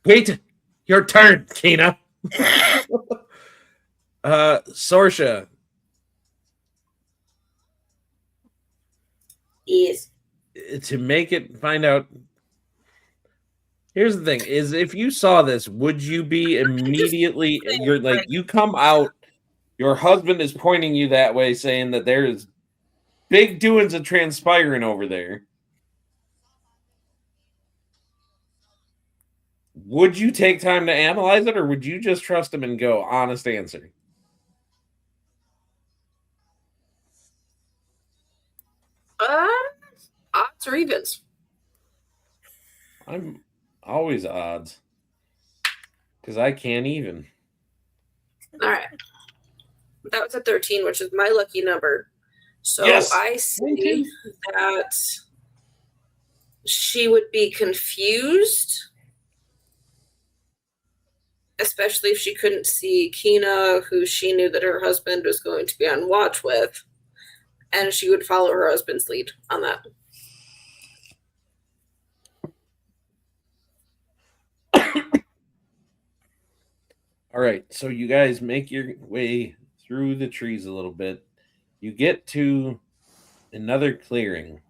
Wait, your turn, Kina. Sorsha, Yes. to make it find out. Here's the thing: is if you saw this, would you be immediately? You're like you come out. Your husband is pointing you that way, saying that there is big doings of transpiring over there. Would you take time to analyze it, or would you just trust him and go honest answer? Odds or evens? I'm always odds because I can't even. All right. That was a 13, which is my lucky number. So Yes. I see that she would be confused, especially if she couldn't see Kina, who she knew that her husband was going to be on watch with, and she would follow her husband's lead on that. All right, so you guys make your way through the trees a little bit. You get to another clearing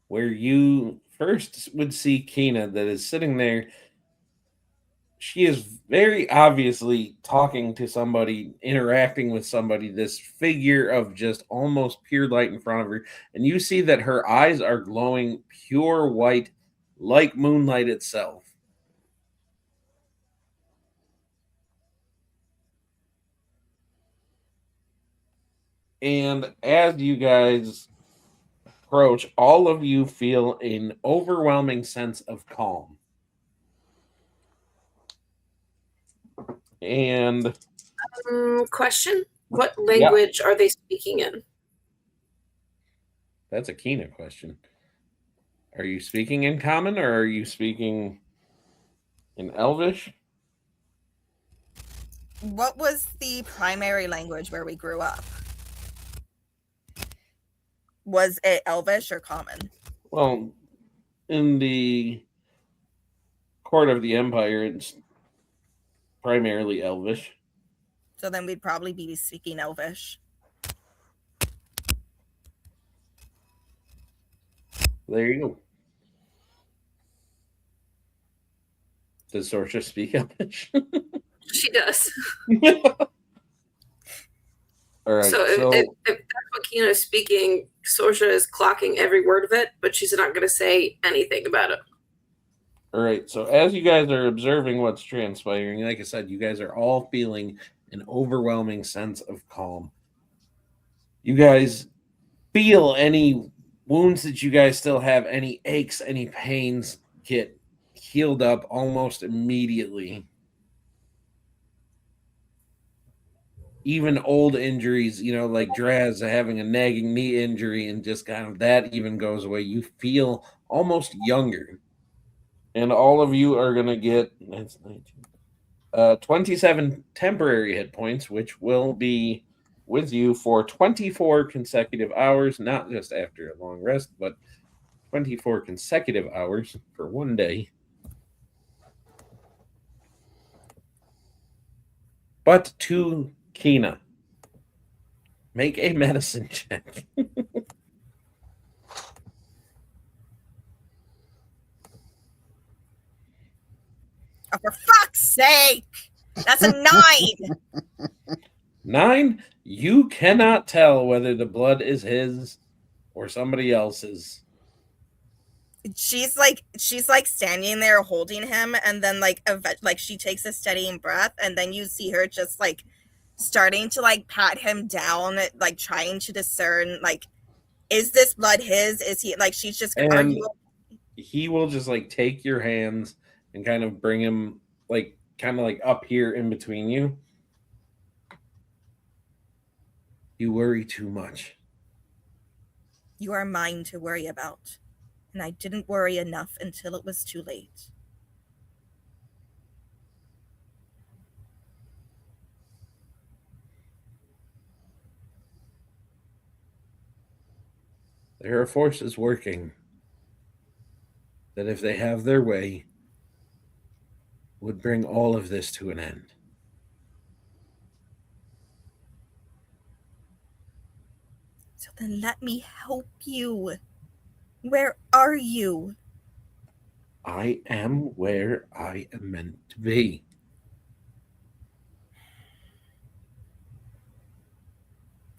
where you first would see Kina that is sitting there. She is very obviously talking to somebody, interacting with somebody, this figure of just almost pure light in front of her. And you see that her eyes are glowing pure white, like moonlight itself. And as you guys approach, all of you feel an overwhelming sense of calm. And Question: what language are they speaking in? that's a Kina question. Are you speaking in Common or are you speaking in Elvish? What was the primary language where we grew up? Was it Elvish or Common? Well, in the Court of the Empire, it's primarily Elvish. So then we'd probably be speaking Elvish. There you go. Does Sorsha speak Elvish? She does. All right. So if that's what Kina is speaking, Sorsha is clocking every word of it, but she's not going to say anything about it. All right. So as you guys are observing what's transpiring, like I said, you guys are all feeling an overwhelming sense of calm. You guys feel any wounds that you guys still have, any aches, any pains get healed up almost immediately. Even old injuries, like Draz having a nagging knee injury and just kind of that even goes away. You feel almost younger. And all of you are going to get 27 temporary hit points, which will be with you for 24 consecutive hours, not just after a long rest, but 24 consecutive hours for one day. But to Kina, make a medicine check. Oh, for fuck's sake! That's a 9! 9, you cannot tell whether the blood is his or somebody else's. she's like standing there holding him, and then like she takes a steadying breath, and then you see her just like starting to like pat him down, like trying to discern like, is this blood his? Is he like, she's just and he will just like take your hands and kind of bring him like kind of like up here in between you. You worry too much. You are mine to worry about, and I didn't worry enough until it was too late. There are forces working that, if they have their way, would bring all of this to an end. So then let me help you. Where are you? I am where I am meant to be.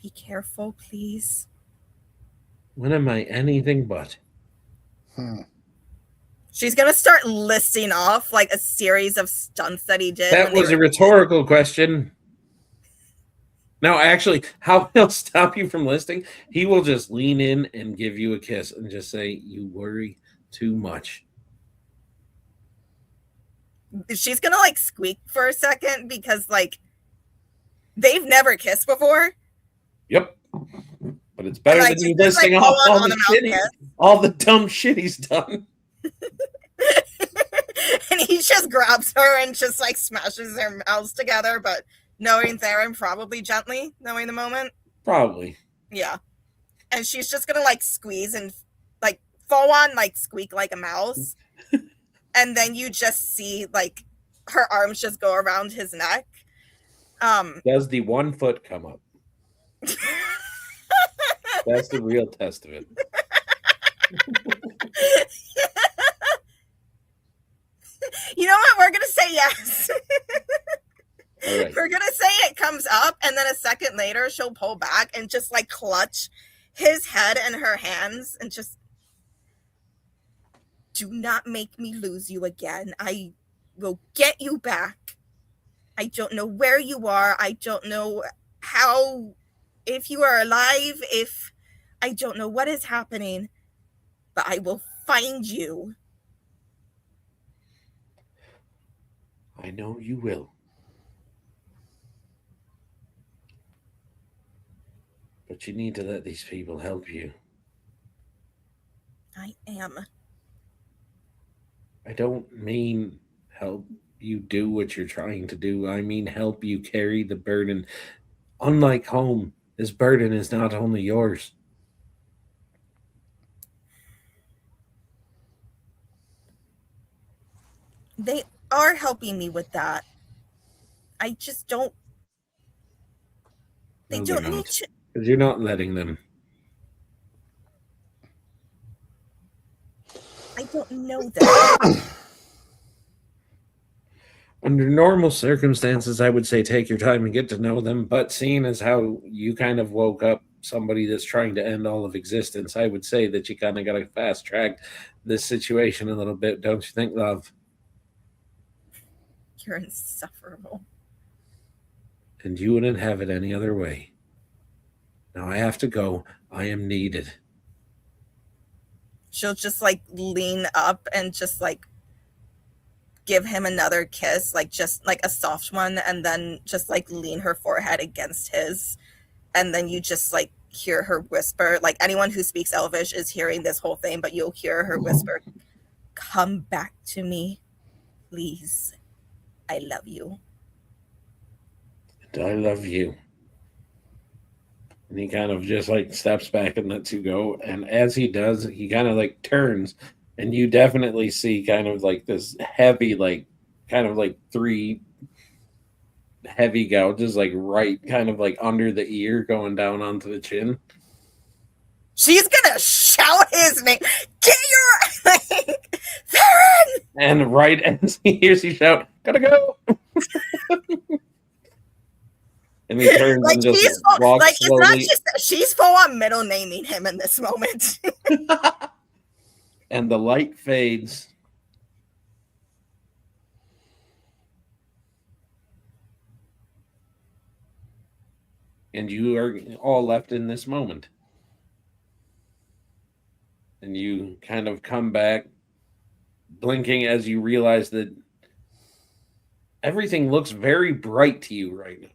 Be careful, please. When am I anything but? She's gonna start listing off like a series of stunts that he did. That was a rhetorical question. No, actually, how he'll stop you from listing, he will just lean in and give you a kiss and just say, you worry too much. She's gonna like squeak for a second because like they've never kissed before. Yep. But it's better than you listing off all the dumb shit he's done. And he just grabs her and just like smashes their mouths together, but knowing Theron probably gently, knowing the moment. Probably. Yeah. And she's just gonna like squeeze and like full on like squeak like a mouse. And then you just see like her arms just go around his neck. Does the 1 foot come up? That's the real test of it. You know what? We're gonna say yes. All right. We're gonna say it comes up, and then a second later she'll pull back and just like clutch his head in her hands and just, do not make me lose you again. I will get you back. I don't know where you are. I don't know how, if you are alive, if I don't know what is happening, but I will find you. I know you will. But you need to let these people help you. I am. I don't mean help you do what you're trying to do. I mean help you carry the burden. Unlike home, this burden is not only yours. They are helping me with that. I just don't. They don't need to. Because you're not letting them. I don't know that. Under normal circumstances, I would say take your time and get to know them. But seeing as how you kind of woke up somebody that's trying to end all of existence, I would say that you kind of got to fast track this situation a little bit, don't you think, love? You're insufferable. And you wouldn't have it any other way. Now I have to go. I am needed. She'll just like lean up and just like give him another kiss, like just like a soft one, and then just like lean her forehead against his. And then you just like hear her whisper, like anyone who speaks Elvish is hearing this whole thing, but you'll hear her whisper, "Come back to me, please. I love you." And I love you. And he kind of just like steps back and lets you go. And as he does, he kind of like turns, and you definitely see kind of like this heavy, like kind of like 3 heavy gouges, like right kind of like under the ear going down onto the chin. She's gonna shout his name. Get your Theron! And right as he hears you shout, "Gotta go!" And he turns like and just walks like slowly. it's not just that she's full on middle naming him in this moment. and the light fades. And you are all left in this moment. And you kind of come back, blinking as you realize that everything looks very bright to you right now.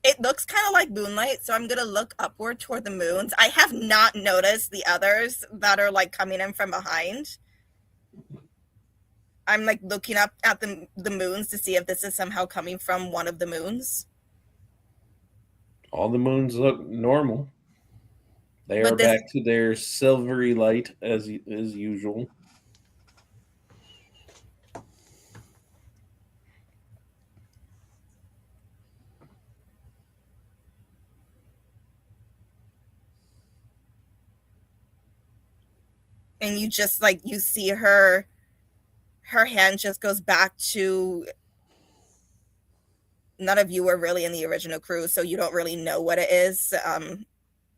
It looks kind of like moonlight, so I'm gonna look upward toward the moons. I have not noticed the others that are like coming in from behind. I'm like looking up at the moons to see if this is somehow coming from one of the moons. All the moons look normal. They But are back to their silvery light as usual. And you just like you see her hand just goes back to, none of you were really in the original crew, so you don't really know what it is.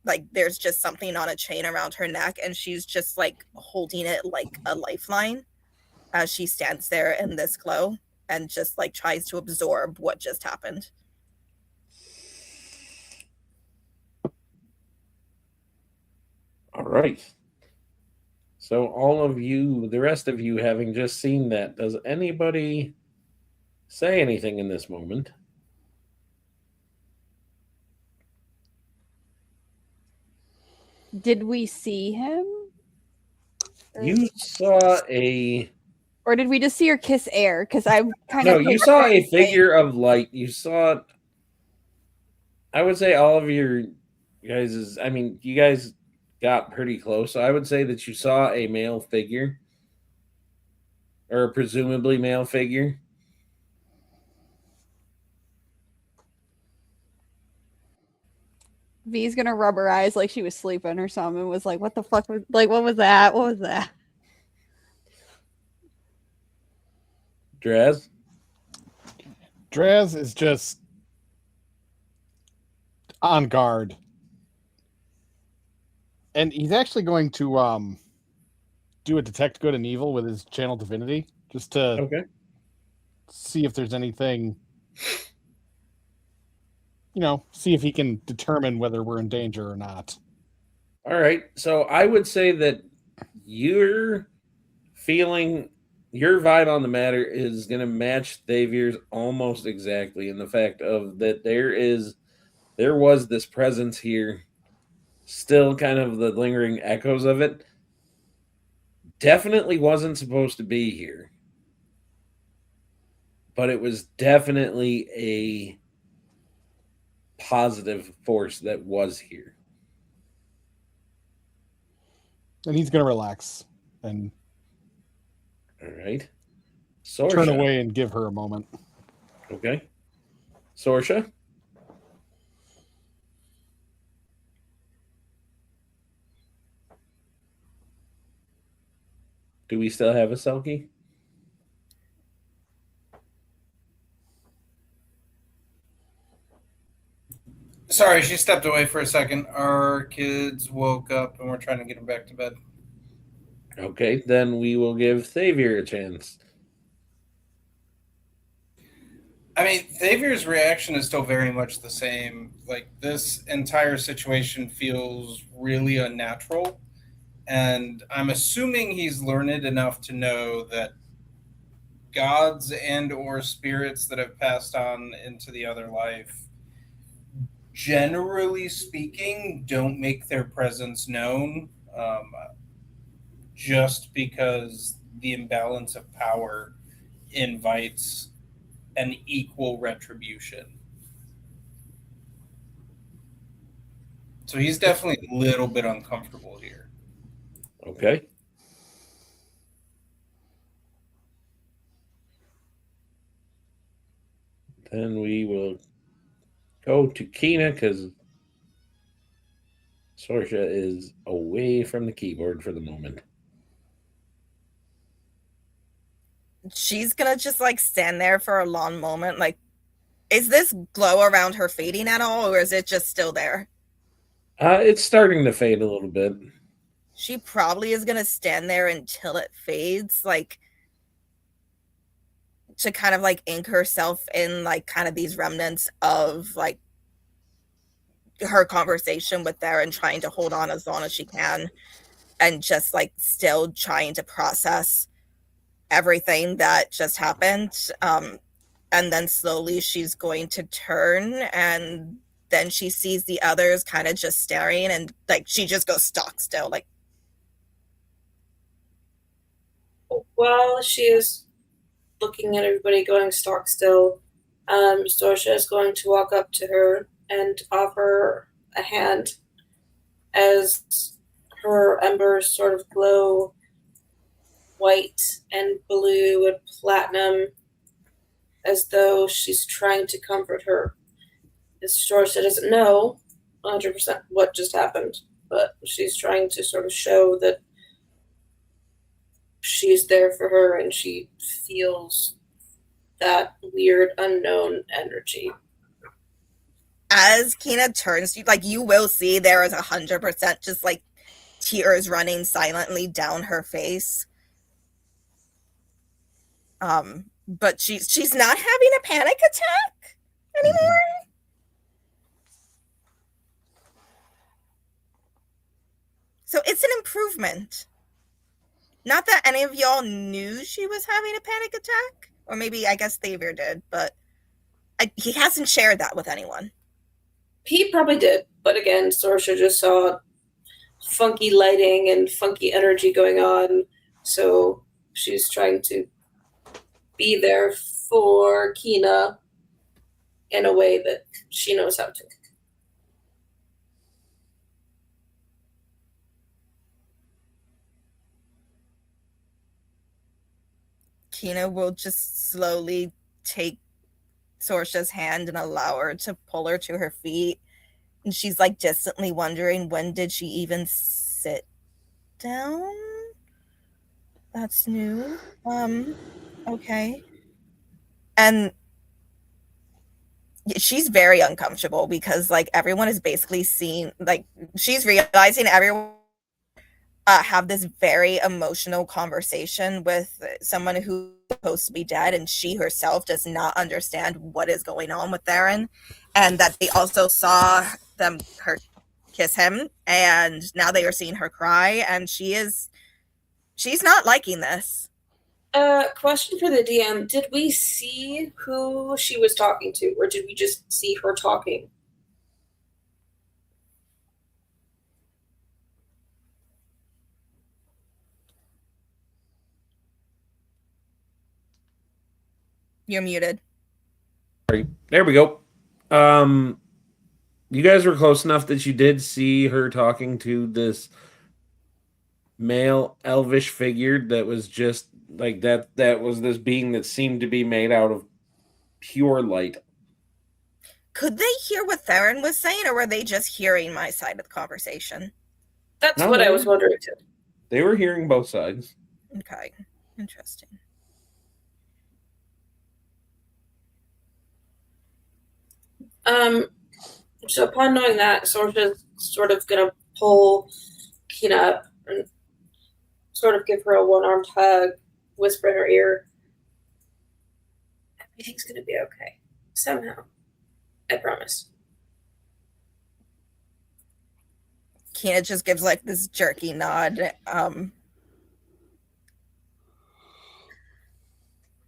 Like there's just something on a chain around her neck, and she's just like holding it like a lifeline as she stands there in this glow and just like tries to absorb what just happened. All right. So all of you, the rest of you having just seen that, does anybody say anything in this moment? Did we see him? You saw a... Or did we just see her kiss air? Because I'm kind No, of... you saw a figure of light. You saw... I would say all of your guys' I mean, you guys got pretty close. So I would say that you saw a male figure. Or a presumably male figure. V's gonna rub her eyes like she was sleeping or something and was like, what the fuck was, like, what was that? What was that? Draz? Draz is just on guard. And he's actually going to do a detect good and evil with his channel divinity, just to see if there's anything, see if he can determine whether we're in danger or not. All right. So I would say that you're feeling, your vibe on the matter is going to match Xavier's almost exactly, in the fact of that there was this presence here, still kind of the lingering echoes of it. Definitely wasn't supposed to be here, but it was definitely a positive force that was here. And he's going to relax and all right. Turn away and give her a moment. Okay. Sorsha? Do we still have a Selkie? Sorry, she stepped away for a second. Our kids woke up and we're trying to get them back to bed. Okay, then we will give Xavier a chance. I mean, Xavier's reaction is still very much the same. Like, this entire situation feels really unnatural. And I'm assuming he's learned enough to know that gods and or spirits that have passed on into the other life, generally speaking, don't make their presence known, just because the imbalance of power invites an equal retribution. So he's definitely a little bit uncomfortable here. Okay. Then we will go to Kina because Sorsha is away from the keyboard for the moment. She's gonna just like stand there for a long moment, like Is this glow around her fading at all, or is it just still there? It's starting to fade a little bit. She probably is going to stand there until it fades, like, to kind of like ink herself in like kind of these remnants of like her conversation with Theron, trying to hold on as long as she can and just like still trying to process everything that just happened. And then slowly she's going to turn, and then she sees the others kind of just staring, and like she just goes stock still, like, While she is looking at everybody going stock still, Storsha is going to walk up to her and offer a hand as her embers sort of glow white and blue and platinum, as though she's trying to comfort her. As Storsha doesn't know 100% what just happened, but she's trying to sort of show that she's there for her and she feels that weird unknown energy. as Kina turns to you, like you will see there is 100% just like tears running silently down her face. But she's not having a panic attack anymore. So it's an improvement. Not that any of y'all knew she was having a panic attack, or maybe I guess Thavier did, but he hasn't shared that with anyone. He probably did, but again, Sorsha just saw funky lighting and funky energy going on, so she's trying to be there for Kina in a way that she knows how to. Kina will just slowly take Sorsha's hand and allow her to pull her to her feet. And she's like distantly wondering, when did she even sit down? That's new. Okay. And she's very uncomfortable because like everyone is basically seeing, like she's realizing everyone have this very emotional conversation with someone who's supposed to be dead, and she herself does not understand what is going on with Theron, and that they also saw her kiss him, and now they are seeing her cry, and she's not liking this. Question for the DM: did we see who she was talking to, or did we just see her talking? You're muted. There we go. You guys were close enough that you did see her talking to this male elvish figure that was just like that. That was this being that seemed to be made out of pure light. Could they hear what Theron was saying, or were they just hearing my side of the conversation? That's what I was wondering too. They were hearing both sides. Okay, interesting. So upon knowing that, Sorsha's sort of gonna pull Kina up and sort of give her a one-armed hug, whisper in her ear, everything's gonna be okay. Somehow. I promise. Kina just gives like this jerky nod.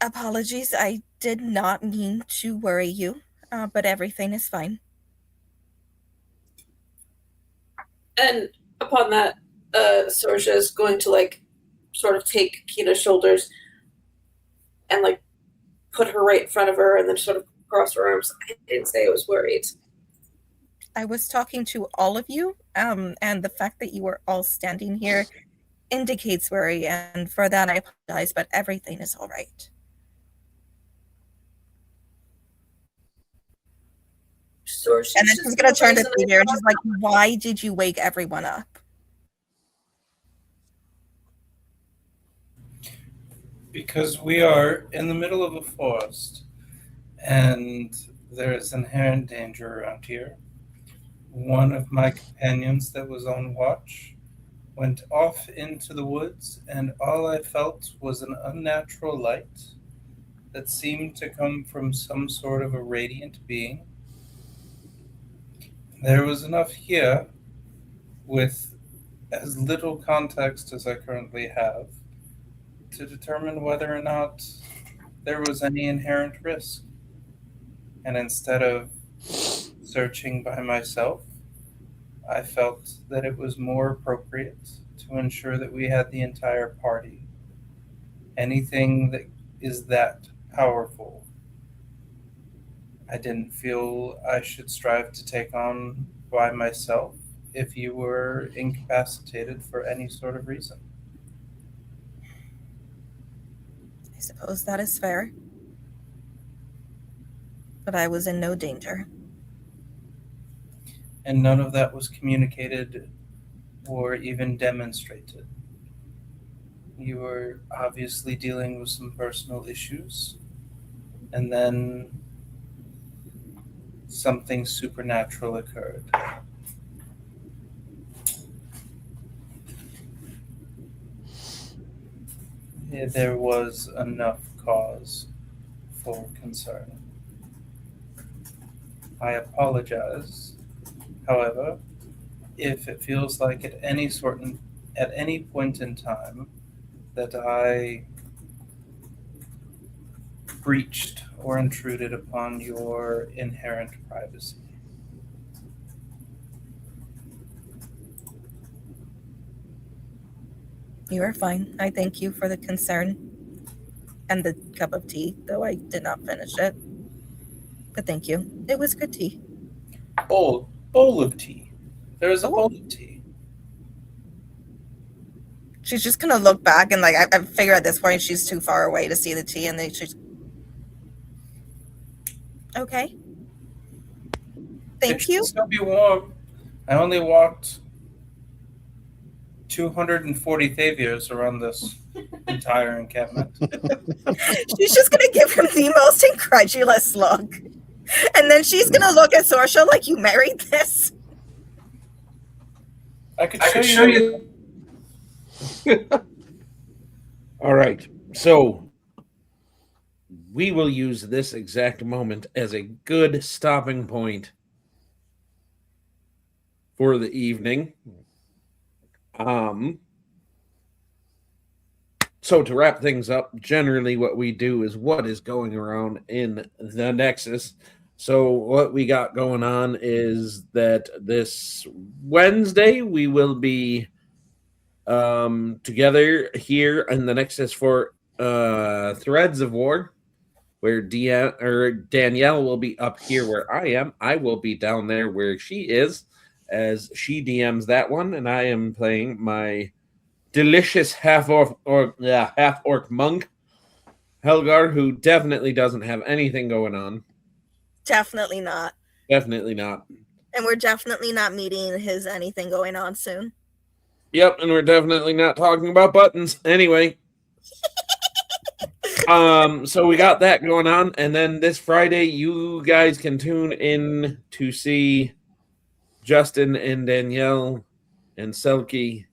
Apologies, I did not mean to worry you, but everything is fine. And upon that, Sorsha is going to like sort of take Kina's shoulders and like put her right in front of her and then sort of cross her arms. I didn't say I was worried. I was talking to all of you, and the fact that you were all standing here indicates worry, and for that I apologize, but everything is all right. And then she's going to turn to Peter and she's like, why did you wake everyone up? Because we are in the middle of a forest, and There is inherent danger around here. One of my companions that was on watch went off into the woods, and all I felt was an unnatural light that seemed to come from some sort of a radiant being. There was enough here, with as little context as I currently have, to determine whether or not there was any inherent risk. And instead of searching by myself, I felt that it was more appropriate to ensure that we had the entire party. Anything that is that powerful, I didn't feel I should strive to take on by myself if you were incapacitated for any sort of reason. I suppose that is fair. But I was in no danger. And none of that was communicated or even demonstrated. You were obviously dealing with some personal issues, and then something supernatural occurred. There was enough cause for concern. I apologize, however, if it feels like at any point in time that I breached or intruded upon your inherent privacy. You are fine. I thank you for the concern and the cup of tea, though I did not finish it. But thank you. It was good tea. Bowl of tea. There is a bowl of tea. She's just gonna look back and I figure at this point she's too far away to see the tea, and then she's okay. Thank It you. should still be warm. I only walked 240 thaviers around this entire encampment. She's just gonna give him the most incredulous look. And then she's gonna look at Sorsha like, you married this? I could show you. All right. So we will use this exact moment as a good stopping point for the evening. So to wrap things up, generally what we do is what is going around in the Nexus. So what we got going on is that this Wednesday we will be together here in the Nexus for Threads of War, where Danielle will be up here where I am. I will be down there where she is, as she DMs that one, and I am playing my delicious half-orc monk, Helgar, who definitely doesn't have anything going on. Definitely not. Definitely not. And we're definitely not meeting his anything going on soon. Yep, and we're definitely not talking about buttons. Anyway. So we got that going on, and then this Friday you guys can tune in to see Justin and Danielle and Selkie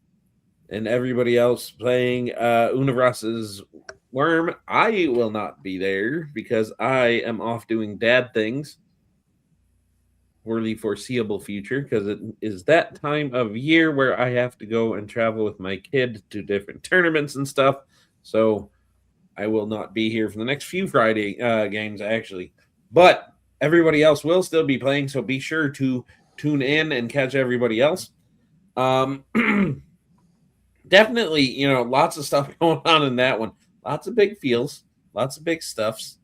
and everybody else playing Universe's Worm. I will not be there because I am off doing dad things for the foreseeable future, because it is that time of year where I have to go and travel with my kid to different tournaments and stuff. So I will not be here for the next few Friday games, actually. But everybody else will still be playing, so be sure to tune in and catch everybody else. Definitely, lots of stuff going on in that one. Lots of big feels, lots of big stuffs.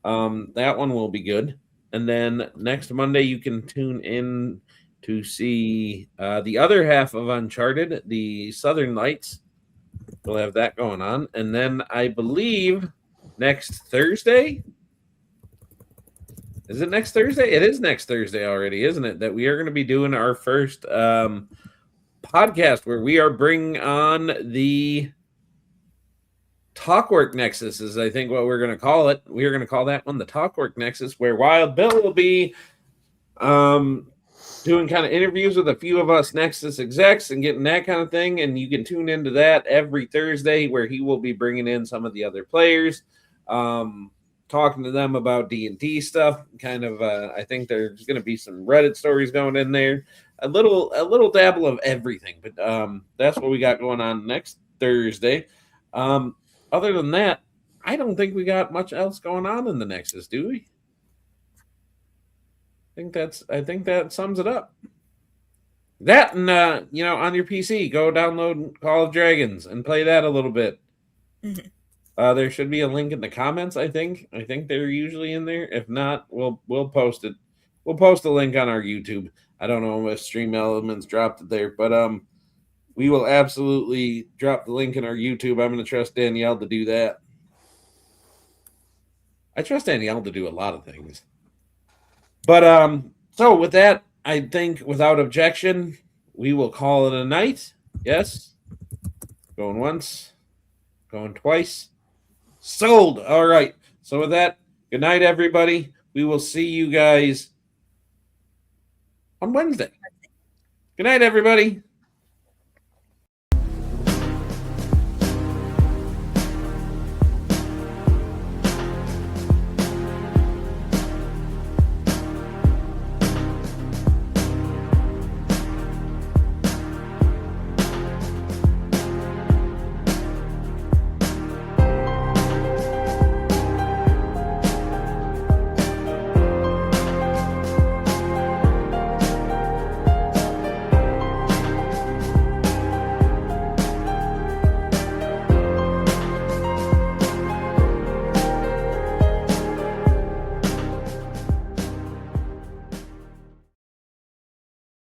That one will be good. And then next Monday, you can tune in to see the other half of Uncharted, the Southern Lights. We'll have that going on. And then I believe next Thursday. Is it next Thursday? It is next Thursday already, isn't it? That we are going to be doing our first podcast where we are bringing on the Talkwork Nexus is, I think, what we're going to call it. We're going to call that one the Talkwork Nexus, where Wild Bill will be doing kind of interviews with a few of us Nexus execs and getting that kind of thing. And you can tune into that every Thursday, where he will be bringing in some of the other players, talking to them about D&D stuff. Kind of, I think there's going to be some Reddit stories going in there. A little dabble of everything. But that's what we got going on next Thursday. Other than that, I don't think we got much else going on in the Nexus, do we? I think that sums it up. That and on your PC, go download Call of Dragons and play that a little bit. Mhm. There should be a link in the comments. I think they're usually in there. If not, we'll post it. We'll post a link on our YouTube. I don't know if Stream Elements dropped it there, but we will absolutely drop the link in our YouTube. I'm going to trust Danielle to do that. I trust Danielle to do a lot of things. But so with that, I think without objection, we will call it a night. Yes. Going once, going twice. Sold. All right. So with that, good night, everybody. We will see you guys on Wednesday. Good night, everybody.